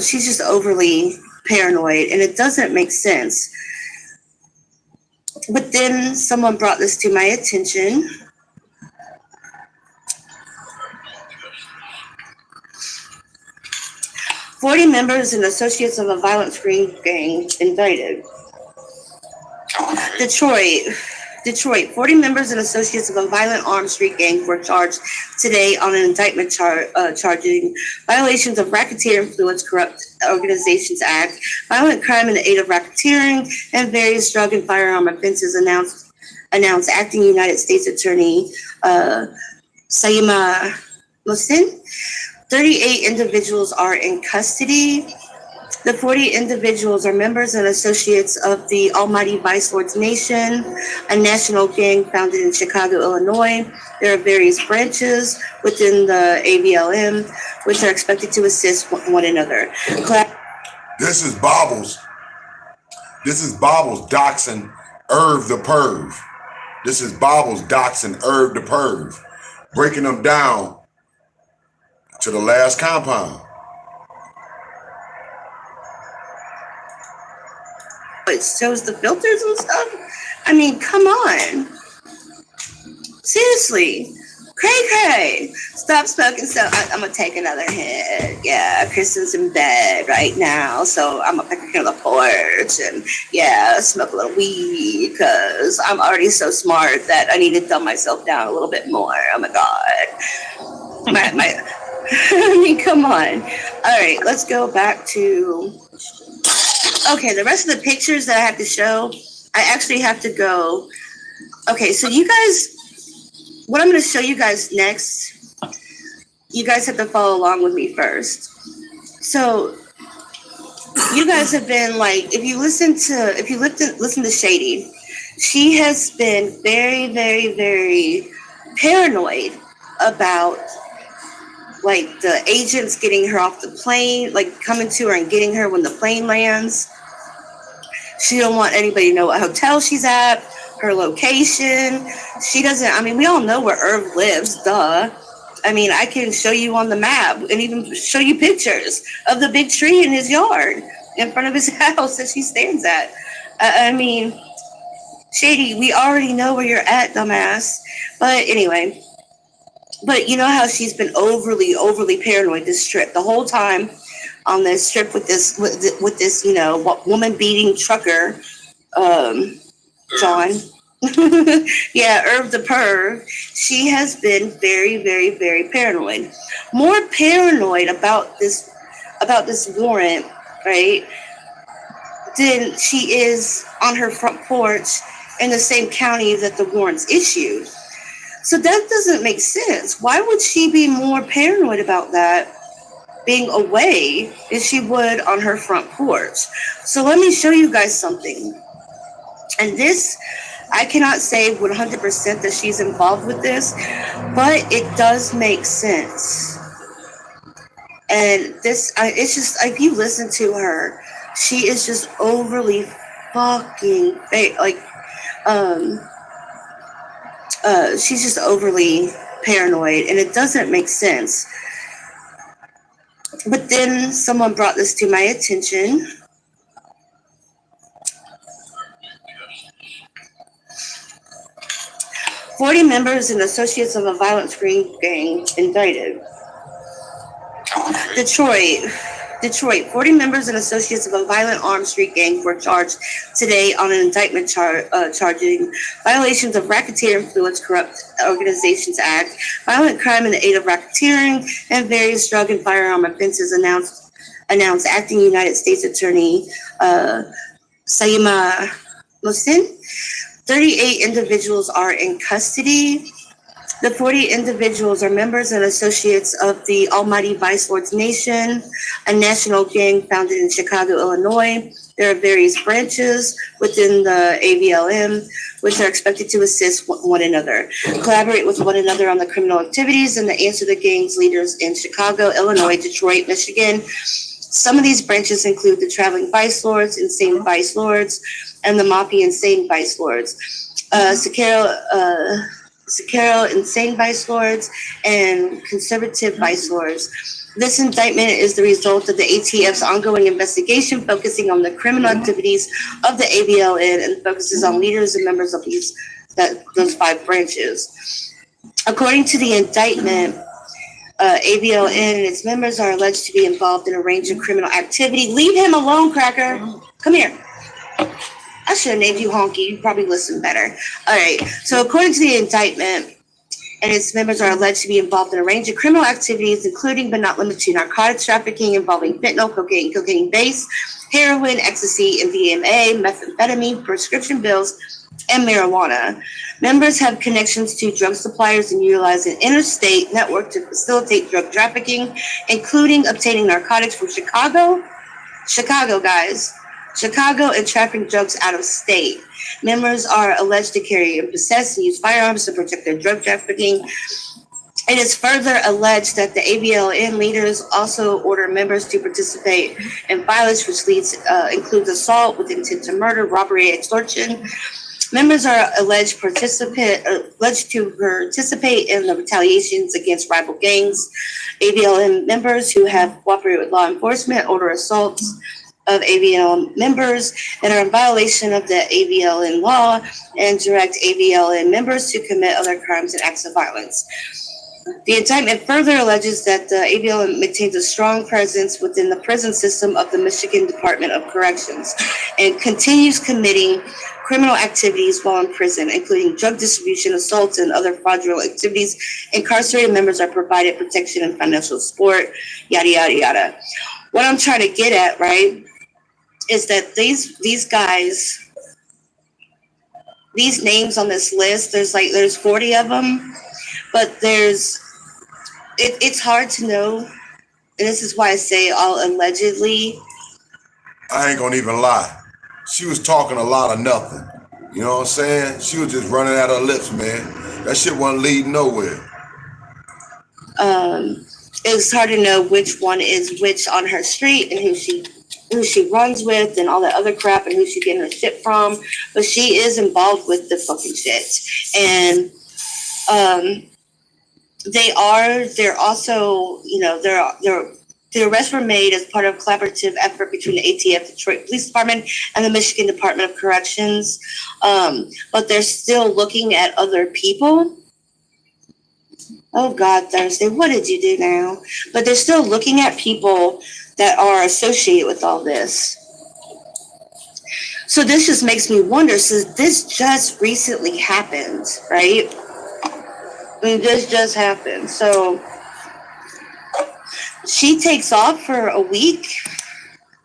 she's just overly paranoid, and it doesn't make sense. But then someone brought this to my attention. "40 members and associates of a violent screen gang indicted." Detroit. 40 members and associates of a violent armed street gang were charged today on an indictment charging violations of Racketeer Influence Corrupt Organizations Act, violent crime in the aid of racketeering, and various drug and firearm offenses, announced Acting United States Attorney Saima Mohsin. 38 individuals are in custody. The 40 individuals are members and associates of the Almighty Vice Lords Nation, a national gang founded in Chicago, Illinois. There are various branches within the ABLM, which are expected to assist one another. This is Bobbles. Doxing Irv the Perv. This is Bobbles doxing Irv the Perv, breaking them down to the last compound. It shows the filters and stuff. I mean, come on. Seriously. Cray. Stop smoking. So I'm going to take another hit. Yeah, Kristen's in bed right now. So I'm going to pick her on the porch and, smoke a little weed because I'm already so smart that I need to dumb myself down a little bit more. Oh, my God. I mean, come on. All right, let's go back to... Okay, the rest of the pictures that I have to show, I actually have to go. Okay, so you guys, what I'm going to show you guys next, you guys have to follow along with me first. So you guys have been like, if you listen to Shady, she has been very, very, very paranoid about like the agents getting her off the plane, like coming to her and getting her when the plane lands. She don't want anybody to know what hotel she's at, her location. She doesn't, I mean, we all know where Irv lives, duh. I mean, I can show you on the map and even show you pictures of the big tree in his yard in front of his house that she stands at. I mean, Shady, we already know where you're at, dumbass. But anyway, but you know how she's been overly paranoid this trip the whole time on this trip with this, you know, woman beating trucker, John. Yeah, Irv the Perv. She has been very, very, very paranoid. More paranoid about this warrant, right, than she is on her front porch in the same county that the warrant's issued. So that doesn't make sense. Why would she be more paranoid about that being away than she would on her front porch? So let me show you guys something. And this, I cannot say 100% that she's involved with this, but it does make sense. And this, it's just, if you listen to her, she is just overly fucking like, she's just overly paranoid, and it doesn't make sense. But then someone brought this to my attention. "40 members and associates of a violent screen gang indicted." Detroit. 40 members and associates of a violent armed street gang were charged today on an indictment charging violations of Racketeer Influence Corrupt Organizations Act, violent crime in the aid of racketeering, and various drug and firearm offenses, announced Acting United States Attorney Saima Mohsin. 38 individuals are in custody. The 40 individuals are members and associates of the Almighty Vice Lords Nation, a national gang founded in Chicago, Illinois. There are various branches within the ABLM, which are expected to assist one another, collaborate with one another on the criminal activities, and to answer the gang's leaders in Chicago, Illinois, Detroit, Michigan. Some of these branches include the Traveling Vice Lords, Insane Vice Lords, and the Moppy Insane Vice Lords. Sakaro Insane Vice Lords, and Conservative Vice Lords. This indictment is the result of the ATF's ongoing investigation focusing on the criminal activities of the ABLN and focuses on leaders and members of those 5 branches. According to the indictment, ABLN and its members are alleged to be involved in a range of criminal activity. Leave him alone, Cracker. Come here. I should have named you Honky. You probably listen better. All right. So according to the indictment, and its members are alleged to be involved in a range of criminal activities, including but not limited to narcotics trafficking involving fentanyl, cocaine base, heroin, ecstasy, MDMA, methamphetamine, prescription pills, and marijuana. Members have connections to drug suppliers and utilize an interstate network to facilitate drug trafficking, including obtaining narcotics from Chicago, guys, and trafficking drugs out of state. Members are alleged to carry and possess and use firearms to protect their drug trafficking. It is further alleged that the ABLN leaders also order members to participate in violence, which includes assault with intent to murder, robbery, extortion. Members are alleged to participate in the retaliations against rival gangs. ABLN members who have cooperated with law enforcement order assaults of ABLN members and are in violation of the ABLN law and direct ABLN members to commit other crimes and acts of violence. The indictment further alleges that the ABLN maintains a strong presence within the prison system of the Michigan Department of Corrections and continues committing criminal activities while in prison, including drug distribution, assaults, and other fraudulent activities. Incarcerated members are provided protection and financial support, yada, yada, yada. What I'm trying to get at, right, is that these guys, these names on this list, there's 40 of them, but it's hard to know, and this is why I say all allegedly. I ain't gonna even lie. She was talking a lot of nothing. You know what I'm saying? She was just running out her lips, man. That shit wasn't leading nowhere. It's hard to know which one is which on her street and who she runs with and all that other crap and who she getting her shit from, but she is involved with the fucking shit. And they're also, you know, the arrests were made as part of a collaborative effort between the ATF, Detroit Police Department, and the Michigan Department of Corrections. But they're still looking at other people. Oh God, Thursday, what did you do now? But they're still looking at people that are associated with all this. So this just makes me wonder, since this just recently happened, right? I mean, this just happened. So she takes off for a week,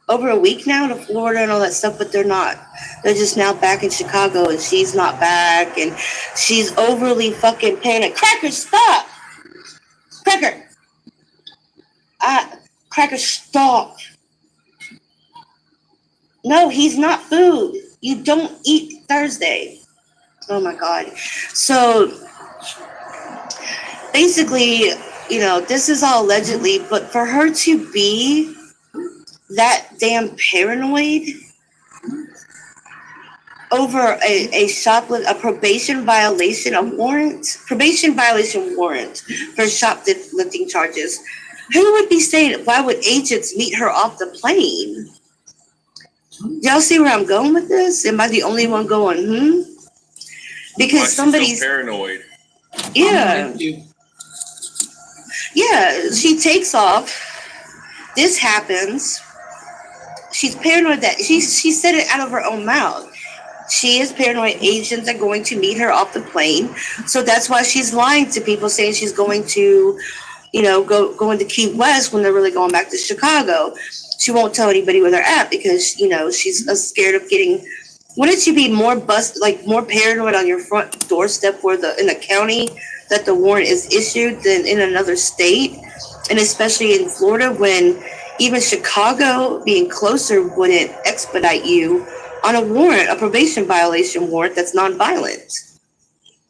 over a week now to Florida and all that stuff, but they're not. They're just now back in Chicago and she's not back and she's overly fucking panicked. Cracker, stop! Cracker! Cracker, stop. No, he's not food. You don't eat Thursday. Oh my God. So basically, you know, this is all allegedly, but for her to be that damn paranoid over a probation violation warrant for shoplifting charges, who would be saying, why would agents meet her off the plane? Y'all see where I'm going with this? Am I the only one going, Because somebody's so paranoid. Yeah. Yeah, she takes off. This happens. She's paranoid that she said it out of her own mouth. She is paranoid agents are going to meet her off the plane. So that's why she's lying to people, saying she's going to, you know, going to Key West when they're really going back to Chicago. She won't tell anybody where they're at because, you know, she's scared of getting. Wouldn't you be more more paranoid on your front doorstep in the county that the warrant is issued than in another state? And especially in Florida when, even Chicago being closer wouldn't expedite you on a warrant, a probation violation warrant that's nonviolent.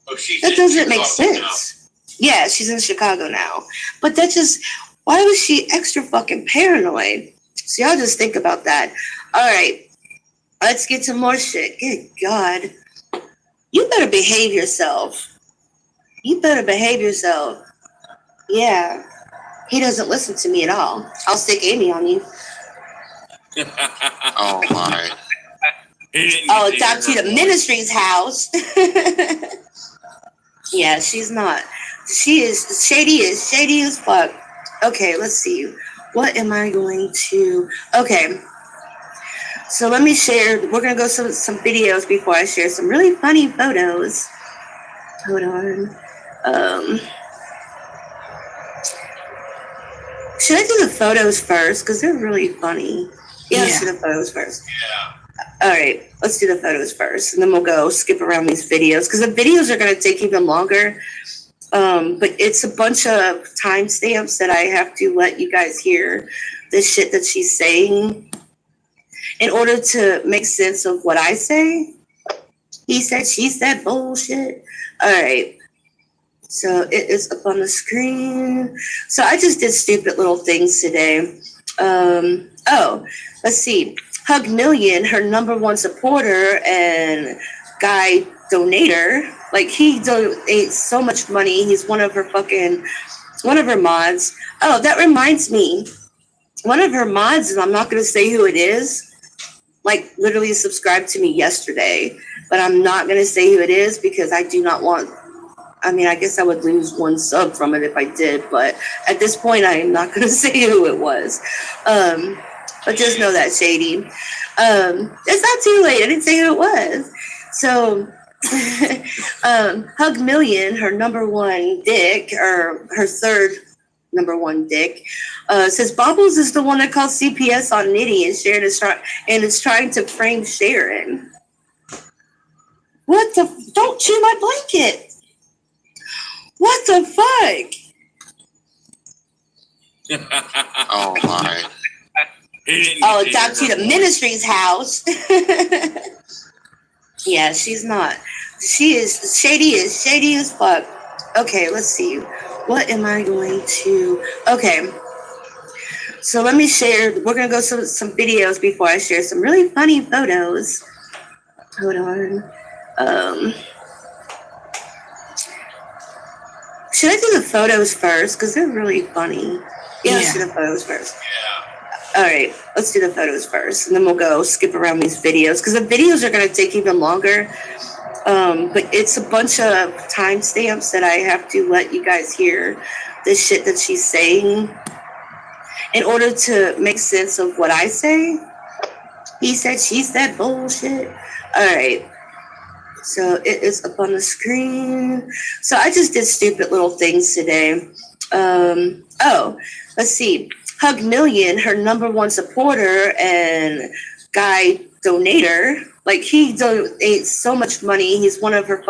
Oh, she's That in doesn't make Chicago sense. Yeah, she's in Chicago now. But that just, why was she extra fucking paranoid? So y'all just think about that. All right, let's get to more shit. Good God. You better behave yourself. You better behave yourself. Yeah. He doesn't listen to me at all. I'll stick Amy on you. Oh my. Oh, adopt you to ministry's house. Yeah, she's not. She is shady as fuck. Okay, let's see. What am I going to... Okay. So let me share... We're going to go some videos before I share some really funny photos. Hold on. Should I do the photos first? Because they're really funny. Yeah, let's do the photos first. Yeah. All right, let's do the photos first, and then we'll go skip around these videos because the videos are going to take even longer. But it's a bunch of timestamps that I have to let you guys hear the shit that she's saying in order to make sense of what I say. He said, she said bullshit. All right. So it is up on the screen. So I just did stupid little things today. Oh, let's see. Hug Million, her #1 supporter and guy donator, like he donates so much money. He's one of her mods. Oh, that reminds me. One of her mods, and I'm not going to say who it is, like literally subscribed to me yesterday, but I'm not going to say who it is because I do not want, I mean, I guess I would lose 1 sub from it if I did, but at this point, I am not going to say who it was. But just know that, Shady. It's not too late. I didn't say who it was. So, Hug Million, her #1 dick, or her third #1 dick, says Bobbles is the one that called CPS on Nitty and shared and is trying to frame Sharon. What the? Don't chew my blanket. What the fuck? Oh my. Oh, adopt you to ministry's house. Yeah, she's not. She is shady as fuck. Okay, let's see. What am I going to... Okay. So let me share... We're going to go some videos before I share some really funny photos. Hold on. Should I do the photos first? Because they're really funny. Yeah, let's do the photos first. Yeah. All right, let's do the photos first, and then we'll go skip around these videos because the videos are going to take even longer. But it's a bunch of timestamps that I have to let you guys hear the shit that she's saying in order to make sense of what I say. He said, she said bullshit. All right. So it is up on the screen. So I just did stupid little things today. Oh, let's see. Hug Million, her #1 supporter and guy donator, like he donates so much money. He's one of her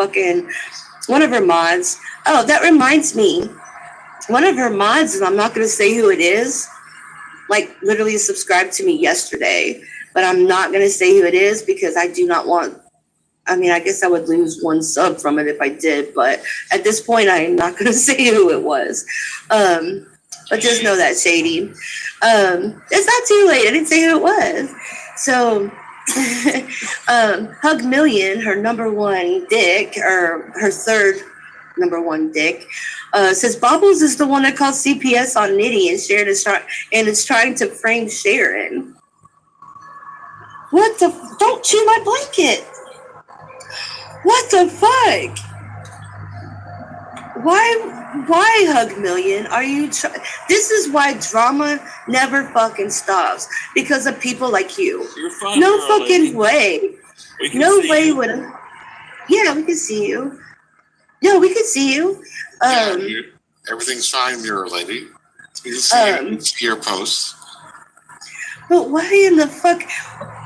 mods. Oh, that reminds me. One of her mods, and I'm not going to say who it is, like literally subscribed to me yesterday, but I'm not going to say who it is because I do not want, I mean, I guess I would lose 1 sub from it if I did, but at this point, I am not going to say who it was. But just know that, Shady. It's not too late. I didn't say who it was. So, Hug Million, her #1 dick, or her third #1 dick, says Bobbles is the one that called CPS on Nitty and shared and is trying to frame Sharon. What the? Don't chew my blanket. What the fuck? Why, Hug Million? Are you? This is why drama never fucking stops because of people like you. You're fine. No girl, fucking lady. way. No way would. Yeah, we can see you. No, we can see you. Everything's fine, Mirror Lady. You can see your posts. But why in the fuck?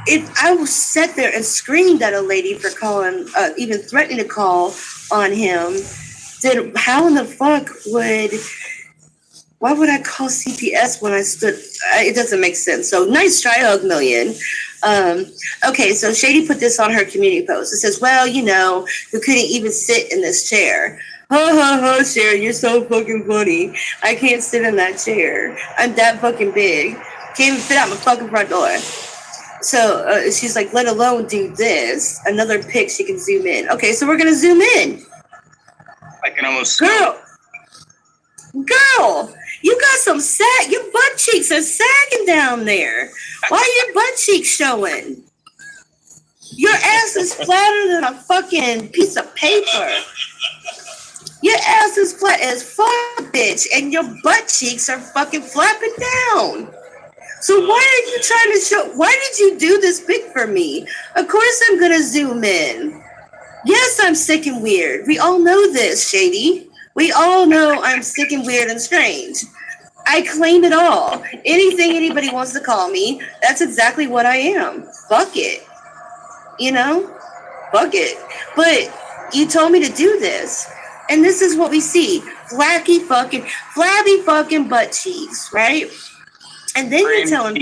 If I was sat there and screamed at a lady for calling, even threatening to call on him, then how in the fuck would Why would I call CPS when I stood? It doesn't make sense. So nice try, Hug Million. Okay, so Shady put this on her community post. It says, well, you know, who couldn't even sit in this chair. Ha ha ha, Sharon, you're so fucking funny. I can't sit in that chair. I'm that fucking big. Can't even fit out my fucking front door. So she's like, let alone do this. Another pic, she can zoom in. Okay, so we're going to zoom in. I can almost. Girl, you got some sag. Your butt cheeks are sagging down there. Why are your butt cheeks showing? Your ass is flatter than a fucking piece of paper. Your ass is flat as fuck, bitch, and your butt cheeks are fucking flapping down. So why are you trying to show? Why did you do this pic for me? Of course I'm gonna zoom in. Yes, I'm sick and weird. We all know this, Shady. We all know I'm sick and weird and strange. I claim it all. Anything anybody wants to call me, that's exactly what I am. Fuck it. You know? Fuck it. But you told me to do this. And this is what we see. Flabby fucking butt cheeks, right? And then you're telling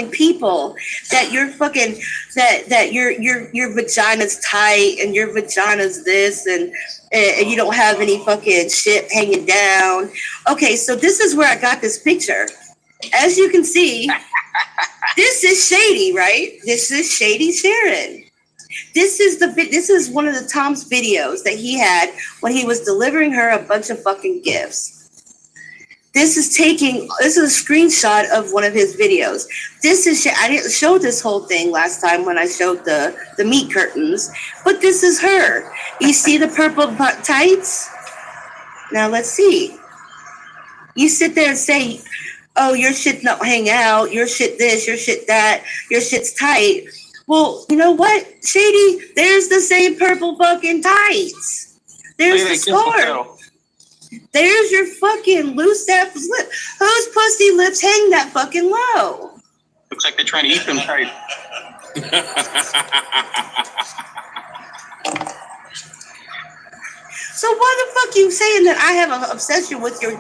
people that you're fucking that your vagina's tight and your vagina's this and you don't have any fucking shit hanging down. Okay, so this is where I got this picture. As you can see, this is Shady, right? This is Shady Sharon. This is one of the Tom's videos that he had when he was delivering her a bunch of fucking gifts. This is a screenshot of one of his videos. I didn't show this whole thing last time when I showed the meat curtains, but this is her. You see the purple tights? Now let's see. You sit there and say, oh, your shit don't hang out, your shit this, your shit that, your shit's tight. Well, you know what, Shady? There's the same purple fucking tights. There's the scar. There's your fucking loose ass lip. Whose pussy lips hang that fucking low? Looks like they're trying to eat them tight. So why the fuck you saying that I have an obsession with your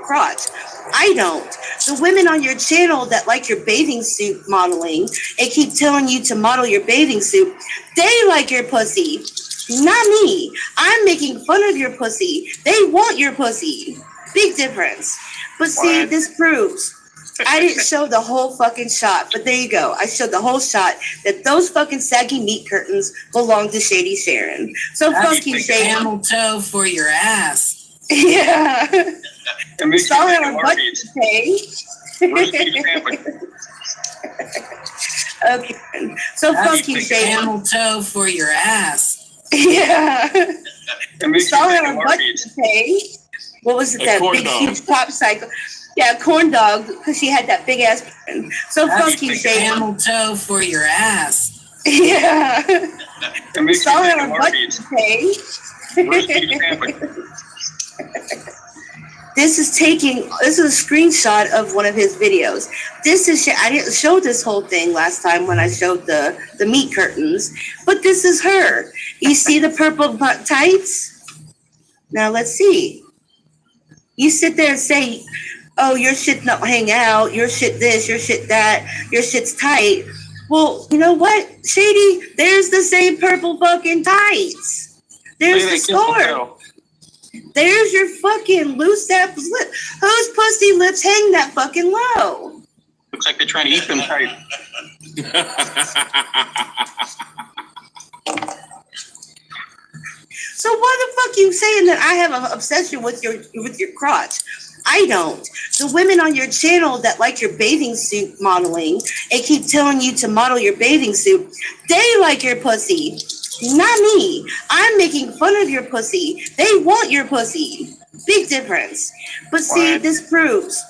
crotch? I don't. The women on your channel that like your bathing suit modeling and keep telling you to model your bathing suit, they like your pussy. Not me. I'm making fun of your pussy. They want your pussy. Big difference. But see, this proves I didn't show the whole fucking shot, but there you go. I showed the whole shot that those fucking saggy meat curtains belong to Shady Sharon. So fuck you, Shady. Camel toe for your ass. Yeah. Saw her on butt pay. Okay. So fuck you, Shady. Camel toe for your ass. Yeah. Saw her on butt pay. What was it? That big huge pop cycle. Yeah, corn dog, because she had that big ass. So fuck you, Shady. Camel toe for your ass. Yeah. Saw her on butt pay. This is a screenshot of one of his videos. I didn't show this whole thing last time when I showed the meat curtains, but this is her. You see the purple tights? Now let's see. You sit there and say, oh, your shit don't hang out, your shit this, your shit that, your shit's tight. Well, you know what, Shady? There's the same purple fucking tights. There's the scar. There's your fucking loose ass lip. Whose pussy lips hang that fucking low? Looks like they're trying to eat them tight. So why the fuck you saying that I have an obsession with your crotch? I don't. The women on your channel that like your bathing suit modeling and keep telling you to model your bathing suit, they like your pussy. Not me. I'm making fun of your pussy. They want your pussy. Big difference. But see, this proves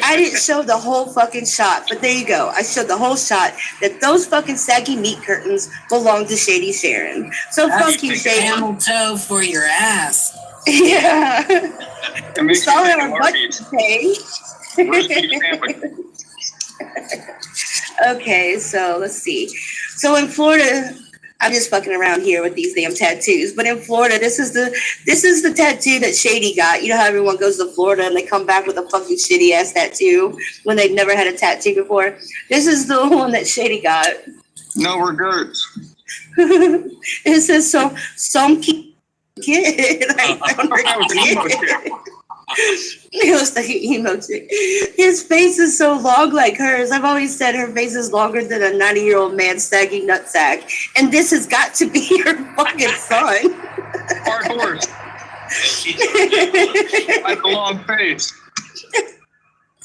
I didn't show the whole fucking shot, but there you go. I showed the whole shot that those fucking saggy meat curtains belong to Shady Sharon. So fuck you, Shady. Camel toe for your ass. Yeah. Saw her on butt pay. Okay, so let's see. So in Florida, I'm just fucking around here with these damn tattoos. But in Florida, this is the tattoo that Shady got. You know how everyone goes to Florida and they come back with a fucking shitty ass tattoo when they've never had a tattoo before? This is the one that Shady got. No regrets. It says some kid. I found her kid. It was like an emo chick. His face is so long like hers. I've always said her face is longer than a 90-year-old man's saggy nutsack. And this has got to be her fucking son. Hard horse. Like a long face.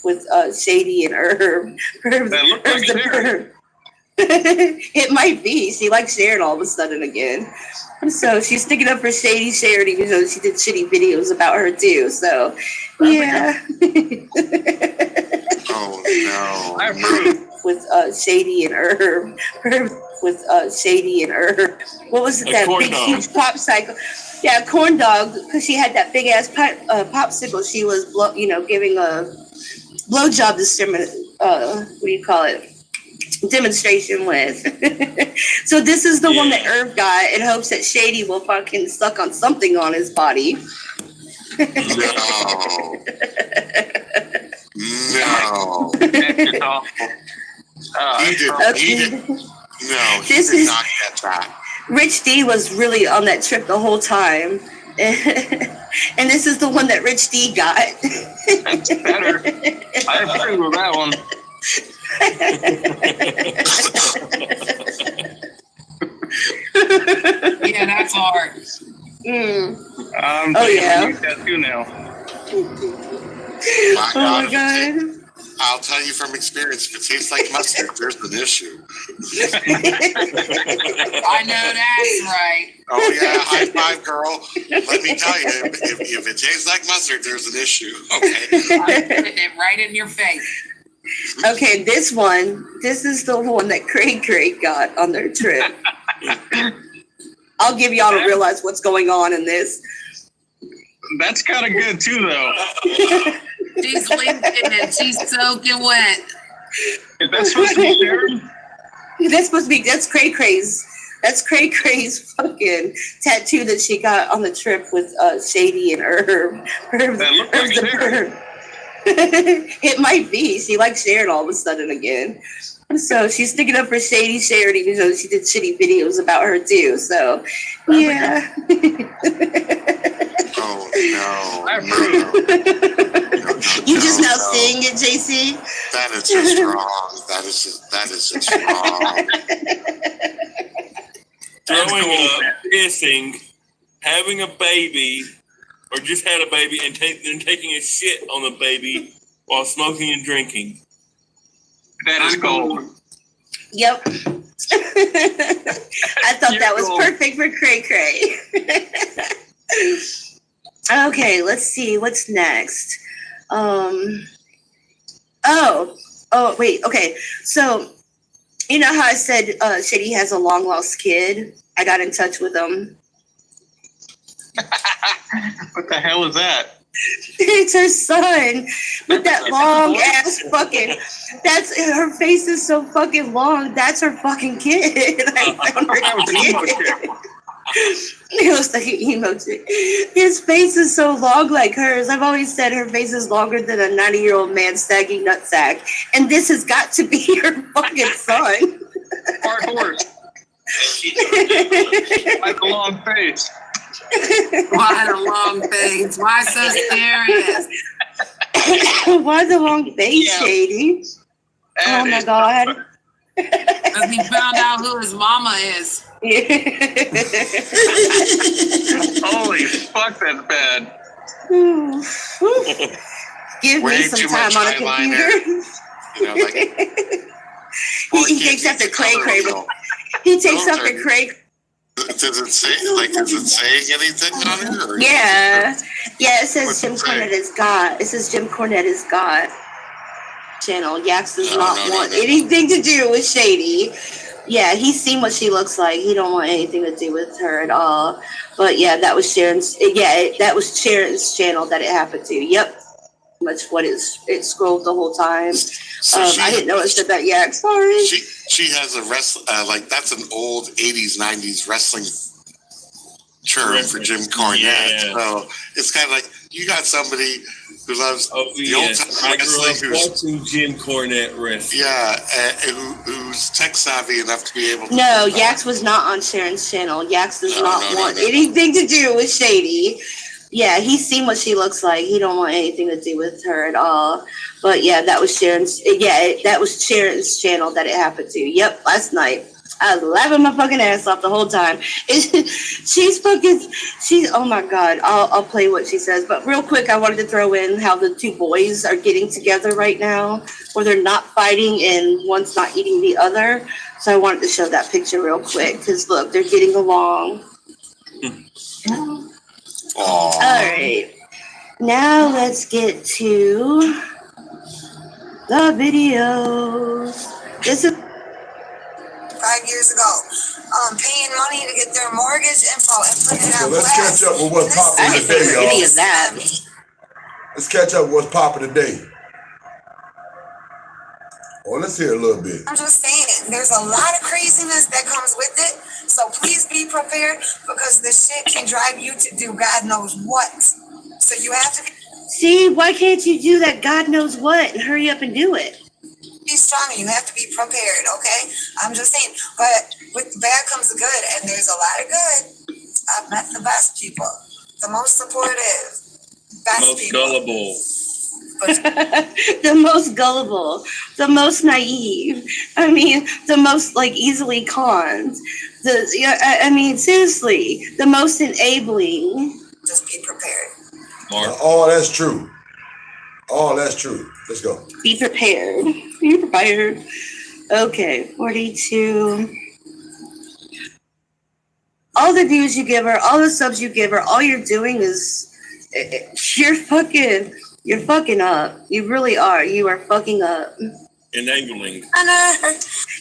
With Shady and Herb. That looked like Sharon. It might be. She likes Sharon all of a sudden again. So she's sticking up for Shady Sharon, even though she did shitty videos about her too. So, yeah. Oh no! I approve. With Shady and Herb. With Shady and Herb. What was it? That big, huge popsicle. Yeah, corn dog. Because she had that big ass popsicle. She was, giving a blowjob what do you call it? Demonstration with. So this is the one that Irv got in hopes that Shady will fucking suck on something on his body. No. It's awful. He did not get that. Rich D was really on that trip the whole time. And this is the one that Rich D got. That's better. I approve of that one. Yeah, that's hard. I'm yeah. Tattoo now. My Oh my god. I'll tell you from experience, if it tastes like mustard, there's an issue. I know that's right. Oh yeah, high five, girl. Let me tell you, if it tastes like mustard, there's an issue. Okay. I'm putting it right in your face. Okay, this is the one that Craig got on their trip. I'll give y'all to realize what's going on in this. That's kind of good too, though. She's leaking and she's soaking wet. Is that supposed to be Sharon? That's Cray Cray's. That's Cray Cray's fucking tattoo that she got on the trip with Shady and Herb. That looked like Sharon. It might be. She likes Sharon all of a sudden again. So she's sticking up for Shady Sharon, even though she did shitty videos about her too. So, yeah. Oh no! I approve. You just now seeing it, JC? That is just wrong. That is just wrong. Throwing up, kissing, having a baby, or just had a baby and taking a shit on the baby while smoking and drinking. That is cold. Yep. I thought that was perfect for Cray Cray. Okay, let's see what's next. Wait, okay. So, you know how I said Shady has a long lost kid? I got in touch with him. What the hell is that? It's her son with that long ass fucking. That's her face is so fucking long. That's her fucking kid. I found her kid. It was like an emo chick. His face is so long like hers. I've always said her face is longer than a 90-year-old man's saggy nutsack. And this has got to be her fucking son. Hard horse. Like a long face. Why the long face? Why so serious? Why the long face, Shady? Oh my god. Because he found out who his mama is. Holy fuck, that's bad. Give me some time on a computer. You know, like, he takes after Cray Cray. He takes after Cray. Does it say anything on it? Or Yeah. It says Jim Cornette is God. It says Jim Cornette is God. Channel. Yax does not want anything to do with Shady. Yeah, he's seen what she looks like. He don't want anything to do with her at all. But yeah, that was Sharon's. Yeah, that was Sharon's channel that it happened to. Yep. much what it scrolled the whole time. So I didn't know it said that yet. Sorry. She has a like that's an old 80s, 90s wrestling term for Jim Cornette. Yeah. So it's kind of like you got somebody who loves Oh, the yes. old time I grew wrestling, up watching Jim Cornette wrestling. who's tech savvy enough to be able to. No, Yax was not on Sharon's channel. Yax does not want no. anything to do with Shady. Yeah, he's seen what she looks like. He don't want anything to do with her at all. But yeah, that was Sharon's. Yeah, that was Sharon's channel that it happened to. Yep, last night. I was laughing my fucking ass off the whole time. She's oh my God. I'll play what she says. But real quick, I wanted to throw in how the two boys are getting together right now, where they're not fighting and one's not eating the other. So I wanted to show that picture real quick because look, they're getting along. All right. Now let's get to the videos. This is 5 years ago, paying money to get their mortgage info and putting it So on let's blast. catch up with what's popping I didn't today, see any y'all. of that. Let's catch up with what's popping today. Well, let's hear a little bit. I'm just saying, there's a lot of craziness that comes with it. So please be prepared because this shit can drive you to do God knows what. So you have to See, why can't you do that God knows what and hurry up and do it? be strong. You have to be prepared, okay? I'm just saying. But with the bad comes the good, and there's a lot of good. I've met the best people, the most supportive, best Most people. gullible. The most gullible, the most naive. I mean, the most like easily conned. I mean, seriously, the most enabling. Just be prepared. All that's true. All that's true. Let's go. Be prepared. Be prepared. Okay, 42. All the views you give her, all the subs you give her, all you're doing is you're fucking up. You really are. You are fucking up. Enabling.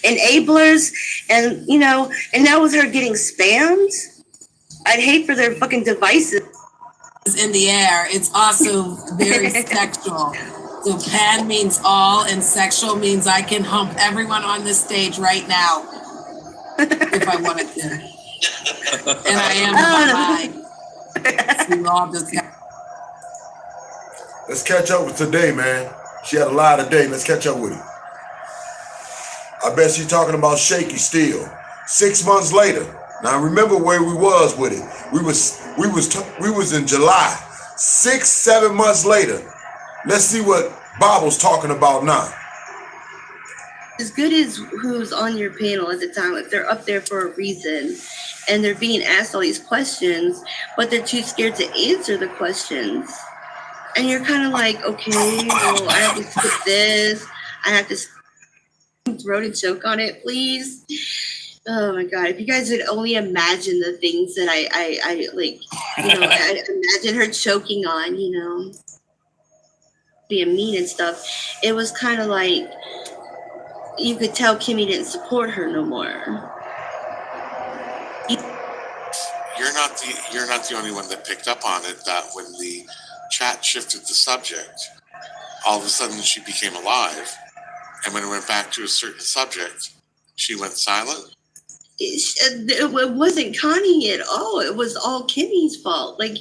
Enablers, and you know, and now with her getting spammed, I'd hate for their fucking devices. In the air, it's also very sexual. So pan means all, and sexual means I can hump everyone on this stage right now if I wanted to. And I am alive. We love this guy. Let's catch up with today, man. She had a lot today. Let's catch up with it. I bet she's talking about Shaky still. 6 months later. Now remember where we was with it. We was in July. 6-7 months later. Let's see what Bobble's talking about now. As good as who's on your panel at the time, like they're up there for a reason, and they're being asked all these questions, but they're too scared to answer the questions. And you're kind of like, okay, well, I have to skip this. I have to throw and choke on it, please. Oh my God! If you guys would only imagine the things that I like, you know, I imagine her choking on, you know, being mean and stuff. It was kind of like you could tell Kimmy didn't support her no more. You're not the only one that picked up on it. That when the chat shifted the subject, all of a sudden she became alive, and when it went back to a certain subject, she went silent. It wasn't Connie at all. It was all Kimmy's fault. Like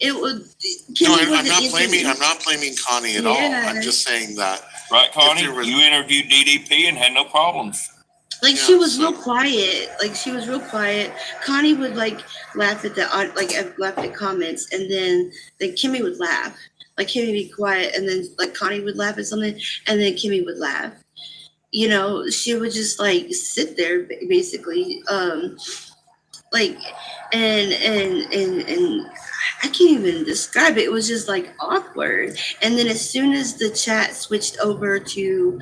it was. I'm not blaming Connie at all. I'm just saying that. Right, Connie? You interviewed DDP and had no problems. Like she was real quiet. Like she was real quiet. Connie would like laugh at laugh at comments, and then Kimmy would laugh. Like Kimmy would be quiet, and then like Connie would laugh at something, and then Kimmy would laugh. You know, she would just like sit there basically, like, and I can't even describe it. It was just like awkward. And then as soon as the chat switched over to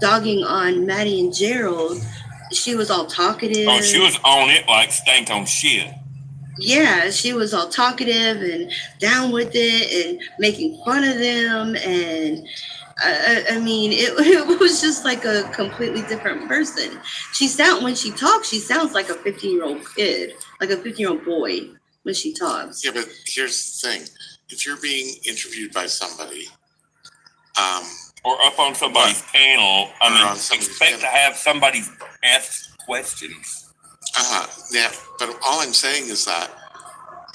dogging on Maddie and Gerald, she was all talkative. Oh, she was on it like stank on shit. Yeah, she was all talkative and down with it and making fun of them. And I mean, it was just like a completely different person. When she talks, she sounds like a 15-year-old kid, like a 15-year-old boy when she talks. Yeah, but here's the thing. If you're being interviewed by somebody Or up on somebody's panel. I Or mean, on somebody's expect to panel. have somebody ask questions. Yeah, but all I'm saying is that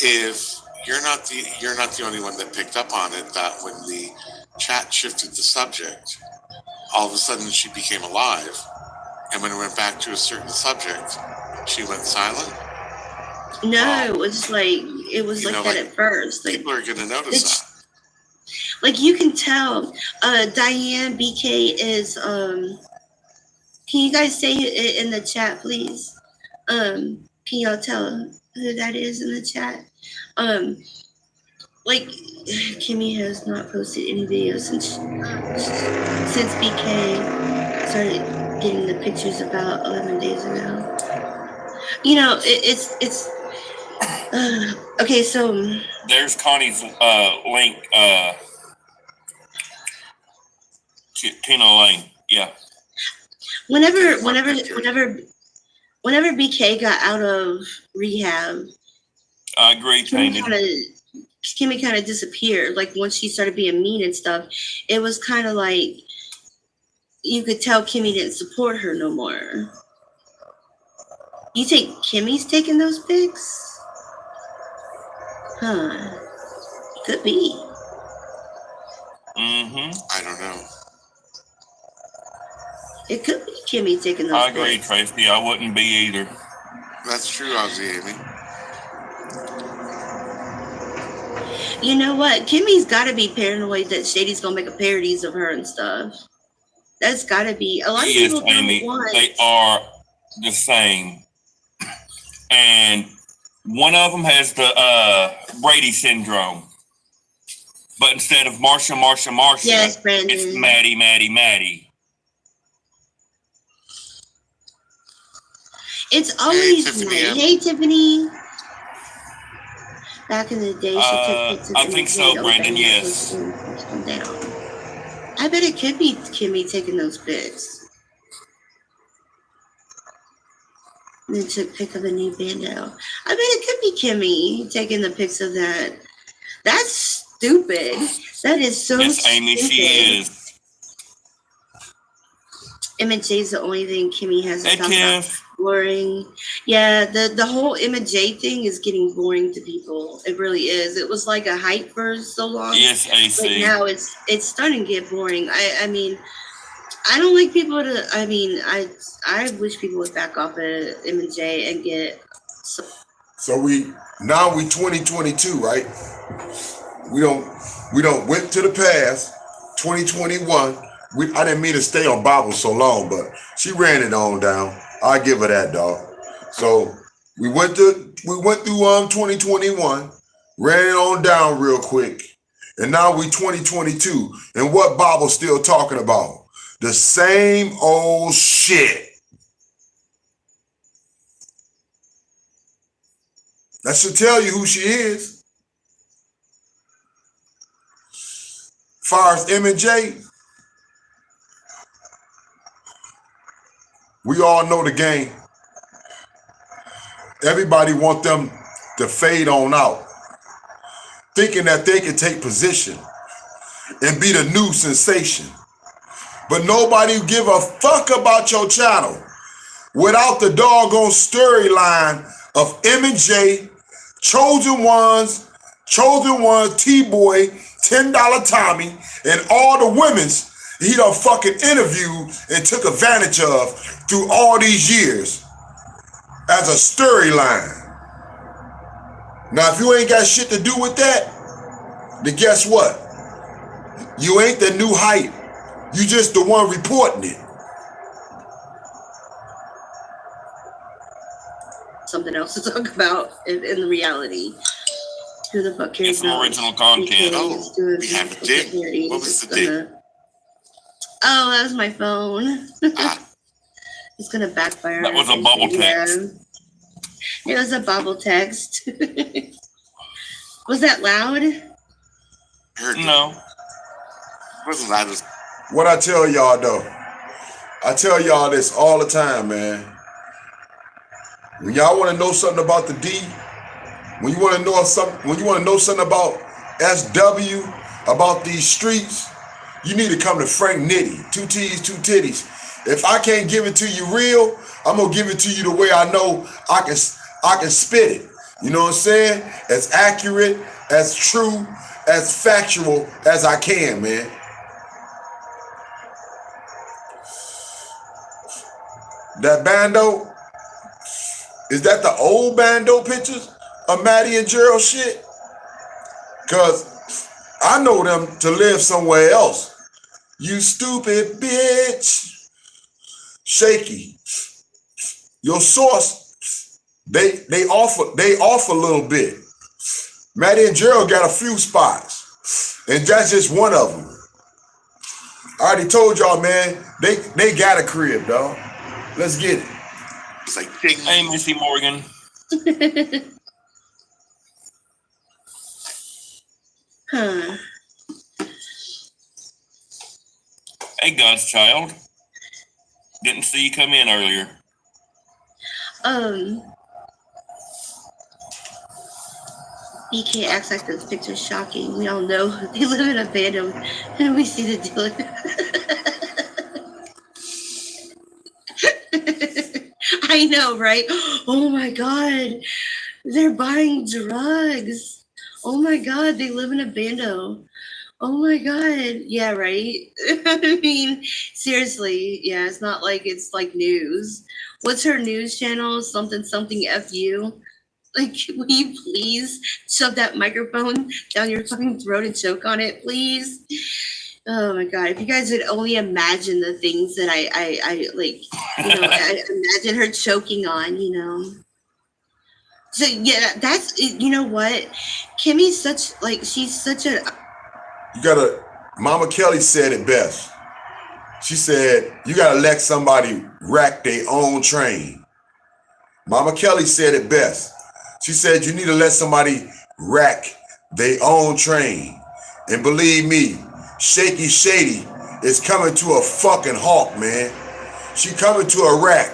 if you're not the only one that picked up on it, that when the chat shifted the subject, all of a sudden she became alive, and when it went back to a certain subject, she went silent. No, it was like that at first. Like, People are gonna notice that. like you can tell. Diane BK is. Can you guys say it in the chat, please? Can y'all tell who that is in the chat? Like Kimmy has not posted any videos since BK started getting the pictures about 11 days ago. You know, it's okay. So There's Connie's link. Tina Lane. Yeah. whenever BK got out of rehab, I agree, Tanya. Kimmy kind of disappeared. Like once she started being mean and stuff, it was kind of like you could tell Kimmy didn't support her no more. You think Kimmy's taking those pics? Huh. Could be. I don't know. It could be Kimmy taking those I agree, pics. Tracy. I wouldn't be either. That's true, Aussie Amy. You know what? Kimmy's got to be paranoid that Shady's gonna make a parodies of her and stuff. That's got to be. A lot of Yes, people Amy. don't want. They are the same. And one of them has the Brady syndrome. But instead of Marsha, Yes, Brandon. it's Maddie. It's always Tiffany nice. M. Hey, Tiffany. Back in the day, she took pictures. I of think the so, kid Brandon, opening yes. and pushed them down. I bet it could be Kimmy taking those pics. And then took pic of the new bando. I bet it could be Kimmy taking the pics of that. That's stupid. That is so Yes, Amy, stupid. she is. MJ the only thing Kimmy has to Hey, talk about. Tiff. Boring. Yeah, the whole MJ thing is getting boring to people. It really is. It was like a hype for so long. Yes, But AC. now it's starting to get boring. I mean, I don't like people to. I mean, I wish people would back off of MJ and get. So we 2022, right? We don't went to the past, 2021. I didn't mean to stay on Bible so long, but she ran it on down. I give her that, dog. So we went through 2021, ran it on down real quick, and now we 2022. And what Bible's still talking about? The same old shit. That should tell you who she is. Far as M&J, we all know the game. Everybody want them to fade on out, thinking that they can take position and be the new sensation. But nobody give a fuck about your channel without the doggone storyline of M&J, Chosen One, T-Boy, $10 Tommy, and all the women's he done fucking interviewed and took advantage of through all these years as a storyline. Now, if you ain't got shit to do with that, then guess what? You ain't the new hype. You just the one reporting it. Something else to talk about in the reality. Who the fuck cares Get some about original content. Oh, we have a dig. What was the dig? Oh, that was my phone. It's gonna backfire. That was a bubble text. It was a bubble text. Was that loud? No. It wasn't loud. It was What I tell y'all though, I tell y'all this all the time, man. When y'all want to know something about the D, when you want to know something about SW, about these streets, you need to come to Frank Nitty, 2 T's, 2 titties. If I can't give it to you real, I'm gonna give it to you the way I know I can spit it. You know what I'm saying? As accurate, as true, as factual as I can, man. That bando, is that the old bando pictures of Maddie and Gerald shit? Cause I know them to live somewhere else. You stupid bitch. Shaky. Your source, they off a little bit. Maddie and Gerald got a few spots, and that's just one of them. I already told y'all, man, they got a crib, dog. Let's get it. It's like, ding. Hey, Missy Morgan. Huh. Hey, God's child. Didn't see you come in earlier. BK acts like this picture's shocking. We all know they live in a bando and we see the dealer. I know, right? Oh my God. They're buying drugs. Oh my God. They live in a bando. Oh my God. Yeah, right. I mean, seriously. Yeah, it's not like it's like news. What's her news channel? Something FU. Like, will you please shove that microphone down your fucking throat and choke on it, please? Oh my God. If you guys would only imagine the things that I like, you know, I imagine her choking on, you know. So yeah, that's, you know what? Kimmy's such, like, she's such a... You gotta, Mama Kelly said it best. She said, you gotta let somebody rack their own train. Mama Kelly said it best. She said, you need to let somebody rack their own train. And believe me, Shaky Shady is coming to a fucking halt, man. She coming to a rack.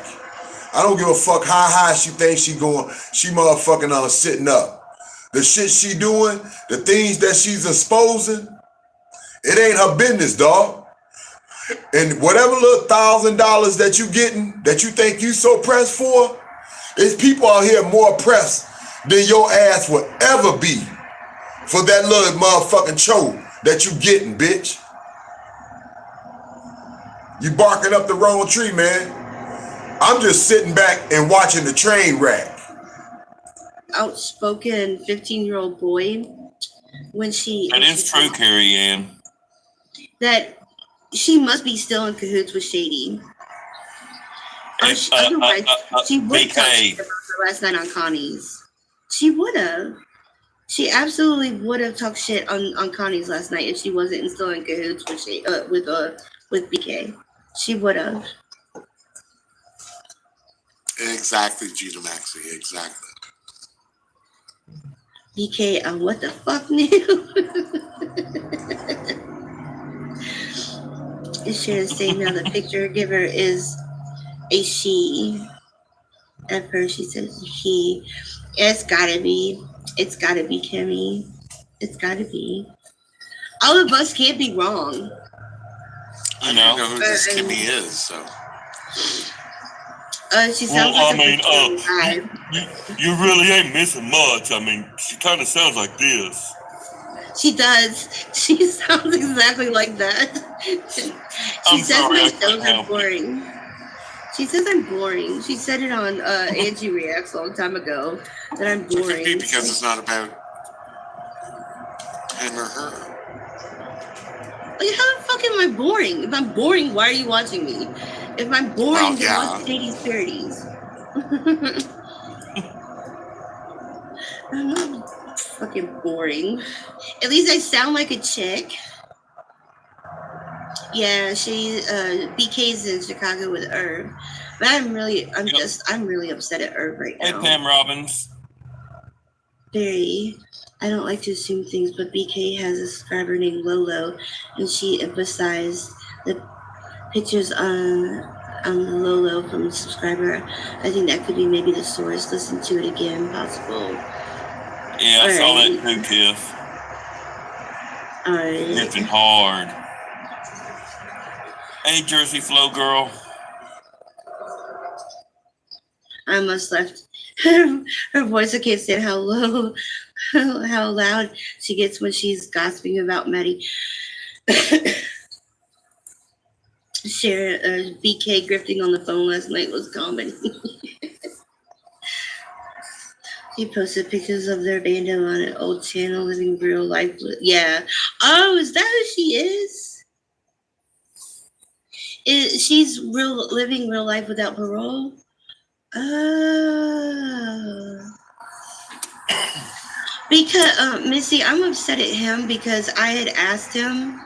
I don't give a fuck how high she thinks she going. She motherfucking sitting up. The shit she doing, the things that she's exposing, it ain't her business, dog. And whatever little $1,000 that you getting, that you think you so pressed for, there's people out here more pressed than your ass will ever be for that little motherfucking choke that you getting, bitch. You barking up the wrong tree, man. I'm just sitting back and watching the train wreck. Outspoken 15-year-old boy, when she... That is true, Carrie Ann. That she must be still in cahoots with Shady. Otherwise, she would have talked about her last night on Connie's. She would have. She absolutely would have talked shit on Connie's last night if she wasn't still in cahoots with BK. She would have. Exactly, Gina Maxey, exactly. BK, what the fuck, new? Is Sharon saying now the picture giver is a she? At first she says he. It's gotta be. It's gotta be Kimmy. It's gotta be. All of us can't be wrong. I don't know who this Kimmy is, so. She sounds like you really ain't missing much. I mean, she kind of sounds like this. She does. She sounds exactly like that. She says my shows are boring. She says I'm boring. She said it on Angie Reacts a long time ago that I'm boring. It could be because it's not about him or her. Like, how the fuck am I boring? If I'm boring, why are you watching me? If I'm boring, then watch Shady's Parodies. I'm not fucking boring. At least I sound like a chick. Yeah, BK's in Chicago with Irv. But I'm really upset at Irv right now. Hey, Pam Robbins. Very. I don't like to assume things, but BK has a subscriber named Lolo, and she emphasized the pictures on the Lolo from the subscriber. I think that could be maybe the source. Listen to it again, possible. Yeah, I saw that too, Tiff. All right. Tiffing hard. Hey, Jersey Flow girl. I almost left. Her voice, I can't stand how low, how loud she gets when she's gossiping about Maddie. BK grifting on the phone last night was comedy. She posted pictures of their band on an old channel, living real life. Yeah. Oh, is that who she is? She's living real life without parole? Oh. Because, Missy, I'm upset at him because I had asked him,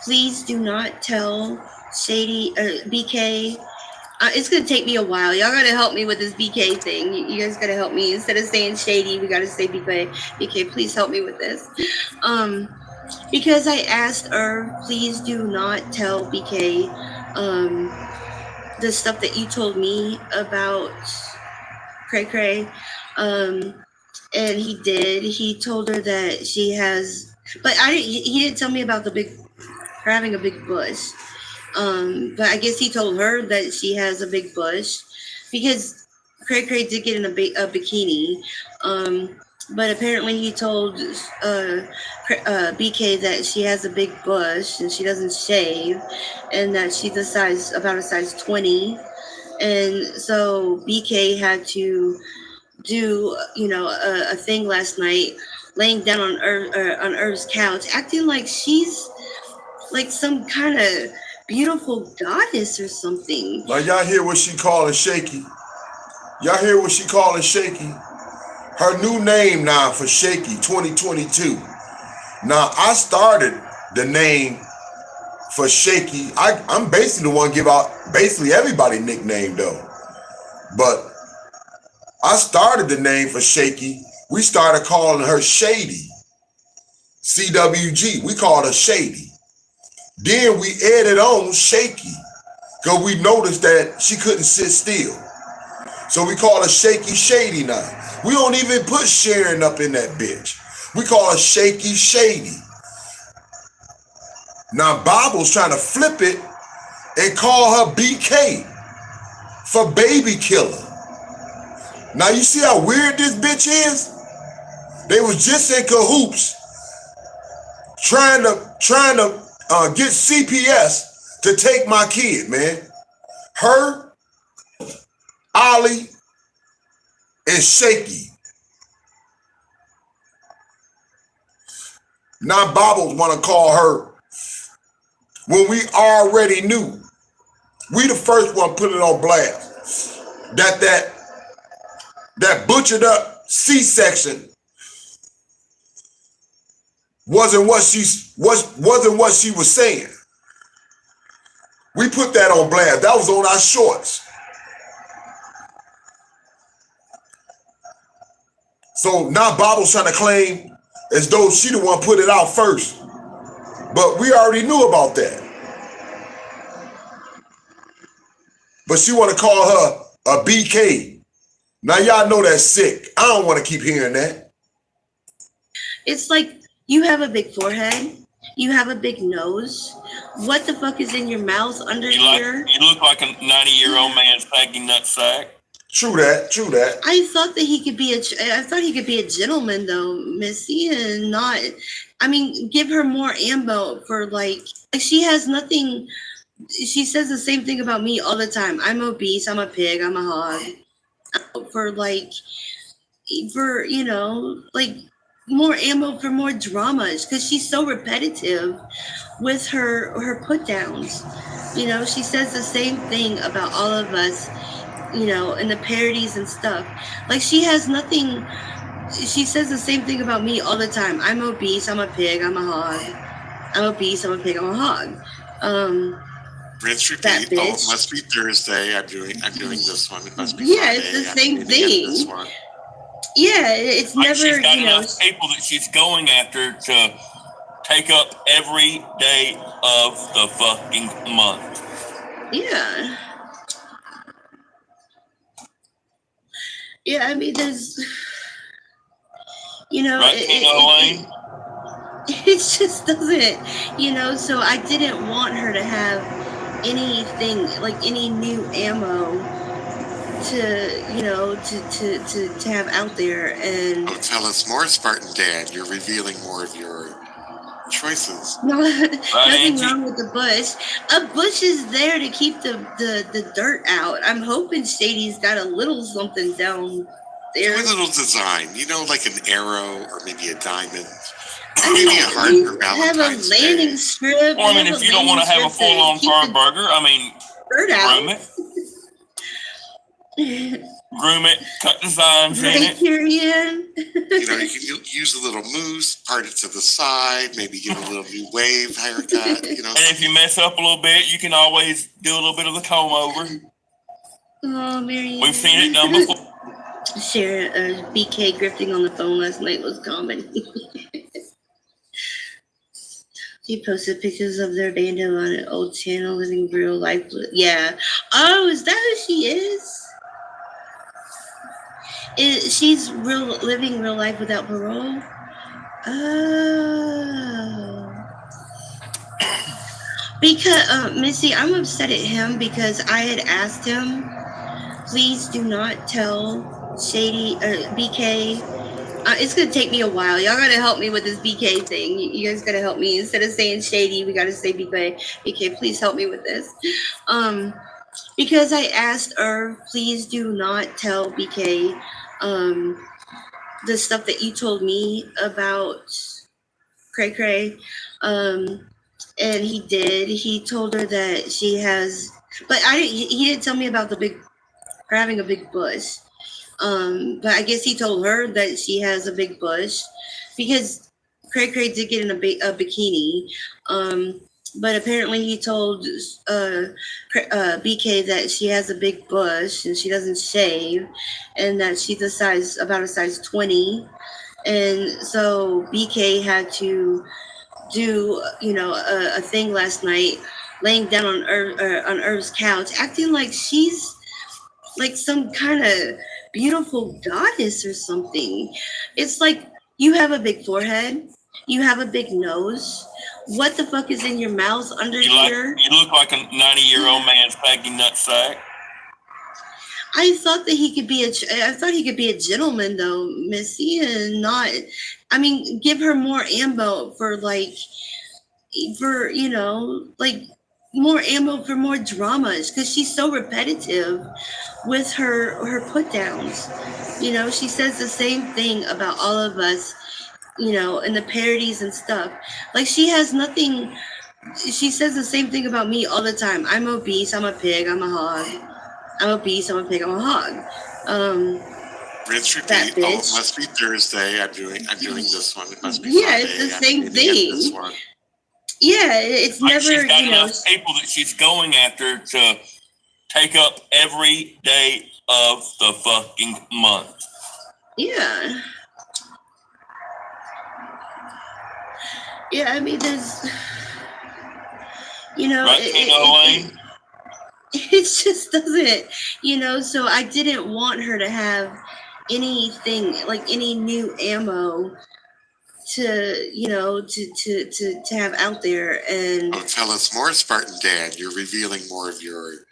please do not tell Shady or BK. It's going to take me a while. Y'all got to help me with this BK thing. You guys got to help me. Instead of saying Shady, we got to say BK. BK, please help me with this. Because I asked her, please do not tell BK the stuff that you told me about Cray Cray. And he did. He told her that she has, but he didn't tell me about her having a big bush. But I guess he told her that she has a big bush because Cray Cray did get in a bikini. But apparently he told BK that she has a big bush and she doesn't shave and that she's about a size 20. And so BK had to do, a thing last night, laying down on Irv's couch, acting like she's like some kind of beautiful goddess or something. Like, y'all hear what she calling Shaky? Y'all hear what she calling Shaky? Her new name now for Shaky 2022. Now, I started the name for Shaky. I'm basically the one give out basically everybody nickname though. But I started the name for Shaky. We started calling her Shady. CWG. We called her Shady. Then we added on Shaky because we noticed that she couldn't sit still. So we call her Shaky Shady now. We don't even put Sharon up in that bitch. We call her Shaky Shady. Now Bible's trying to flip it and call her BK for baby killer. Now you see how weird this bitch is? They was just in cahoots trying to get CPS to take my kid, man. Her, Ollie, and Shaky. Now Bobbles want to call her when we already knew. We the first one put it on blast. That butchered up C-section wasn't what she was saying. We put that on blast. That was on our shorts. So now Bob's trying to claim as though she the one put it out first. But we already knew about that. But she want to call her a BK. Now y'all know that's sick. I don't want to keep hearing that. It's like you have a big forehead. You have a big nose. What the fuck is in your mouth under here? You look like a 90-year-old man's saggy nutsack. True that. I thought he could be a gentleman though, Missy, and not. I mean, give her more ammo for like she has nothing. She says the same thing about me all the time. I'm obese. I'm a pig. I'm a hog. For more ammo for more dramas because she's so repetitive with her put downs. She says the same thing about all of us. In the parodies and stuff. Like she has nothing. She says the same thing about me all the time. I'm obese. I'm a pig. I'm a hog. I'm obese. I'm a pig. I'm a hog. Rinse, repeat. Oh, it must be Thursday. I'm doing this one. It must be Friday. Yeah, it's the same thing. Yeah, it's like never. She's got enough people that she's going after to take up every day of the fucking month. Yeah. Yeah, I mean, there's, right, it just doesn't, so I didn't want her to have anything, like any new ammo to, you know, to have out there. And Oh, tell us more, Spartan Dan. You're revealing more of your choices. no, nothing Angie? wrong with the bush. A bush is there to keep the dirt out. I'm hoping Shady's got a little something down Do there. a little design, you know, like an arrow or maybe a diamond. I Maybe mean, a heart we for have a Valentine's landing Day. strip. Well, I we mean, have if you don't want to have a landing strip full-on keep carb the burger, I mean, dirt out. groom it, cut designs in Right, it. Tyrion. You know, you can use a little mousse, part it to the side, maybe give it a little new wave haircut, you know. And if you mess up a little bit, you can always do a little bit of the comb over. Oh, Marianne. We've seen it done before. Sharon, BK grifting on the phone last night was comedy. She posted pictures of their bando on an old channel living real life. Yeah. Oh, is that who she is? She's living real life without parole? Oh. Because, Missy, I'm upset at him because I had asked him, please do not tell Shady, BK. It's going to take me a while. Y'all got to help me with this BK thing. You guys got to help me. Instead of saying Shady, we got to say BK. BK, please help me with this. Because I asked her, please do not tell BK the stuff that you told me about Cray Cray. And he did. He told her that she has, but he didn't tell me about her having a big bush. But I guess he told her that she has a big bush because Cray Cray did get in a bikini. But apparently he told BK that she has a big bush and she doesn't shave and that she's about a size 20. And so BK had to do, you know, a thing last night, laying down on Irv's couch, acting like she's like some kind of beautiful goddess or something. It's like, you have a big forehead, you have a big nose. What the fuck is in your mouth under here? You look like a 90-year-old man's saggy nutsack. I thought that he could be a gentleman though, Missy, and not. I mean, give her more ammo for you know, like more ammo for more dramas because she's so repetitive with her put downs. You know, she says the same thing about all of us, you know, and the parodies and stuff. Like she has nothing. She says the same thing about me all the time. I'm obese. I'm a pig. I'm a hog. I'm obese. I'm a pig. I'm a hog. Rinse, repeat. Oh, it must be Thursday. I'm doing this one. It must be Friday. It's the same thing. This one. Yeah, it's like never, she's got you know. enough people that she's going after to take up every day of the fucking month. Yeah. Yeah, I mean, there's, you know, right, it just doesn't, you know, so I didn't want her to have anything, like any new ammo to, you know, to have out there. And oh, tell us more, Spartan Dan. You're revealing more of your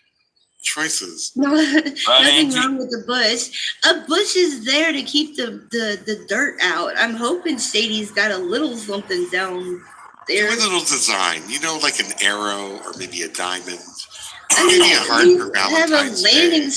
choices. No, nothing wrong with the bush. A bush is there to keep the dirt out. I'm hoping Shady's got a little something down there. Do a little design, you know, like an arrow or maybe a diamond. I mean, maybe a heart for Valentine's Day.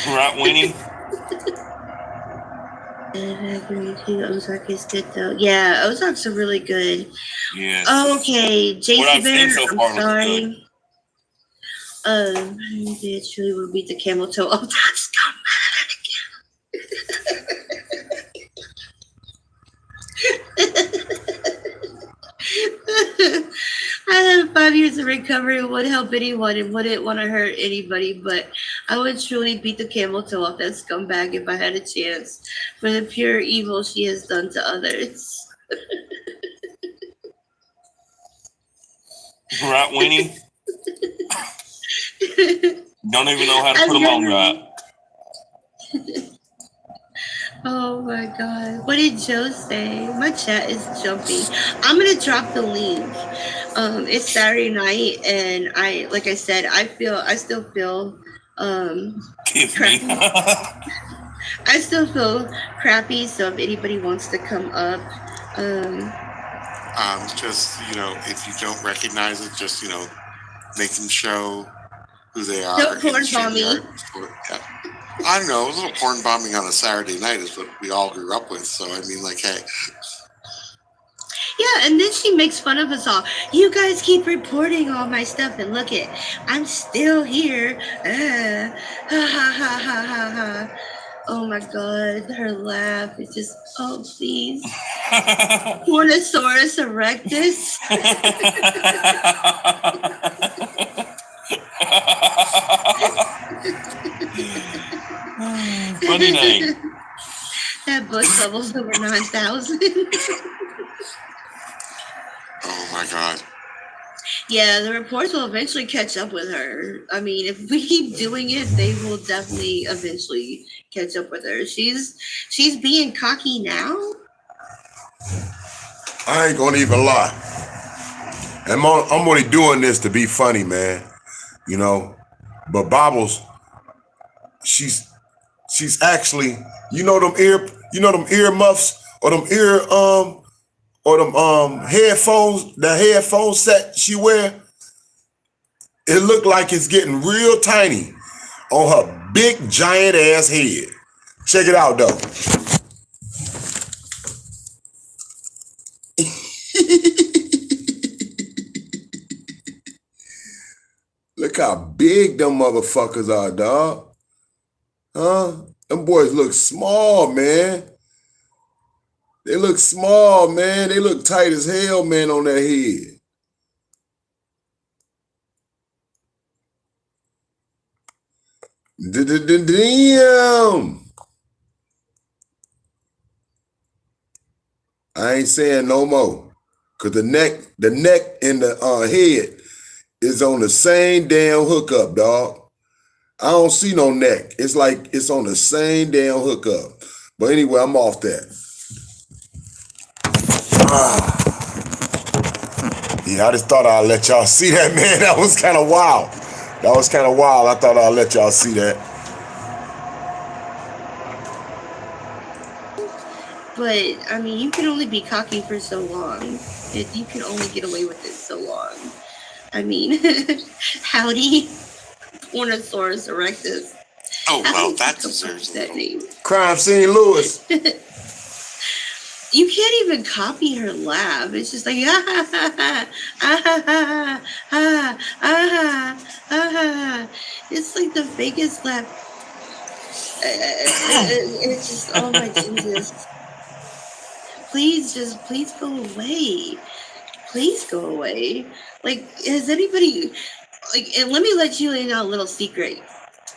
Right, Winnie? I agree too. Ozark is good though. Yeah, Ozark's are really good. Yeah. Okay, Jason What I've Bear, seen so far I'm looks sorry. good. It truly will beat the camel toe. Oh, that's I had 5 years of recovery and would help anyone and wouldn't want to hurt anybody, but I would truly beat the camel toe off that scumbag if I had a chance for the pure evil she has done to others. Right, Winnie? Don't even know how to put them on right. Oh my God. What did Joe say? My chat is jumping. I'm going to drop the link. It's Saturday night, and like I said, I still feel, crappy. I still feel crappy. So if anybody wants to come up, just, if you don't recognize it, just, make them show who they are. Don't porn bomb me. Yeah. I don't know, a little porn bombing on a Saturday night is what we all grew up with. So, I mean, like, hey. Yeah, and then she makes fun of us all. You guys keep reporting all my stuff, and look it, I'm still here. Ha ha ha ha ha ha. Oh my God, her laugh is just, oh please. Pornosaurus erectus. Funny name. That book level's over 9,000. Oh my God. Yeah, the reports will eventually catch up with her. I mean, if we keep doing it, they will definitely eventually catch up with her. She's being cocky now. I ain't gonna even lie. I'm only doing this to be funny, man. But Bobbles, she's actually, them ear muffs or them headphones, the headphone set she wear. It looked like it's getting real tiny on her big giant ass head. Check it out though. Look how big them motherfuckers are, dog. Huh? Them boys look small, man. They look small, man. They look tight as hell, man, on that head. Damn. I ain't saying no more. Cause the neck and the head is on the same damn hookup, dog. I don't see no neck. It's like it's on the same damn hookup. But anyway, I'm off that. Yeah, I just thought I'd let y'all see that, man. That was kind of wild. I thought I'd let y'all see that. But, I mean, you can only be cocky for so long. You can only get away with it so long. I mean, howdy, Pornosaurus erectus. Oh, well, that deserves that name. Crime Scene Lewis. You can't even copy her laugh. It's just like, ah, ha, ha, ah, ha, ha, ah, ah, ah. It's like the biggest laugh. It's just, oh my Jesus. Please go away. Please go away. Like, has anybody, and let me let you in on a little secret.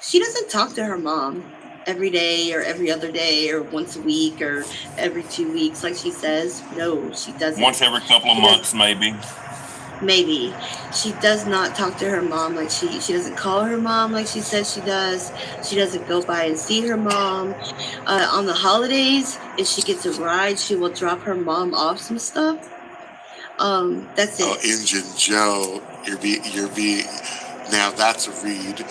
She doesn't talk to her mom every day or every other day or once a week or every 2 weeks, like she says. No, she doesn't. Once every couple of months, maybe. Maybe. She does not talk to her mom like she doesn't call her mom like she says she does. She doesn't go by and see her mom. On the holidays, if she gets a ride, she will drop her mom off some stuff. That's it. Oh, Injun Joe, you're being now that's a read.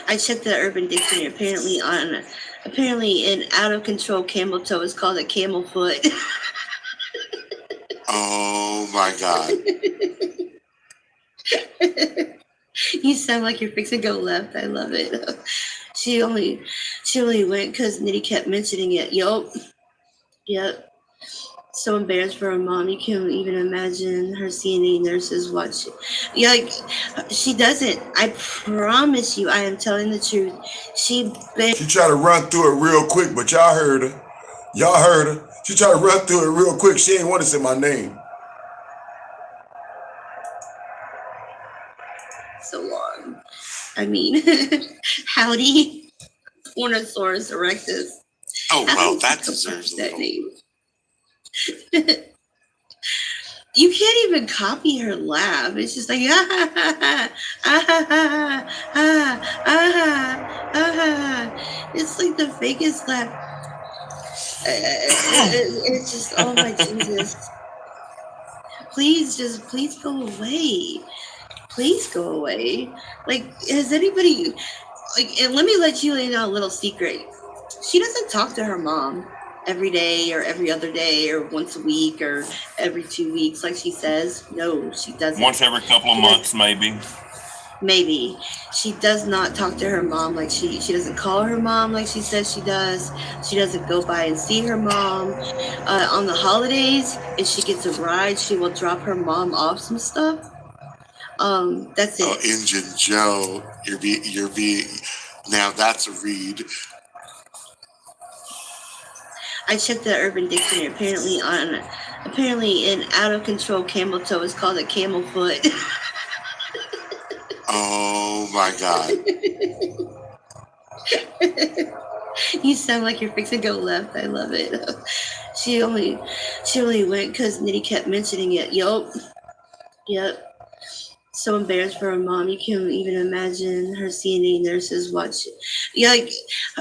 I checked the Urban Dictionary. Apparently an out of control camel toe is called a camel foot. Oh my God. You sound like you're fixing to go left. I love it. She only went because Nitty kept mentioning it. Yep. So embarrassed for her mom. You can't even imagine her CNA nurses watching. Yeah, like she doesn't. I promise you, I am telling the truth. She tried to run through it real quick, but y'all heard her. She tried to run through it real quick. She ain't want to say my name. So long. I mean, howdy, Pornosaurus erectus. Oh well, that deserves that name. You can't even copy her laugh. It's just like ah ha ha ha ah ha ha ah ah ha ah ha. It's like the fakest laugh. It's just oh my Jesus. Please go away. Please go away. Like, has anybody like? And let me let you in on a little secret. She doesn't talk to her mom every day or every other day or once a week or every 2 weeks like she says. No, she doesn't. Once every couple of months, maybe. Maybe. She does not talk to her mom like she doesn't call her mom like she says she does. She doesn't go by and see her mom. On the holidays, if she gets a ride, she will drop her mom off some stuff. That's it. Oh, Injun Joe, you're being now that's a read. I checked the Urban Dictionary. Apparently in out of control camel toe is called a camel foot. Oh my God. You sound like you're fixing to go left. I love it. She only went because Nitty kept mentioning it. Yep. So embarrassed for her mom. You can't even imagine her CNA nurses watch. Yeah, like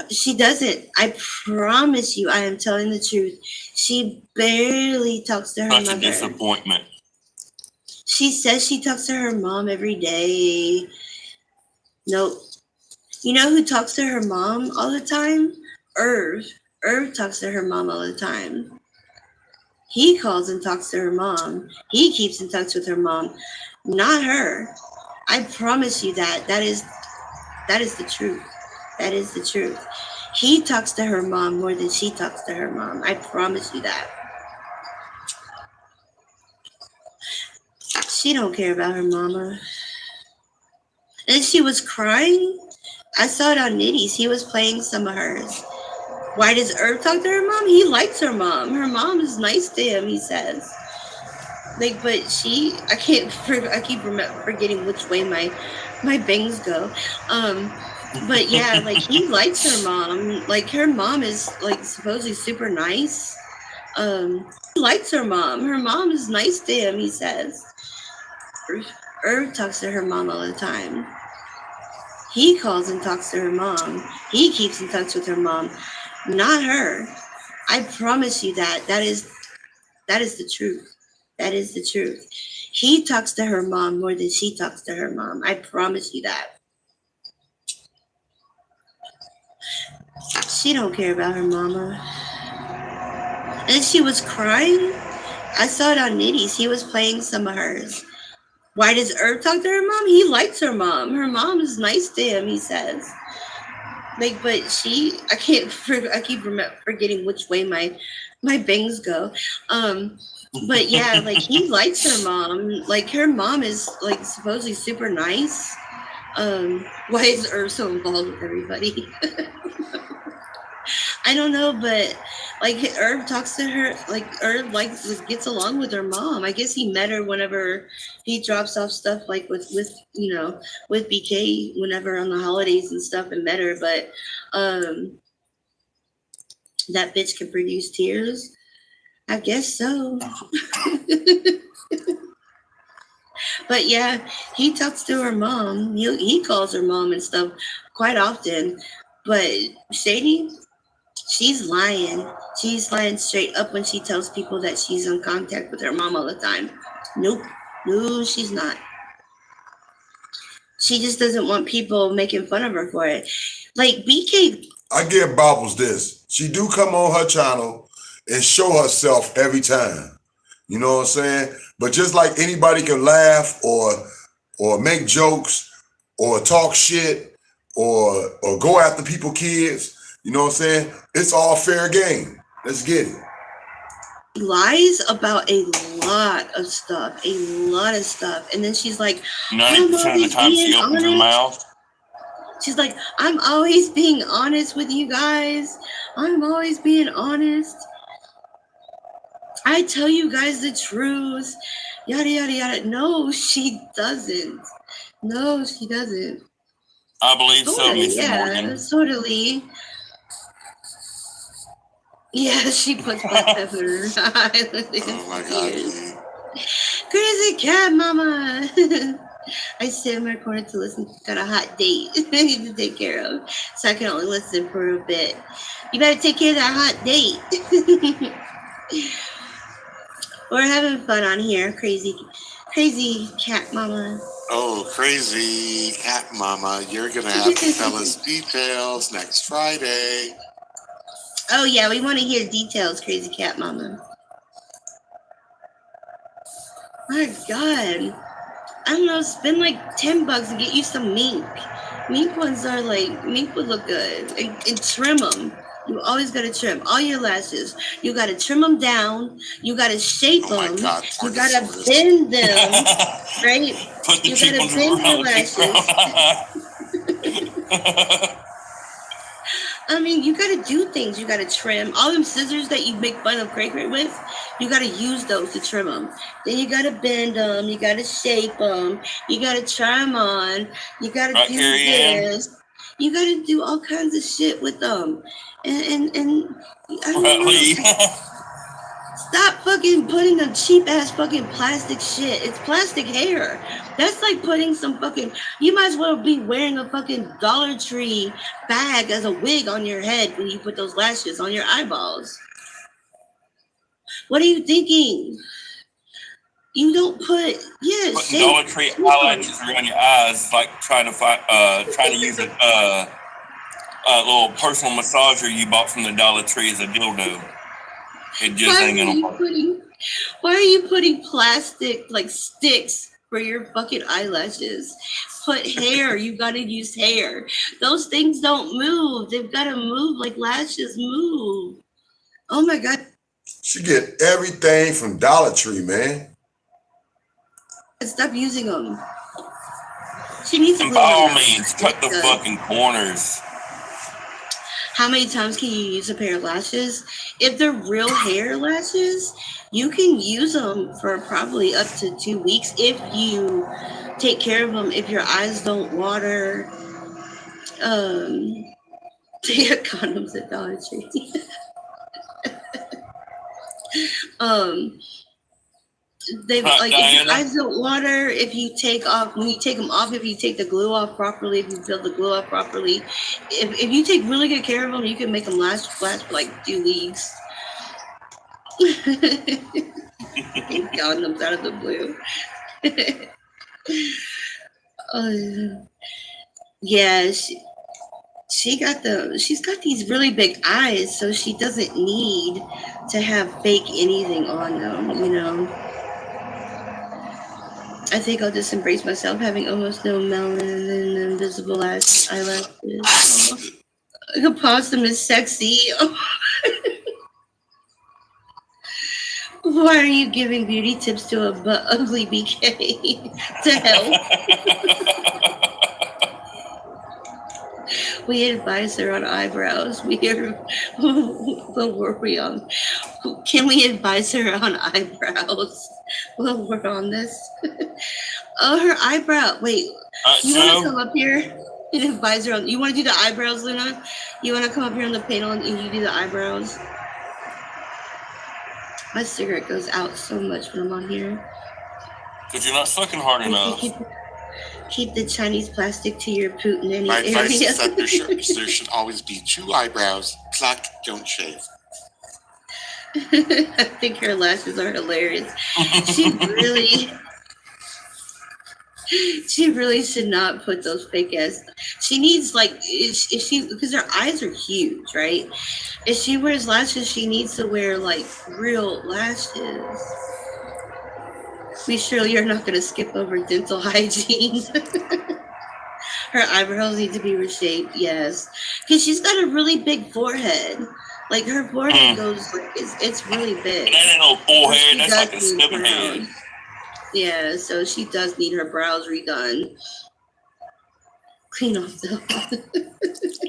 she doesn't. I promise you, I am telling the truth. She barely talks to her Such mother. a disappointment. She says she talks to her mom every day. Nope. You know who talks to her mom all the time? Irv. Irv talks to her mom all the time. He calls and talks to her mom. He keeps in touch with her mom. Not her. I promise you that. That is the truth. That is the truth. He talks to her mom more than she talks to her mom. I promise you that. She don't care about her mama. And she was crying. I saw it on Nitty's. He was playing some of hers. Why does Irv talk to her mom? He likes her mom. Her mom is nice to him, he says. Like, but I keep forgetting which way my bangs go. But yeah, like he likes her mom. Like her mom is like supposedly super nice. He likes her mom. Her mom is nice to him, he says. Irv talks to her mom all the time. He calls and talks to her mom. He keeps in touch with her mom. Not her. I promise you that. That is the truth. That is the truth. He talks to her mom more than she talks to her mom. I promise you that. She don't care about her mama. And she was crying. I saw it on Nitty's. He was playing some of hers. Why does Irv talk to her mom? He likes her mom. Her mom is nice to him, he says. Like, but I keep forgetting which way my bangs go. But yeah, like he likes her mom. Like her mom is like supposedly super nice. Why is Irv so involved with everybody? I don't know, but like Irv talks to her, like Irv gets along with her mom. I guess he met her whenever he drops off stuff like with BK whenever on the holidays and stuff and met her, but that bitch can produce tears. I guess so. But yeah, he talks to her mom. He calls her mom and stuff quite often. But Shady, she's lying. She's lying straight up when she tells people that she's in contact with her mom all the time. Nope. No, she's not. She just doesn't want people making fun of her for it. Like BK. I give Bobbles this. She do come on her channel and show herself every time. You know what I'm saying? But just like anybody can laugh or make jokes or talk shit or go after people's kids, you know what I'm saying? It's all fair game. Let's get it. Lies about a lot of stuff. And then she's like, 90% of the time she opens her mouth. She's like, I'm always being honest with you guys. I'm always being honest. I tell you guys the truth. Yada, yada, yada. No, she doesn't. No, she doesn't. I believe so, Mr. Morgan. Totally. Yeah, she puts black pepper. Oh my God. Crazy cat mama. I sit in my corner to listen. Got a hot date I need to take care of, so I can only listen for a bit. You better take care of that hot date. We're having fun on here, crazy cat mama. Oh, crazy cat mama, you're gonna have to tell us details next Friday. Oh yeah, we want to hear details, crazy cat mama. My God, I don't know. Spend like $10 and get you some mink. Mink ones are like, mink would look good, and trim them. You always gotta trim all your lashes. You gotta trim them down. You gotta shape them. God, you gotta bend them, right? Put the You cheap gotta ones bend your around. lashes. I mean, you gotta do things. You gotta trim all them scissors that you make fun of Cray with. You gotta use those to trim them. Then you gotta bend them. You gotta shape them. You gotta try them on. You gotta do this. You gotta do all kinds of shit with them. And I don't know. Stop fucking putting the cheap ass fucking plastic shit. It's plastic hair. That's like putting some fucking, you might as well be wearing a fucking Dollar Tree bag as a wig on your head when you put those lashes on your eyeballs. What are you thinking? You don't put, Putting Dollar Tree eyelashes around your eyes is like trying to use a little personal massager you bought from the Dollar Tree as a dildo. It just ain't gonna work. Why are you putting plastic like sticks for your fucking eyelashes? Put hair. You gotta use hair. Those things don't move. They've gotta move like lashes move. Oh my God. She get everything from Dollar Tree, man. Stop using them. She needs to. And by all means, cut the fucking corners. How many times can you use a pair of lashes? If they're real hair lashes, you can use them for probably up to 2 weeks if you take care of them. If your eyes don't water, take condoms at Dollar Tree. They like if your eyes don't water, if you take off, when you take them off, if you take the glue off properly, if you peel the glue off properly, if you take really good care of them, you can make them last for like 2 weeks. Condoms out of the blue. Yeah, she's got these really big eyes, so she doesn't need to have fake anything on them, you know. I think I'll just embrace myself having almost no melanin and invisible eyelashes. Oh, opossum is sexy. Oh. Why are you giving beauty tips to a ugly BK to help? We advise her on eyebrows. What were we on? Can we advise her on eyebrows? Well, we're on this. Oh, her eyebrow. Wait, you want to come up here and advise her on? You want to do the eyebrows, Luna? You want to come up here on the panel and you do the eyebrows? My cigarette goes out so much when I'm on here. Because you're not sucking hard enough. Keep the Chinese plastic to your poot in any My area. advice is that there should always be 2 eyebrows. Pluck, don't shave. I think her lashes are hilarious. She really should not put those fake ass. She needs because her eyes are huge, right? If she wears lashes, she needs to wear like real lashes. Be sure you're not going to skip over dental hygiene. Her eyebrows need to be reshaped, yes, because she's got a really big forehead. Like her forehead goes like it's really big. That ain't no forehead. That's like a snipping head. Yeah, so she does need her brows redone. Clean off the.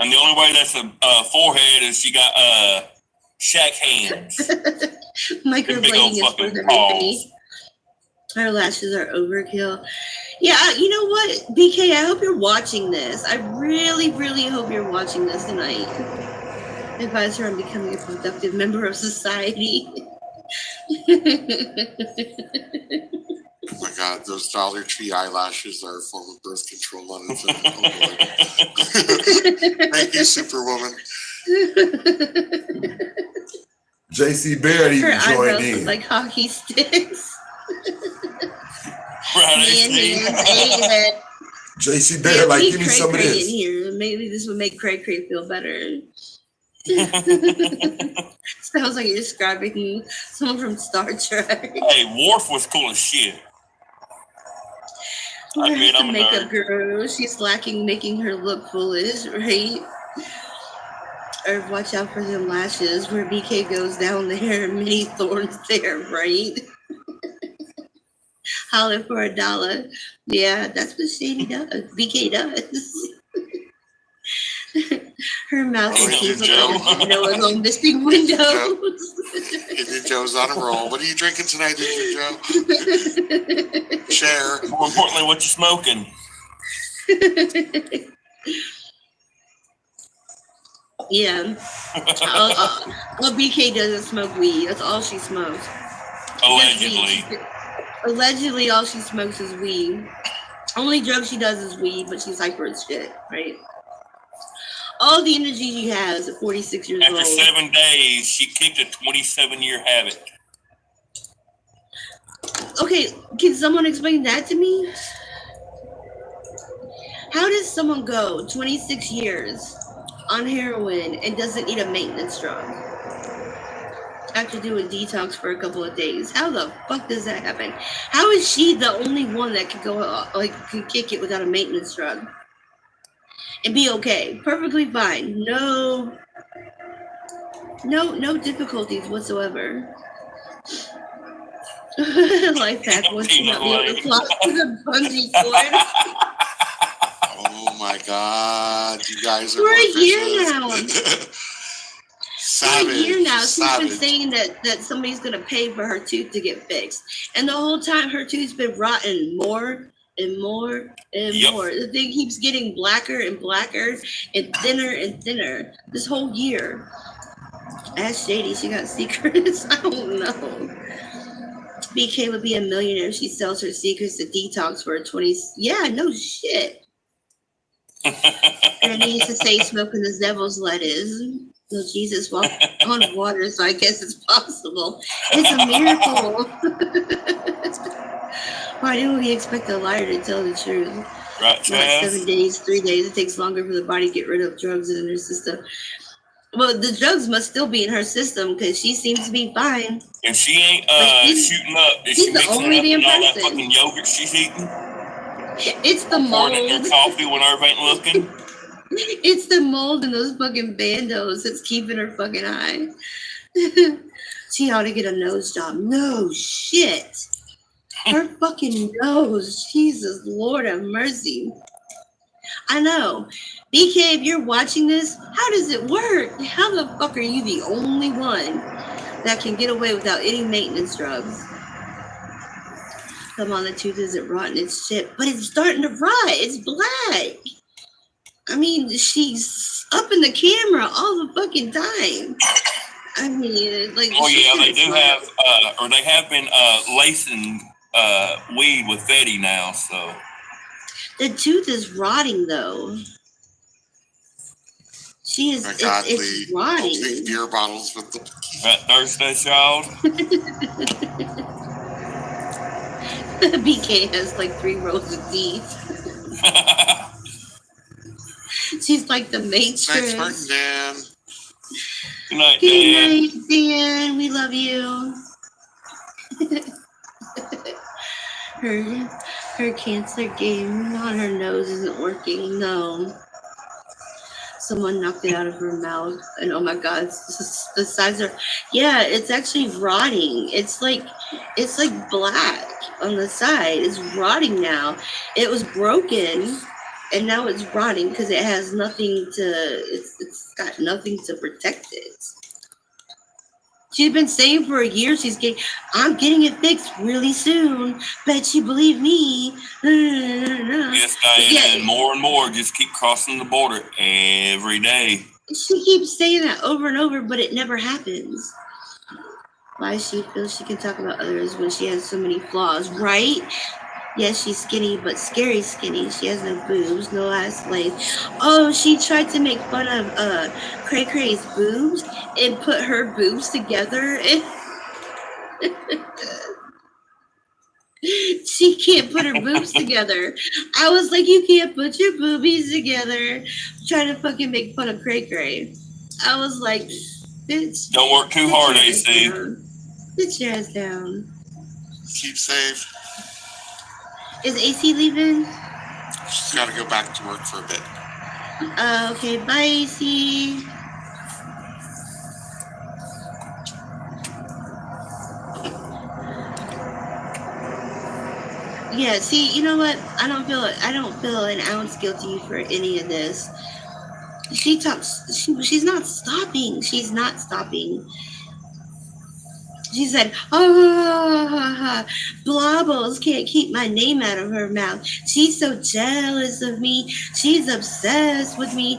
And the only way that's a forehead is she got shack hands. Microblading is for everybody. Her lashes are overkill. Yeah, you know what, BK? I hope you're watching this. I really, really hope you're watching this tonight. Advise her on becoming a productive member of society. Oh my God, those Dollar Tree eyelashes are a form of birth control on its own. Oh, Lord. Thank you, Superwoman. JC Barrett Her even joined eyebrows in. look like hockey sticks. Right. JC Barrett, like, give me Cray some of Cray in this. here. Maybe this would make Cray Cray feel better. Sounds like you're describing someone from Star Trek. Hey, Worf was cool as shit. I admit Where's the I'm a makeup nerd. girl? She's lacking, making her look foolish, right? Or watch out for them lashes where BK goes down there, many thorns there, right? Holler for $1. Yeah, that's what Shady does. BK does. Her mouth Oh, and teeth Joe. look like Noah's own missing windows. Indian Joe's on a roll. What are you drinking tonight, Indian Joe? Share. More importantly, what you smoking? Yeah. Well, BK doesn't smoke weed. That's all she smokes. Allegedly. Allegedly, all she smokes is weed. Only drug she does is weed, but she's hyper as shit, right? All the energy she has at 46 years After old. 7 days, she kicked a 27-year habit. Okay, can someone explain that to me? How does someone go 26 years on heroin and doesn't need a maintenance drug after doing detox for a couple of days? How the fuck does that happen? How is she the only one that can go can kick it without a maintenance drug and be okay, perfectly fine, no difficulties whatsoever? Life hack once she got me on the clock with a bungee cord. Oh my God, you guys are For a more year vicious. now. Savage. For a year now, she's Savage. been saying that somebody's gonna pay for her tooth to get fixed, and the whole time her tooth's been rotten more and more and more. The thing keeps getting blacker and blacker and thinner this whole year. Ask Shady, she got secrets. I don't know. BK would be a millionaire if she sells her secrets to detox for a 20. Yeah, no shit. And he used to say smoking the devil's lettuce. No, Jesus walked on water, so I guess it's possible. It's a miracle. Why didn't we expect a liar to tell the truth? Right, Not Chaz? 7 days, 3 days. It takes longer for the body to get rid of drugs in her system. Well, the drugs must still be in her system because she seems to be fine. If she ain't shooting up, is she's she the mixing only up damn in all that person. fucking yogurt she's eating? It's the Pouring it in mold. her coffee when Irv ain't looking? It's the mold in those fucking bandos that's keeping her fucking high. She ought to get a nose job. No shit. Her fucking nose. Jesus, Lord have mercy. I know. BK, if you're watching this, how does it work? How the fuck are you the only one that can get away without any maintenance drugs? Come on, the tooth isn't rotten, it's shit. But it's starting to rot. It's black. I mean, she's up in the camera all the fucking time. I mean, like. Oh yeah, they she's do like- have, or they have been lacing weed with Fetty now. So The tooth is rotting, though. She is. Oh my God, It's Lee. rotting. Opening beer bottles with the. that Thursday, child. BK has like 3 rows of teeth. She's like the Matrix. Thanks, Martin Dan. Good night, Good Dan. night, Dan. We love you. her cancer game on her nose isn't working. No. Someone knocked it out of her mouth, and oh my God, the sides are. Yeah, it's actually rotting. It's like black on the side. It's rotting now. It was broken, and now it's rotting because it has nothing to. It's got nothing to protect it. She's been saying for a year I'm getting it fixed really soon. Bet you believe me. Yes, Diana, Yeah. and more just keep crossing the border every day. She keeps saying that over and over, but it never happens. why she feels she can talk about others when she has so many flaws, right? Yes, she's skinny, but scary skinny. She has no boobs, no ass legs. Oh, she tried to make fun of Cray Cray's boobs and put her boobs together. And she can't put her boobs together. I was like, you can't put your boobies together. Trying to fucking make fun of Cray Cray. I was like, bitch. Don't work too hard, AC. Sit your ass down. Keep safe. Is AC leaving? She's got to go back to work for a bit. Okay, bye, AC. Yeah, see, you know what? I don't feel an ounce guilty for any of this. She's not stopping. She's not stopping. She said, Blobbles can't keep my name out of her mouth. She's so jealous of me. She's obsessed with me.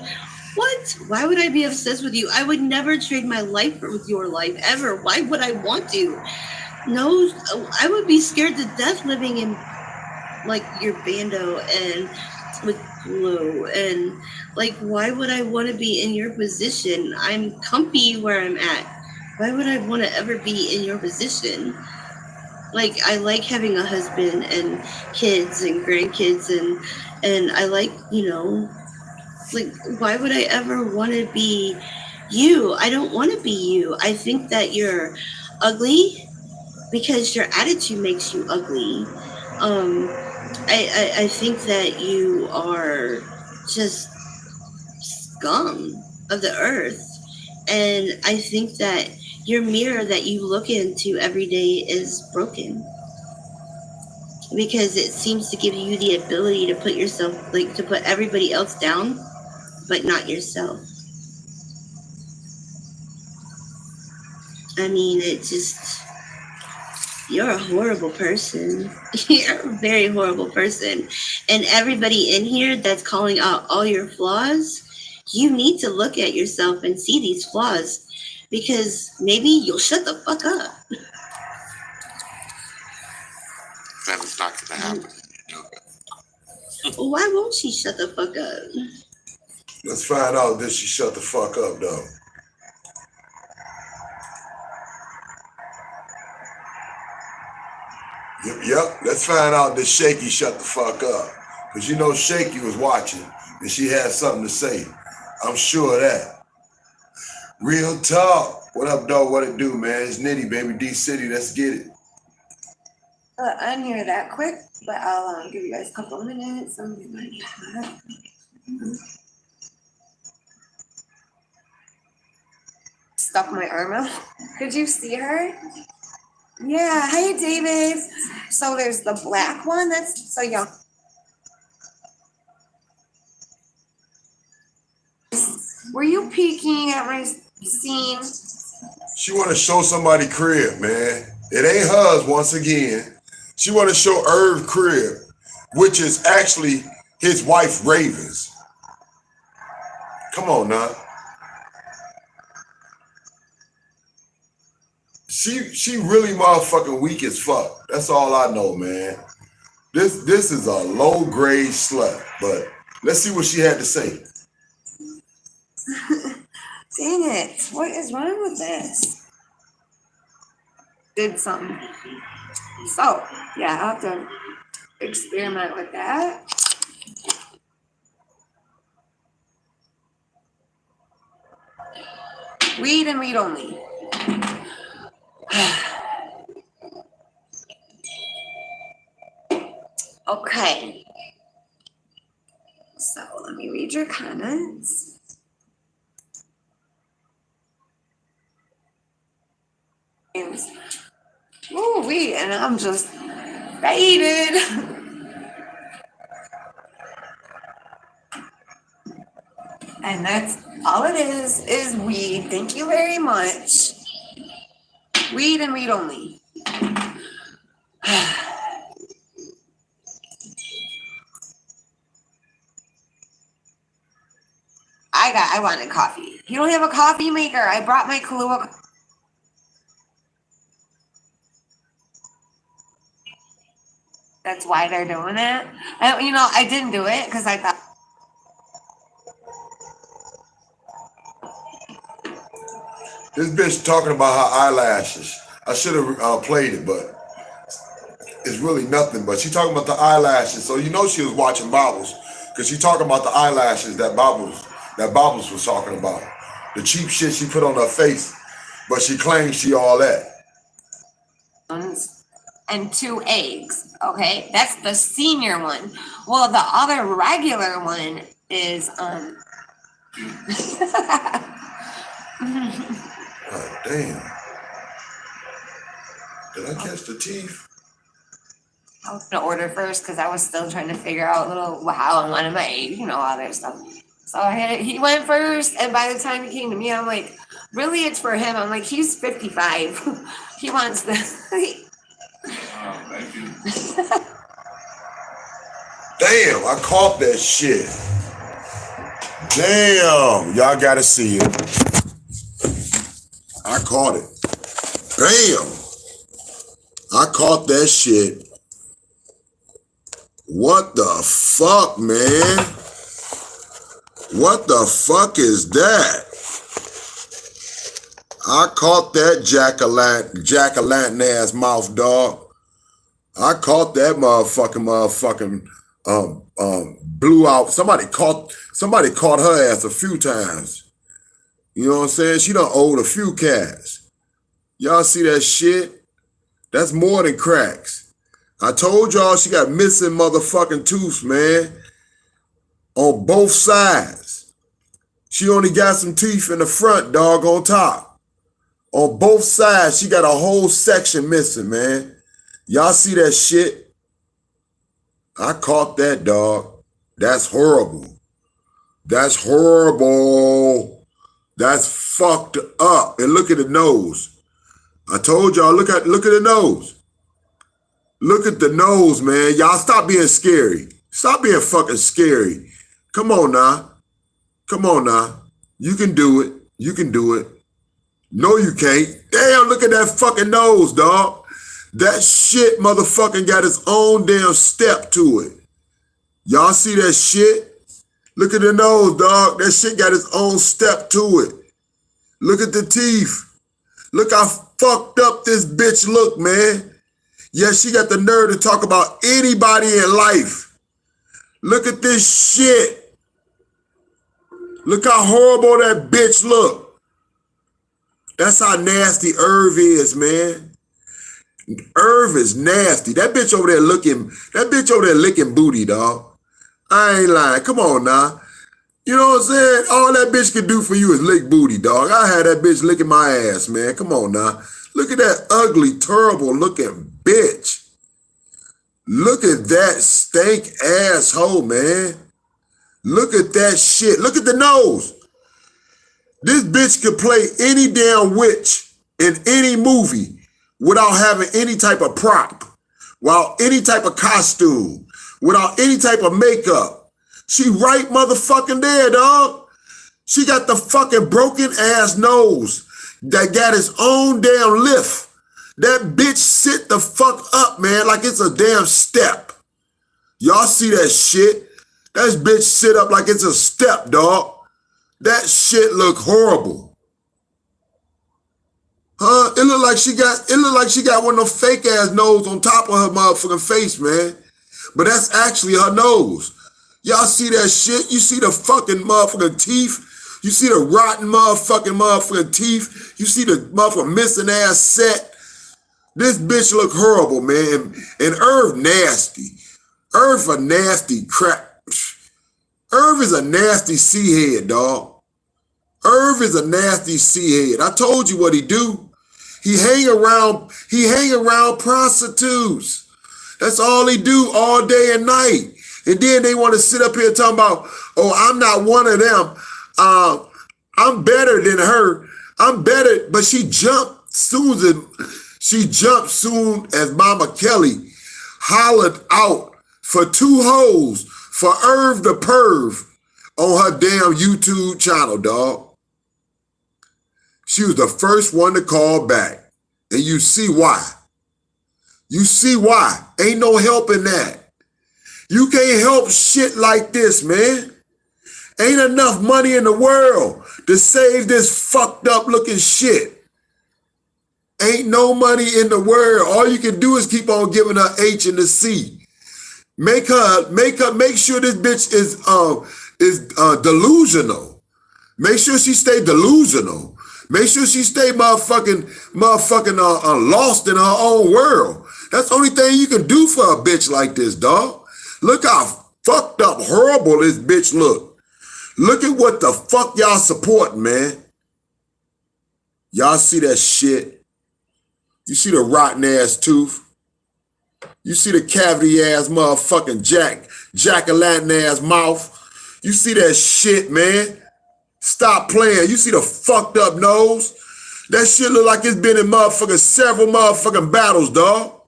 What? Why would I be obsessed with you? I would never trade my life with your life, ever. Why would I want to? No, I would be scared to death living in, like, your bando and with Blue. And, like, why would I want to be in your position? I'm comfy where I'm at. Why would I want to ever be in your position? Like, I like having a husband and kids and grandkids, and I like, you know, like, why would I ever want to be you? I don't want to be you. I think that you're ugly because your attitude makes you ugly. I think that you are just scum of the earth. And I think that your mirror that you look into every day is broken because it seems to give you the ability to put yourself, like, to put everybody else down, but not yourself. I mean, you're a horrible person. You're a very horrible person. And everybody in here that's calling out all your flaws, you need to look at yourself and see these flaws, because maybe you'll shut the fuck up. That is not going to happen. Why won't she shut the fuck up? Let's find out that she shut the fuck up, though. Yep. Let's find out that Shaky shut the fuck up. Because you know Shaky was watching and she had something to say. I'm sure of that. Real talk. What up, dog? What it do, man? It's Nitty, baby. D-City. Let's get it. I didn't hear that quick, but I'll give you guys a couple of minutes. I'm getting my hat. Stuck my arm out. Could you see her? Yeah. Hey, David. So there's the black one. That's so young. Were you peeking at my scene? She want to show somebody crib, man. It ain't hers once again. She want to show Irv crib, which is actually his wife Raven's. Come on now. She really motherfucking weak as fuck. That's all I know, man. This is a low grade slut, but let's see what she had to say. Dang it. What is wrong with this? Did something. So, yeah, I'll have to experiment with that. Weed and weed only. Okay. So let me read your comments. Ooh, wee, and I'm just faded. And that's all it is weed. Thank you very much. Weed and weed only. I wanted coffee. You don't have a coffee maker. I brought my Kahlua. that's why they're doing it. And, you know, I didn't do it because I thought. This bitch talking about her eyelashes. I should have played it, but it's really nothing. But she talking about the eyelashes, so you know she was watching Bobbles, because she talking about the eyelashes that Bobbles was talking about. The cheap shit she put on her face, but she claims she all that. And 2 eggs. Okay, that's the senior one. Well, the other regular one is God damn. Did I catch the teeth? I was gonna order first because I was still trying to figure out how and when am I ate, you know, all that stuff. So he went first, and by the time he came to me, I'm like, really, it's for him. I'm like, he's 55. He wants this. Thank you. Damn, I caught that shit. Damn, y'all gotta see it. I caught it. Damn. I caught that shit. What the fuck, man? What the fuck is that? I caught that jack-o'-lantern ass mouth, dog. I caught that motherfucking blew out. Somebody caught her ass a few times. You know what I'm saying? She done owed a few cats. Y'all see that shit? That's more than cracks. I told y'all she got missing motherfucking tooth, man. On both sides. She only got some teeth in the front, dog, on top. On both sides, she got a whole section missing, man. Y'all see that shit? I caught that, dog. That's horrible. That's horrible. That's fucked up. And look at the nose. I told y'all, look at the nose. Look at the nose, man. Y'all stop being scary. Stop being fucking scary. Come on now. Come on now. You can do it. You can do it. No, you can't. Damn, look at that fucking nose, dog. That shit motherfucking got its own damn step to it. Y'all see that shit? Look at the nose, dog. That shit got its own step to it. Look at the teeth. Look how fucked up this bitch look, man. Yeah, she got the nerve to talk about anybody in life. Look at this shit. Look how horrible that bitch look. That's how nasty Irv is, man. Irv is nasty. That bitch over there licking booty, dog. I ain't lying. Come on now. You know what I'm saying? All that bitch can do for you is lick booty, dog. I had that bitch licking my ass, man. Come on now. Look at that ugly, terrible looking bitch. Look at that stank asshole, man. Look at that shit. Look at the nose. This bitch could play any damn witch in any movie without having any type of prop, without any type of costume, without any type of makeup. She right motherfucking there, dog. She got the fucking broken ass nose that got its own damn lift. That bitch sit the fuck up, man, like it's a damn step. Y'all see that shit? That bitch sit up like it's a step, dog. That shit look horrible. Huh? It look like she got one of them fake ass nose on top of her motherfucking face, man. But that's actually her nose. Y'all see that shit? You see the fucking motherfucking teeth? You see the rotten motherfucking teeth? You see the motherfucking missing ass set? This bitch look horrible, man. And Irv nasty. Irv a nasty crap. Irv is a nasty C-head, dog. Irv is a nasty C-head. I told you what he do. He hang around prostitutes. That's all he do all day and night. And then they want to sit up here talking about, oh, I'm not one of them. I'm better than her. I'm better, but she jumped soon as Mama Kelly hollered out for 2 hoes for Irv the Perv on her damn YouTube channel, dog. She was the first one to call back. And you see why. You see why? Ain't no helping that. You can't help shit like this, man. Ain't enough money in the world to save this fucked up looking shit. Ain't no money in the world. All you can do is keep on giving her H and the C. Make sure this bitch is delusional. Make sure she stay delusional. Make sure she stay motherfucking lost in her own world. That's the only thing you can do for a bitch like this, dog. Look how fucked up, horrible this bitch look. Look at what the fuck y'all supporting, man. Y'all see that shit? You see the rotten ass tooth? You see the cavity ass motherfucking jack-o'-lantern ass mouth? You see that shit, man? Stop playing. You see the fucked up nose? That shit look like it's been in several motherfucking battles, dog.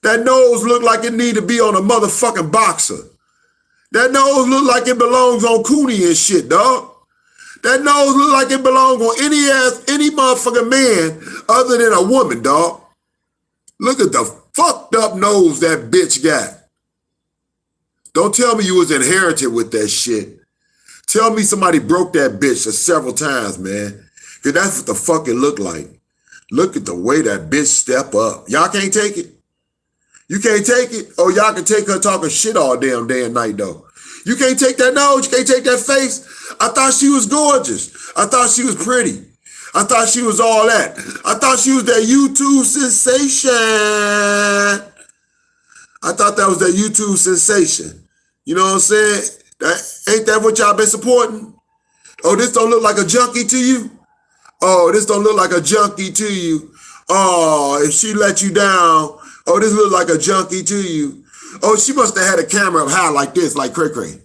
That nose look like it need to be on a motherfucking boxer. That nose look like it belongs on Cooney and shit, dog. That nose look like it belongs on any motherfucking man other than a woman, dog. Look at the fucked up nose that bitch got. Don't tell me you was inherited with that shit. Tell me somebody broke that bitch several times, man. Cause that's what the fuck it look like. Look at the way that bitch step up. Y'all can't take it? You can't take it? Oh, y'all can take her talking shit all damn day and night, though. You can't take that nose. You can't take that face. I thought she was gorgeous. I thought she was pretty. I thought she was all that. I thought she was that YouTube sensation. I thought that was that YouTube sensation. You know what I'm saying? Ain't that what y'all been supporting? Oh, this don't look like a junkie to you? Oh, this don't look like a junkie to you. Oh, if she let you down, oh, this look like a junkie to you. Oh, she must have had a camera up high like this, like Cray Cray.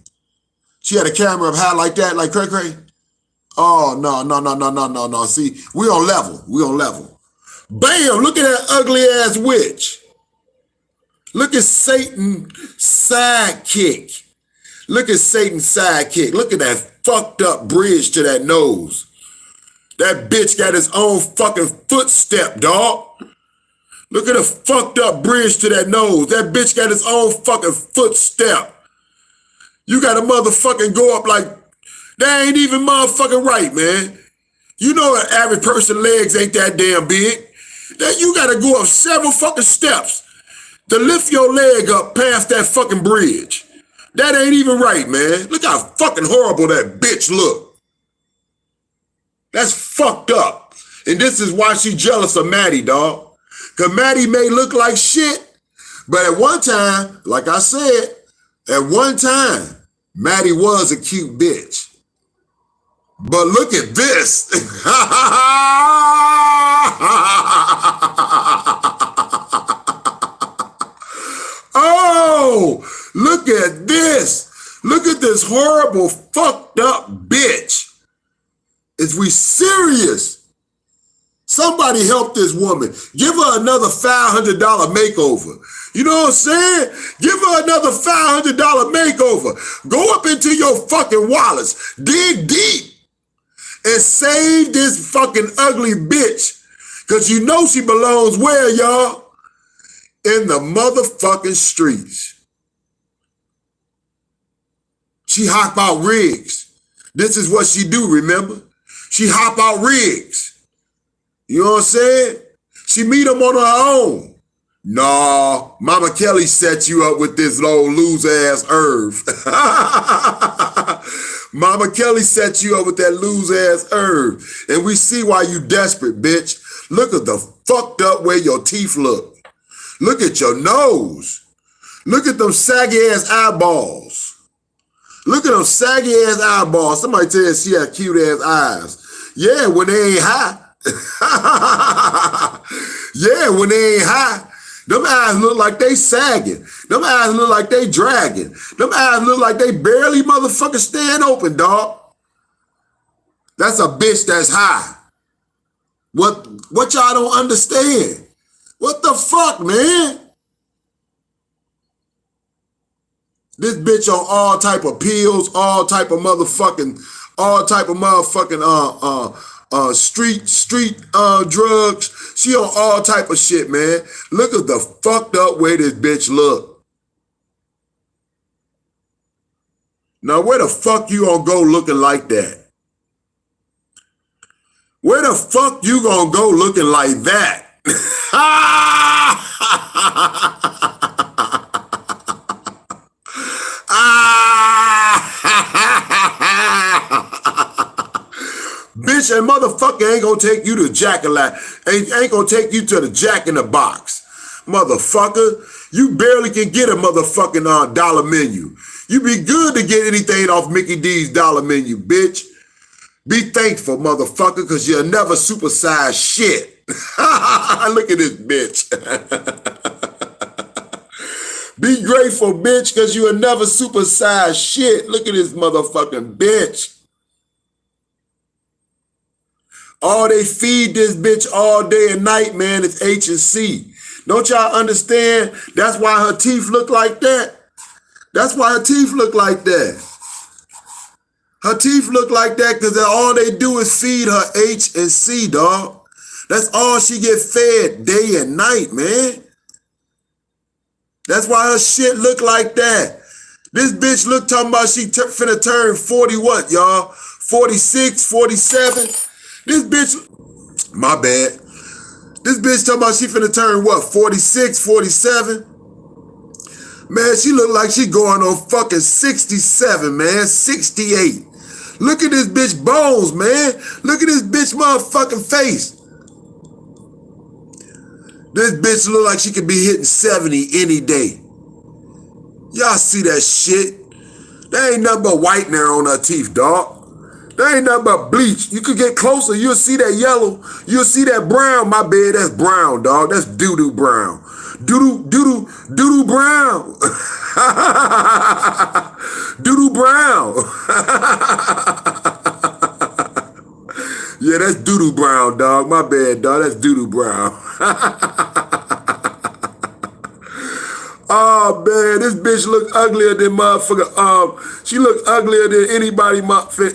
She had a camera up high like that, like Cray Cray. Oh, no. See, we on level. Bam, look at that ugly ass witch. Look at Satan's sidekick. Look at Satan's sidekick. Look at that fucked up bridge to that nose. That bitch got his own fucking footstep, dog. Look at the fucked up bridge to that nose. That bitch got his own fucking footstep. You gotta motherfucking go up like, that ain't even motherfucking right, man. You know an average person's legs ain't that damn big. That you gotta go up several fucking steps to lift your leg up past that fucking bridge. That ain't even right, man. Look how fucking horrible that bitch look. That's fucked up. And this is why she jealous of Maddie, dog. Cause Maddie may look like shit, but at one time, like I said, at one time, Maddie was a cute bitch. But look at this. Oh, look at this. Look at this horrible, fucked up bitch. Is we serious? Somebody help this woman. Give her another $500 makeover. You know what I'm saying? Give her another $500 makeover. Go up into your fucking wallets. Dig deep. And save this fucking ugly bitch. Because you know she belongs where, y'all? In the motherfucking streets. She hop out rigs. This is what she do, remember? She hop out rigs. You know what I'm saying? She meet them on her own. Nah, Mama Kelly set you up with this old loser-ass Irv. Mama Kelly set you up with that loser-ass Irv. And we see why you desperate, bitch. Look at the fucked up way your teeth look. Look at your nose. Look at them saggy-ass eyeballs. Look at them saggy-ass eyeballs. Somebody tell us she had cute-ass eyes. Yeah, when they ain't high. Yeah, when they ain't high. Them eyes look like they sagging. Them eyes look like they dragging. Them eyes look like they barely motherfucking staying open, dog. That's a bitch that's high. What y'all don't understand? What the fuck, man? This bitch on all type of pills, all type of motherfucking street drugs. She on all type of shit, man. Look at the fucked up way this bitch look. Now, where the fuck you gonna go looking like that? Where the fuck you gonna go looking like that? Bitch, that motherfucker ain't gonna take you to ain't gonna take you to the Jack in the Box. Motherfucker, you barely can get a motherfucking dollar menu. You be good to get anything off Mickey D's dollar menu, bitch. Be thankful, motherfucker, because you'll never supersize shit. Look at this bitch. Be grateful, bitch, because you'll never supersize shit. Look at this motherfucking bitch. All they feed this bitch all day and night, man, is H&C. Don't y'all understand? That's why her teeth look like that. That's why her teeth look like that. Her teeth look like that because all they do is feed her H&C, dog. That's all she get fed day and night, man. That's why her shit look like that. This bitch look talking about she finna turn 40 what, y'all? 46, 47? This bitch, my bad. This bitch talking about she finna turn what, 46, 47? Man, she look like she going on fucking 67, man, 68. Look at this bitch bones, man. Look at this bitch motherfucking face. This bitch look like she could be hitting 70 any day. Y'all see that shit? There ain't nothing but whitener on her teeth, dog. There ain't nothing but bleach. You could get closer, you'll see that yellow. You'll see that brown. My bad, that's brown, dog. That's doo-doo brown. Doo-doo brown. Doo-doo brown. Yeah, that's doo-doo brown, dog. My bad, dog. That's doo-doo brown. Oh, man, this bitch look uglier than motherfucker. She look uglier than anybody,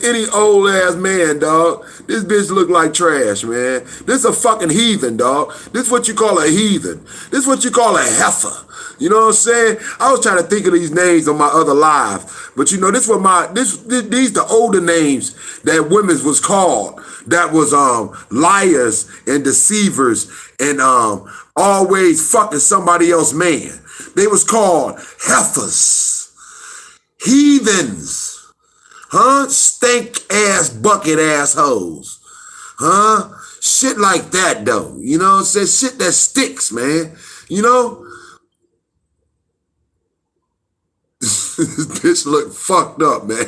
any old ass man, dog. This bitch look like trash, man. This a fucking heathen, dog. This what you call a heathen. This what you call a heifer. You know what I'm saying? I was trying to think of these names on my other live, but you know, these the older names that women was called. That was liars and deceivers and always fucking somebody else man. They was called heifers, heathens, huh? Stank ass bucket assholes, huh? Shit like that though. You know what I'm saying? Shit that sticks, man. You know? This bitch look fucked up, man.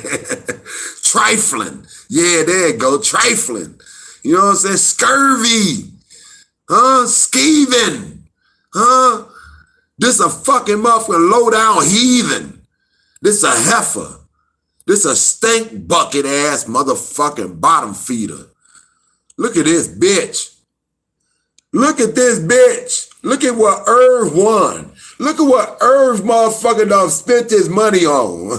Trifling. Yeah, there you go. Trifling. You know what I'm saying? Scurvy. Huh? Skeeving. Huh? This a fucking motherfucking low down heathen. This a heifer. This a stink bucket ass motherfucking bottom feeder. Look at this bitch. Look at this bitch. Look at what Irv won. Look at what Irv motherfucker done spent his money on.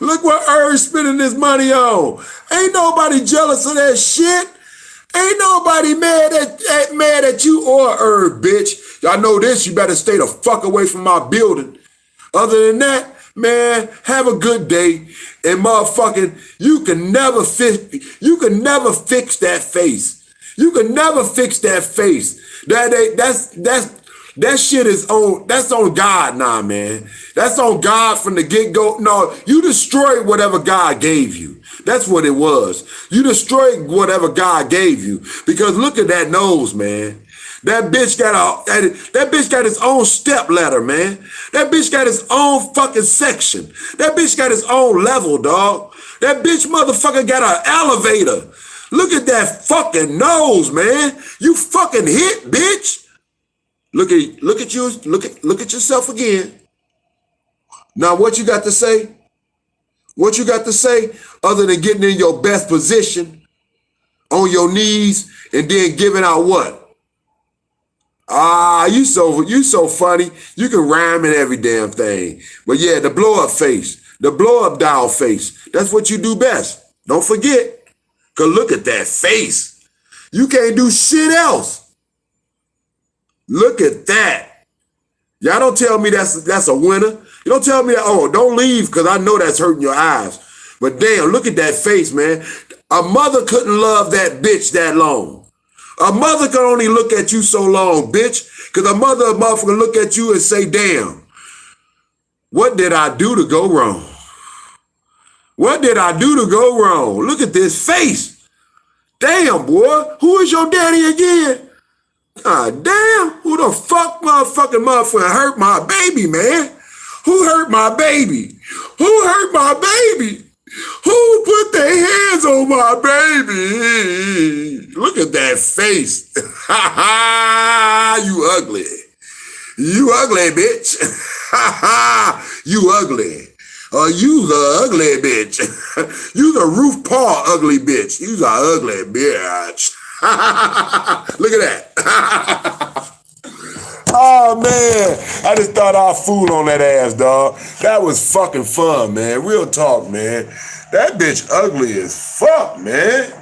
Look what Irv spending his money on. Ain't nobody jealous of that shit. Ain't nobody mad at you or Irv, bitch. Y'all know this, you better stay the fuck away from my building. Other than that, man, have a good day. And motherfucking, you can never fix that face. You can never fix that face. That shit is that's on God now, man. That's on God from the get-go. No, you destroyed whatever God gave you. That's what it was. You destroyed whatever God gave you. Because look at that nose, man. That bitch got his own step ladder, man. That bitch got his own fucking section. That bitch got his own level, dog. That bitch motherfucker got an elevator. Look at that fucking nose, man. You fucking hit, bitch. Look at you. Look at yourself again. Now, what you got to say? What you got to say other than getting in your best position on your knees and then giving out what? You so funny. You can rhyme and every damn thing. But yeah, the blow up face, the blow up doll face. That's what you do best. Don't forget. Cause look at that face. You can't do shit else. Look at that. Y'all don't tell me that's a winner. You don't tell me that, oh, don't leave because I know that's hurting your eyes. But damn, look at that face, man. A mother couldn't love that bitch that long. A mother can only look at you so long, bitch. Because a motherfucker look at you and say, damn, what did I do to go wrong? What did I do to go wrong? Look at this face. Damn, boy. Who is your daddy again? God damn. Who the fuck motherfucker hurt my baby, man? Who hurt my baby? Who hurt my baby? Who put their hands on my baby? Look at that face. Ha ha, you ugly. You ugly, bitch. Ha ha, you ugly. You the ugly bitch. You the roof paw ugly bitch. You the ugly bitch. Look at that. Oh, man. I just thought I'd fool on that ass, dog. That was fucking fun, man. Real talk, man. That bitch ugly as fuck, man.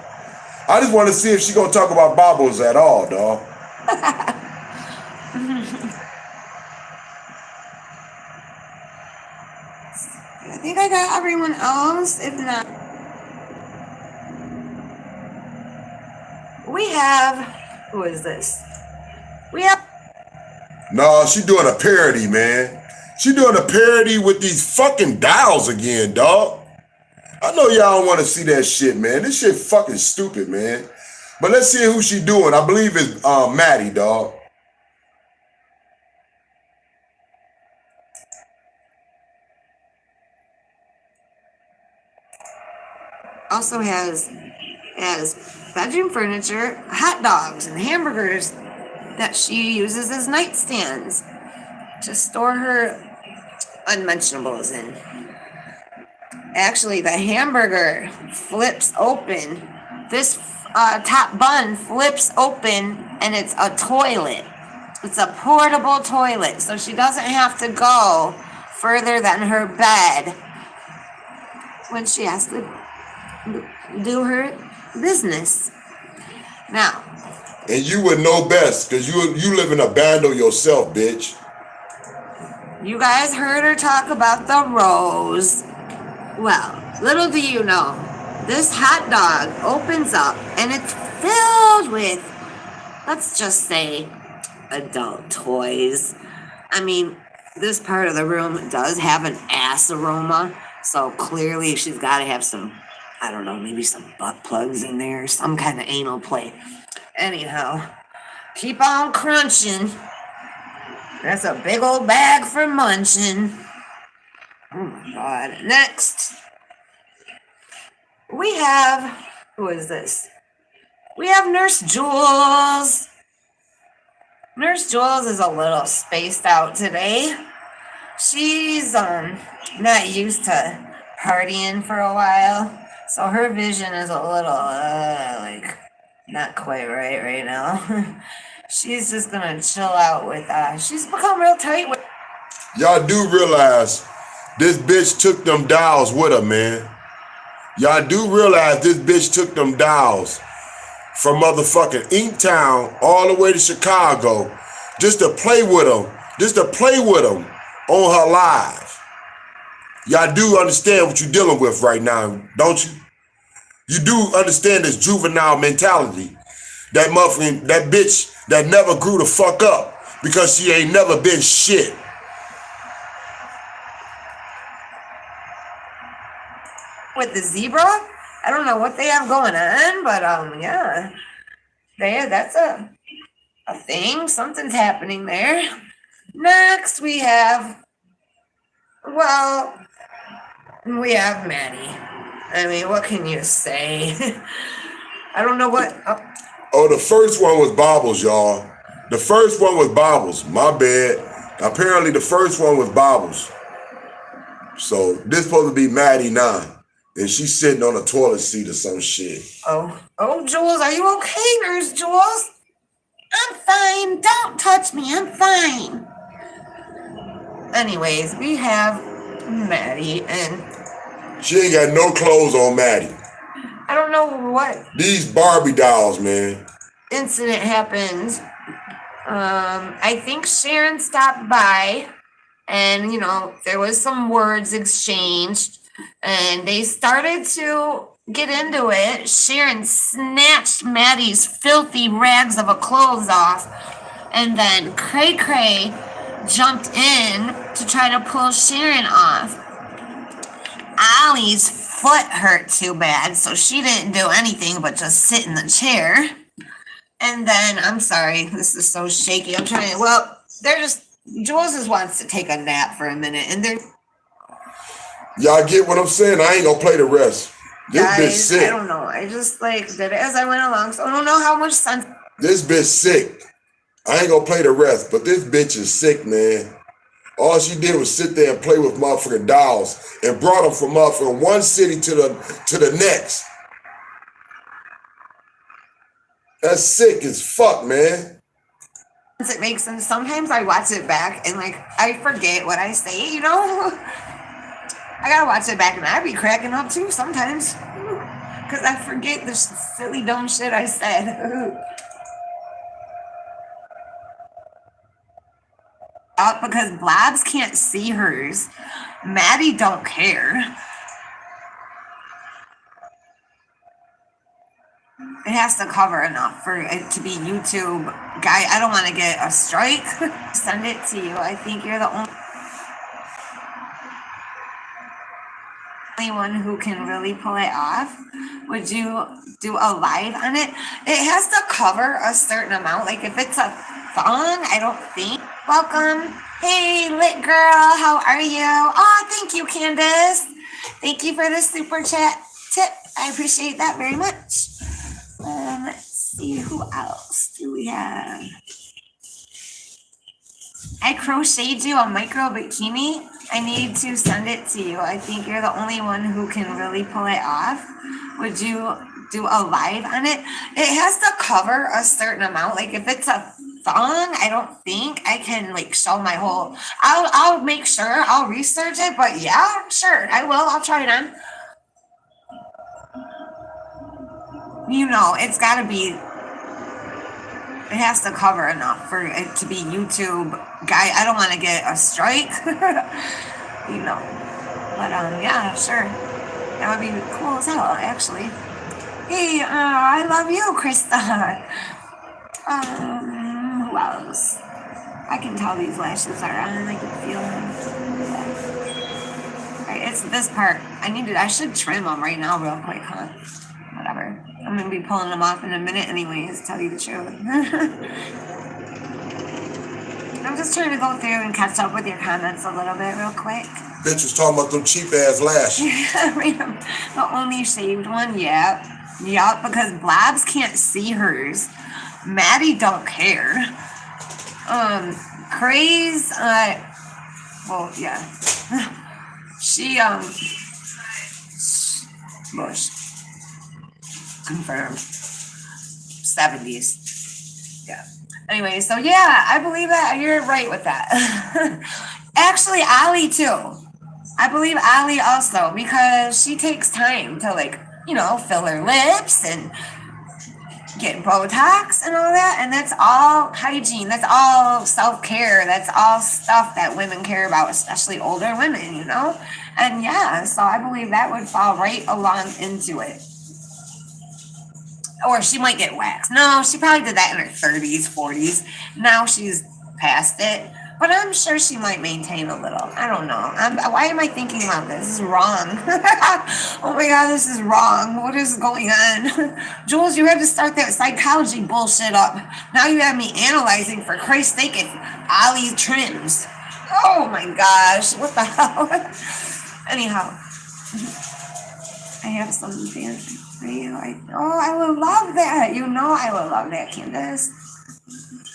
I just want to see if she gonna talk about bobbles at all, dog. I think I got everyone else. If not, we have, who is this? We have. No, she doing a parody, man. She doing a parody with these fucking dials again, dog. I know y'all don't want to see that shit, man. This shit fucking stupid, man. But let's see who she doing. I believe it's Maddie, dog. Also has bedroom furniture, hot dogs, and hamburgers that she uses as nightstands to store her unmentionables in. Actually, the hamburger flips open. This top bun flips open, and it's a toilet. It's a portable toilet, so she doesn't have to go further than her bed when she has to do her business. Now, and you would know best, because you live in a bando yourself, bitch. You guys heard her talk about the rose. Well, little do you know, this hot dog opens up and it's filled with, let's just say, adult toys. I mean, this part of the room does have an ass aroma, so clearly she's got to have some, I don't know, maybe some butt plugs in there, some kind of anal play. Anyhow, keep on crunching. That's a big old bag for munching. Oh my God. Next, we have, who is this? We have Nurse Jules. Nurse Jules is a little spaced out today. She's not used to partying for a while, so her vision is a little like not quite right now. She's just gonna chill out with she's become real tight with. Y'all do realize this bitch took them dials with her, man. Y'all do realize this bitch took them dials from motherfucking Inktown all the way to Chicago just to play with them, on her live. Y'all do understand what you're dealing with right now, don't you? You do understand this juvenile mentality. That motherfucking, that bitch that never grew the fuck up because she ain't never been shit. With the zebra, I don't know what they have going on, but yeah, that's a thing. Something's happening there. Next, we have Maddie. I mean, what can you say? I don't know what. Oh, the first one was Bobbles, y'all. The first one was Bobbles. My bad. Apparently, the first one was Bobbles. So this supposed to be Maddie now. And she's sitting on a toilet seat or some shit. Oh, Jules, are you okay, Nurse Jules? I'm fine. Don't touch me. I'm fine. Anyways, we have Maddie, and she ain't got no clothes on, Maddie. I don't know what These Barbie dolls, man. incident happened. I think Sharon stopped by and, you know, there was some words exchanged and they started to get into it. Sharon snatched Maddie's filthy rags of a clothes off and then Cray Cray jumped in to try to pull Sharon off. Ollie's foot hurt too bad, so she didn't do anything but just sit in the chair. And then, I'm sorry, this is so shaky. I'm trying, well, they're just, Jules just wants to take a nap for a minute, and they're... Y'all get what I'm saying? I ain't gonna play the rest. This bitch Guys, sick. I don't know. I just, like, did it as I went along, so I don't know how much sense... This bitch sick. I ain't gonna play the rest, but this bitch is sick, man. All she did was sit there and play with motherfucking dolls and brought them from motherfucking one city to the next. That's sick as fuck, man. It makes sense. Sometimes I watch it back and, like, I forget what I say, you know? I gotta watch it back and I'd be cracking up, too, sometimes. Because I forget the silly, dumb shit I said. Because Blabs can't see hers. Maddie don't care. It has to cover enough for it to be YouTube. Guy, I don't want to get a strike. Send it to you. I think you're the only one who can really pull it off. Would you do a live on it? It has to cover a certain amount. Like if it's a thong, I don't think. Welcome. Hey, lit girl. How are you? Oh, thank you, Candace. Thank you for the super chat tip. I appreciate that very much. Let's see, who else do we have? I crocheted you a micro bikini. I need to send it to you. I think you're the only one who can really pull it off. Would you do a live on it? It has to cover a certain amount. Like if it's a thong, I don't think I can like show my whole. I'll make sure. I'll research it. But yeah, sure, I will. I'll try it on. You know, it's got to be. It has to cover enough for it to be YouTube. Guy, I don't want to get a strike. You know. But yeah, sure. That would be cool as hell, actually. Hey, I love you, Krista. Who else? I can tell these lashes are on. I can feel them. Alright, it's this part. I should trim them right now real quick, huh? Whatever. I'm gonna be pulling them off in a minute anyways, to tell you the truth. I'm just trying to go through and catch up with your comments a little bit real quick. Bitch was talking about them cheap ass lashes. The only shaved one, yeah. Yup, because Blabs can't see hers. Maddie don't care. Craze, well, yeah. She, Bush. Confirmed. 70s. Yeah. Anyway, so yeah, I believe that. You're right with that. Actually, Allie too. I believe Allie also, because she takes time to, like, you know, fill her lips and get Botox and all that. And that's all hygiene. That's all self-care. That's all stuff that women care about, especially older women, you know? And yeah, so I believe that would fall right along into it. Or she might get waxed. No, she probably did that in her 30s, 40s. Now she's past it. But I'm sure she might maintain a little. I don't know. Why am I thinking about this? This is wrong. Oh my God, this is wrong. What is going on? Jules, you had to start that psychology bullshit up. Now you have me analyzing, for Christ's sake, if Ollie trims. Oh my gosh, what the hell? Anyhow, I have some fancy for you. I would love that. You know I would love that, Candace.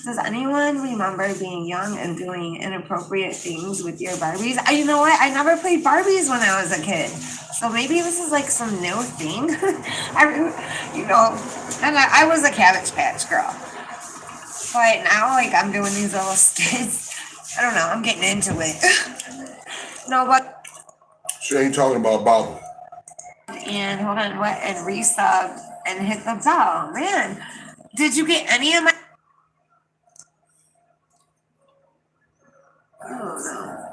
Does anyone remember being young and doing inappropriate things with your Barbies? You know what? I never played Barbies when I was a kid. So maybe this is like some new thing. I was a Cabbage Patch girl. But now, like, I'm doing these little skits. I don't know. I'm getting into it. No, but... She ain't talking about Bobble. and hold on, what, and resub and hit the bell. Man, did you get any of my? Oh no.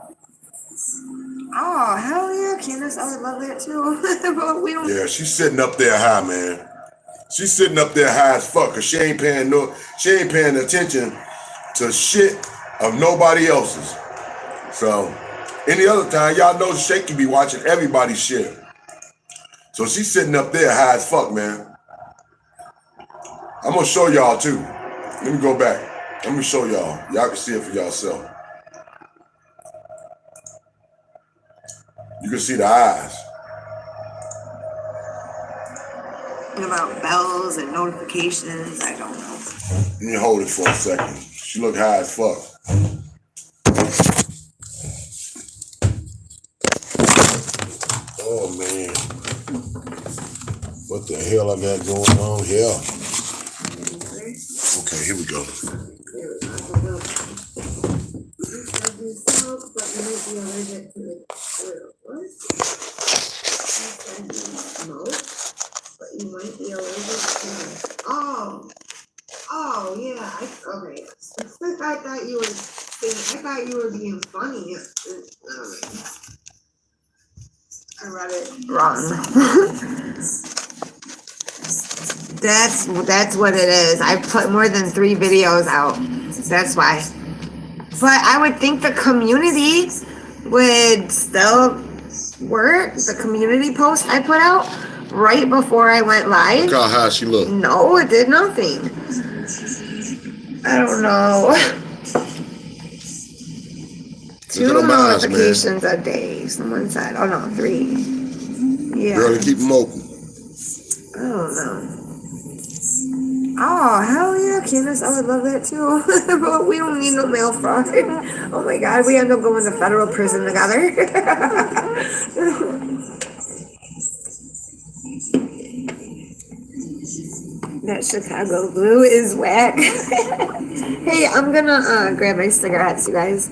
Oh hell yeah, Candace, I would love that too. But we don't. Yeah, she's sitting up there high, man. She's sitting up there high as fuck, cause she ain't paying attention to shit of nobody else's. So any other time, y'all know Shaky be watching everybody's shit. So she's sitting up there high as fuck, man. I'm gonna show y'all too. Let me go back. Let me show y'all. Y'all can see it for yourself. You can see the eyes. About bells and notifications, I don't know. Let me hold it for a second. She look high as fuck. Oh man. What the hell I got going on here? Okay, here we go. You might be allergic to Oh yeah. Okay. I thought you were being funny. I read it wrong. That's what it is. I put more than 3 videos out. That's why. But I would think the community would still work. The community post I put out right before I went live. Look how high she looked. No, it did nothing. I don't know. 2 notifications a day. Someone said, oh no, 3. Yeah. Girl, keep them open. I don't know. Oh, hell yeah, Candace, I would love that too. But we don't need no mail fraud. Oh my god, we end up going to federal prison together. That Chicago blue is whack. Hey, I'm gonna grab my cigarettes, you guys.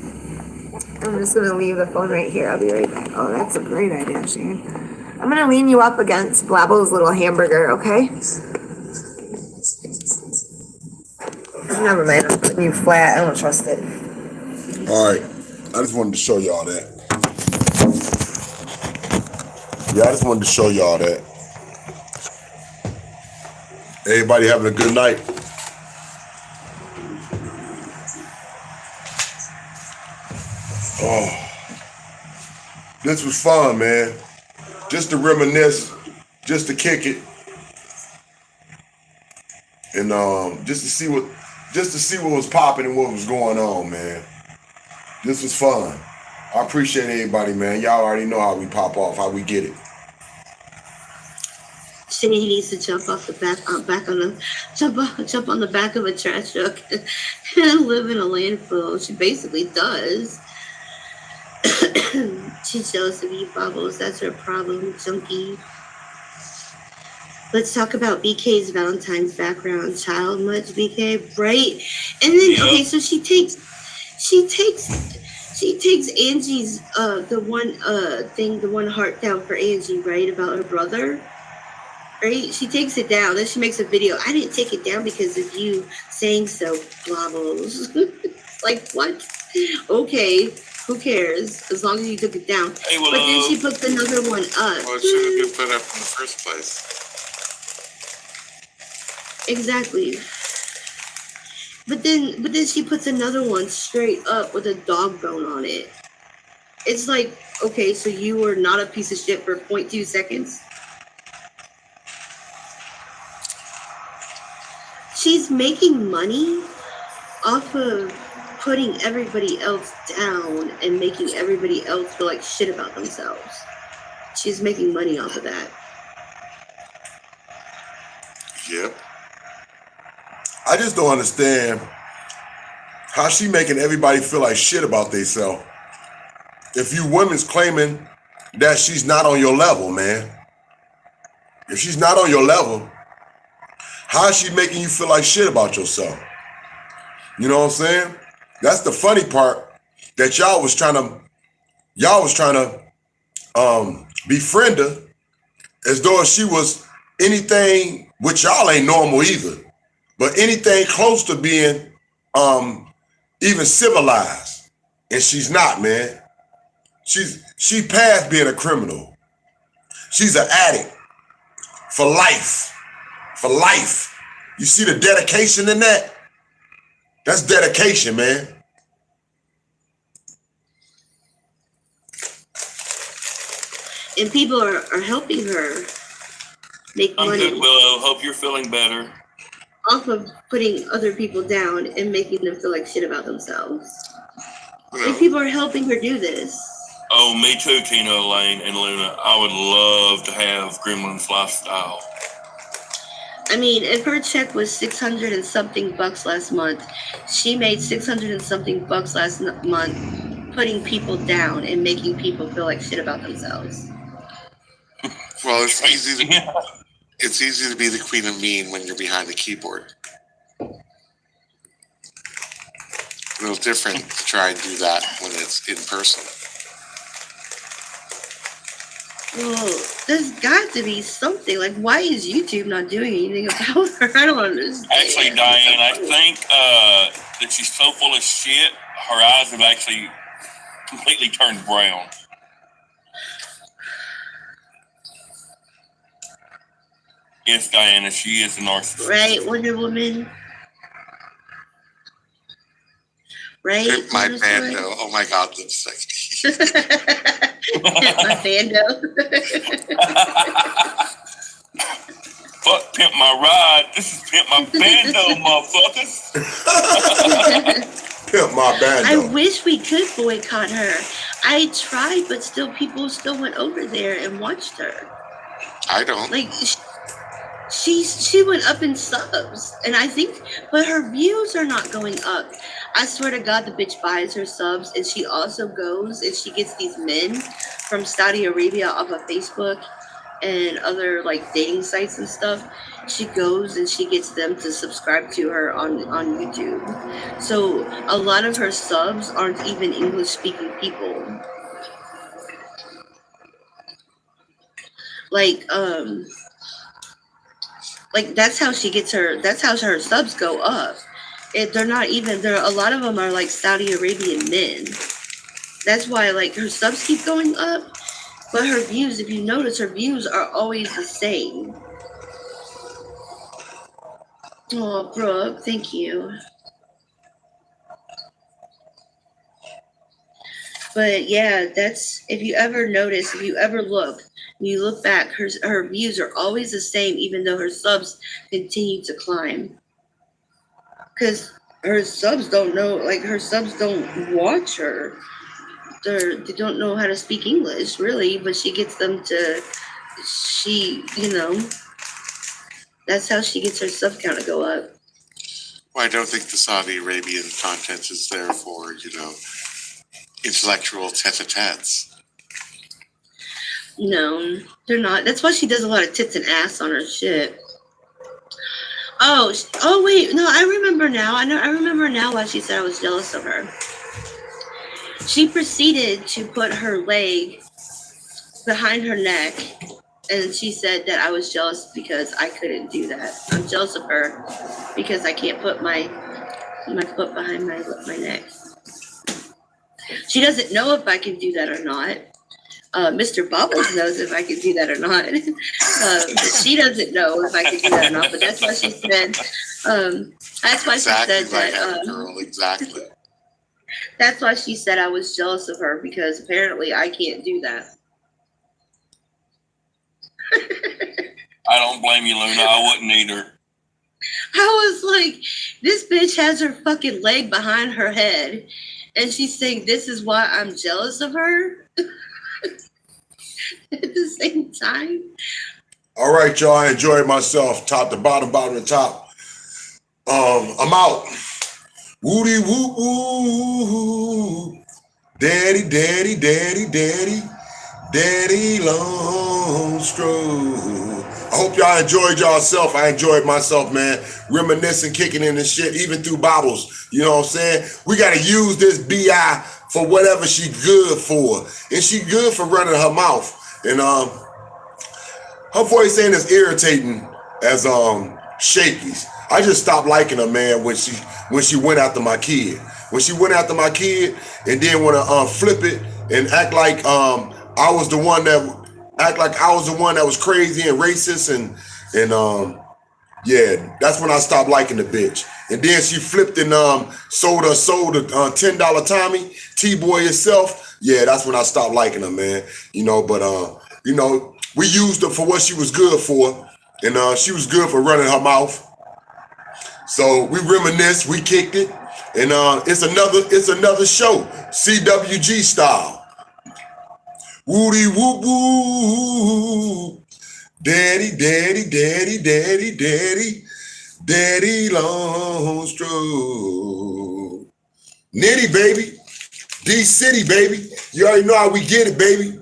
I'm just gonna leave the phone right here. I'll be right back. Oh, that's a great idea, Shane. I'm gonna lean you up against Blabbo's little hamburger, okay? Never mind, I'm putting you flat. I don't trust it. All right, I just wanted to show y'all that. Yeah, I just wanted to show y'all that. Everybody having a good night. Oh, this was fun, man. Just to reminisce, just to kick it, and just to see what was popping and what was going on, man. This was fun. I appreciate everybody, man. Y'all already know how we pop off, how we get it. Shane needs to jump on the back of a trash truck and live in a landfill. She basically does. She's jealous of you, Bubbles. That's her problem, junkie. Let's talk about BK's Valentine's background. Child much, BK, right? And then okay, so she takes Angie's the one heart down for Angie, right? About her brother. Right? She takes it down, then she makes a video. I didn't take it down because of you saying so, Blabos. Like, what? Okay, who cares? As long as you took it down. Hey, but then she puts another one up. Well, it should have been put up in the first place. Exactly. But then she puts another one straight up with a dog bone on it. It's like, okay, so you were not a piece of shit for 0.2 seconds? She's making money off of putting everybody else down and making everybody else feel like shit about themselves. She's making money off of that. Yep. I just don't understand how she making everybody feel like shit about themselves. If you women's claiming that she's not on your level, man. If she's not on your level, how is she making you feel like shit about yourself? You know what I'm saying? That's the funny part, that y'all was trying to befriend her as though she was anything, which y'all ain't normal either, but anything close to being even civilized. And she's not, man. She past being a criminal. She's an addict for life. For life. You see the dedication in that? That's dedication, man. And people are helping her make I'm money good, Willow. Hope you're feeling better. off of putting other people down and making them feel like shit about themselves. And people are helping her do this. Oh, me too, Tina, Elaine, and Luna. I would love to have Gremlin's lifestyle. I mean, if her check was 600 and something bucks last month, she made 600 and something bucks last month putting people down and making people feel like shit about themselves. Well, it's easy to be the queen of mean when you're behind the keyboard. A little different to try and do that when it's in person. Well, there's got to be something. Like, why is YouTube not doing anything about her? I don't understand. Actually, Diane, I think that she's so full of shit, her eyes have actually completely turned brown. Yes, Diana, she is a narcissist. Right, Wonder Woman? Right? Pimp my bando. Oh my God, lipstick. My bando. Fuck Pimp My Ride. This is Pimp My Bando, motherfuckers. Pimp My Bando. I wish we could boycott her. I tried, but still, people still went over there and watched her. I don't. Like, she went up in subs, and I think, but her views are not going up. I swear to God, the bitch buys her subs, and she also goes and she gets these men from Saudi Arabia off of Facebook and other like dating sites and stuff. She goes and she gets them to subscribe to her on YouTube. So a lot of her subs aren't even English speaking people. Like that's how she gets her. That's how her subs go up. They're not even. A lot of them are like Saudi Arabian men. That's why like her subs keep going up, but her views, if you notice, her views are always the same. Oh, Brooke, thank you. But yeah, that's, if you ever notice, if you ever look, when you look back, her views are always the same, even though her subs continue to climb. Because her subs don't know, like her subs don't watch her. They don't know how to speak English, really, but she gets them to, that's how she gets her sub count to go up. Well, I don't think the Saudi Arabian content is there for, intellectual tete-a-tetes. No, they're not. That's why she does a lot of tits and ass on her shit. Oh wait, no, I remember now. I remember now why she said I was jealous of her. She proceeded to put her leg behind her neck, and she said that I was jealous because I couldn't do that. I'm jealous of her because I can't put my foot behind my neck. She doesn't know if I can do that or not. Mr. Bubbles knows if I can do that or not. She doesn't know if I can do that or not, but that's why she said, she said that. Girl, exactly. That's why she said I was jealous of her, because apparently I can't do that. I don't blame you, Luna. I wouldn't either. I was like, this bitch has her fucking leg behind her head, and she's saying this is why I'm jealous of her at the same time. All right, y'all. I enjoyed myself, top to bottom, bottom to top. I'm out. Woody woo woo. Daddy, daddy, daddy, daddy. Daddy long stroll. I hope y'all enjoyed yourself. I enjoyed myself, man. Reminiscing, kicking in and shit, even through Bibles. You know what I'm saying? We got to use this BI for whatever she good for. And she good for running her mouth. And her voice ain't as irritating as Shakey's. I just stopped liking her, man, when she went after my kid. When she went after my kid and then want to flip it and act like I was the one that was crazy and racist and yeah, that's when I stopped liking the bitch. And then she flipped and sold a $10 Tommy T-Boy herself. Yeah, that's when I stopped liking her, man. You know, but we used her for what she was good for, and she was good for running her mouth. So we reminisced, we kicked it, and it's another show, CWG style. Woody whoop woo, daddy, daddy, daddy, daddy, daddy, daddy long stroke. Nitty baby, D City baby, you already know how we get it, baby.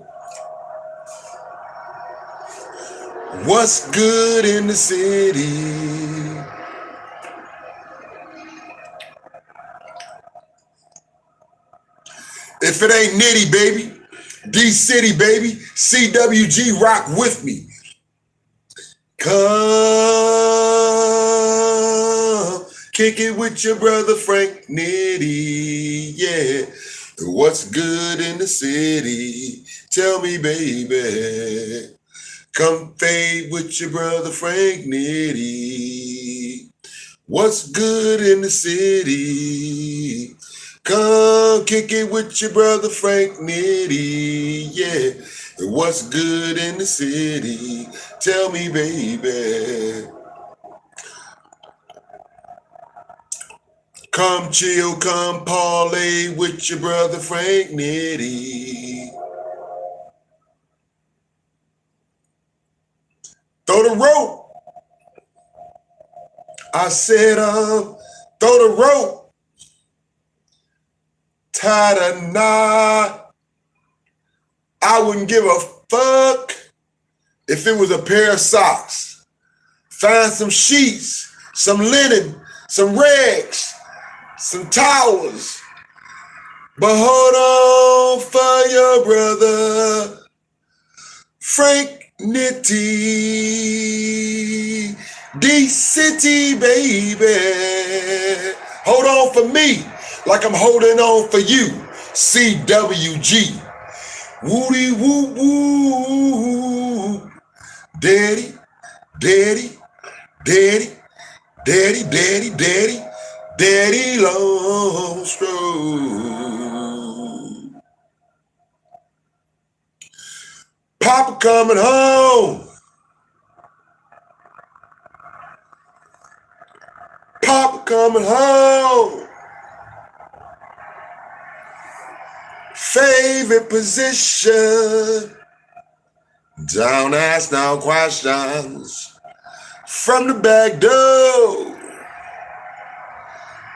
What's good in the city? If it ain't Nitty, baby, D City, baby, CWG rock with me. Come kick it with your brother Frank Nitty, yeah. What's good in the city? Tell me, baby. Come fade with your brother Frank Nitty. What's good in the city? Come kick it with your brother Frank Nitty, yeah. What's good in the city? Tell me, baby. Come chill, come parlay with your brother Frank Nitty. Throw the rope. I said, throw the rope. Tie the knot. I wouldn't give a fuck if it was a pair of socks. Find some sheets, some linen, some rags, some towels. But hold on for your brother, Frank Nitty. D-City, baby. Hold on for me like I'm holding on for you. CWG. Woody woo woo. Daddy, daddy, daddy, daddy, daddy, daddy, daddy long stroke. Papa coming home. Papa coming home. Favorite position. Don't ask no questions. From the back door.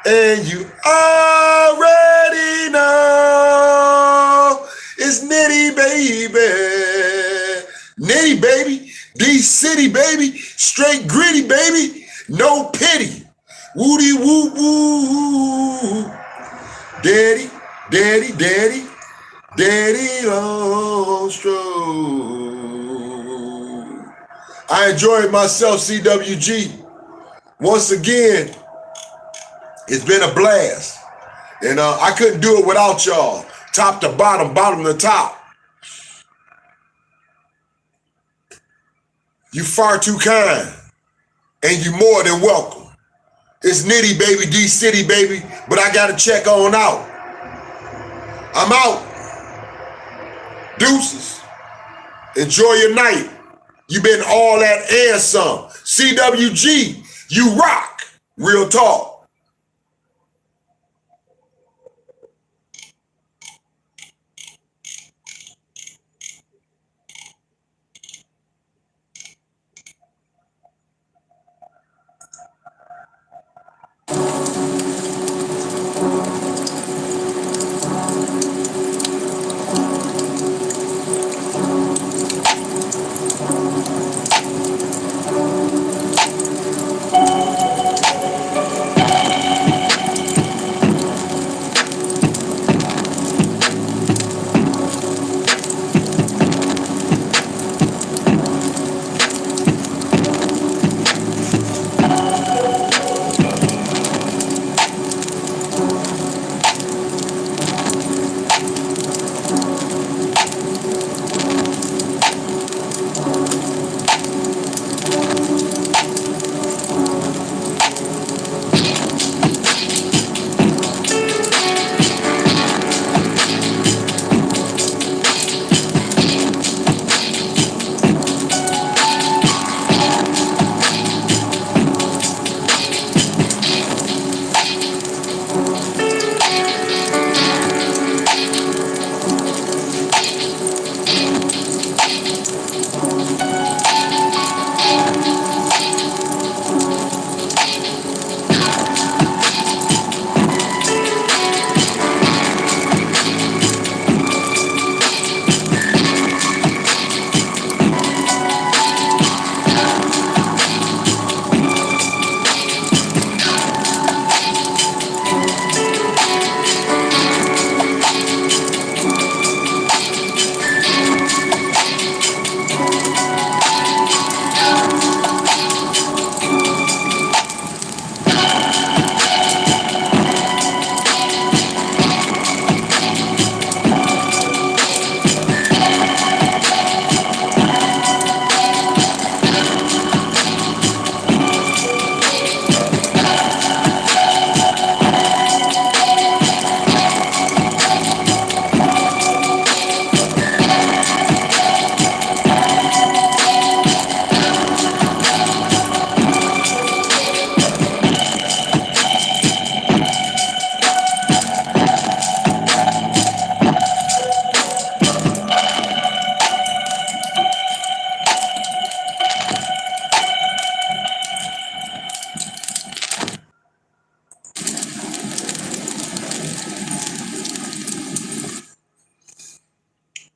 And you already know it's Nitty, baby. Nitty, baby. D-City, baby. Straight gritty, baby. No pity. Woody woo woo. Daddy, daddy, daddy, daddy long stroke. I enjoyed myself, CWG. Once again, it's been a blast. And I couldn't do it without y'all. Top to bottom, bottom to top. You far too kind. And you more than welcome. It's Nitty, baby, D-City, baby, but I gotta check on out. I'm out. Deuces. Enjoy your night. You been all that and some. CWG, you rock. Real talk.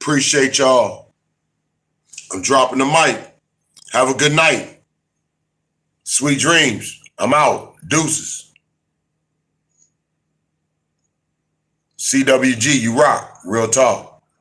Appreciate y'all. I'm dropping the mic. Have a good night. Sweet dreams. I'm out. Deuces. CWG, you rock. Real talk.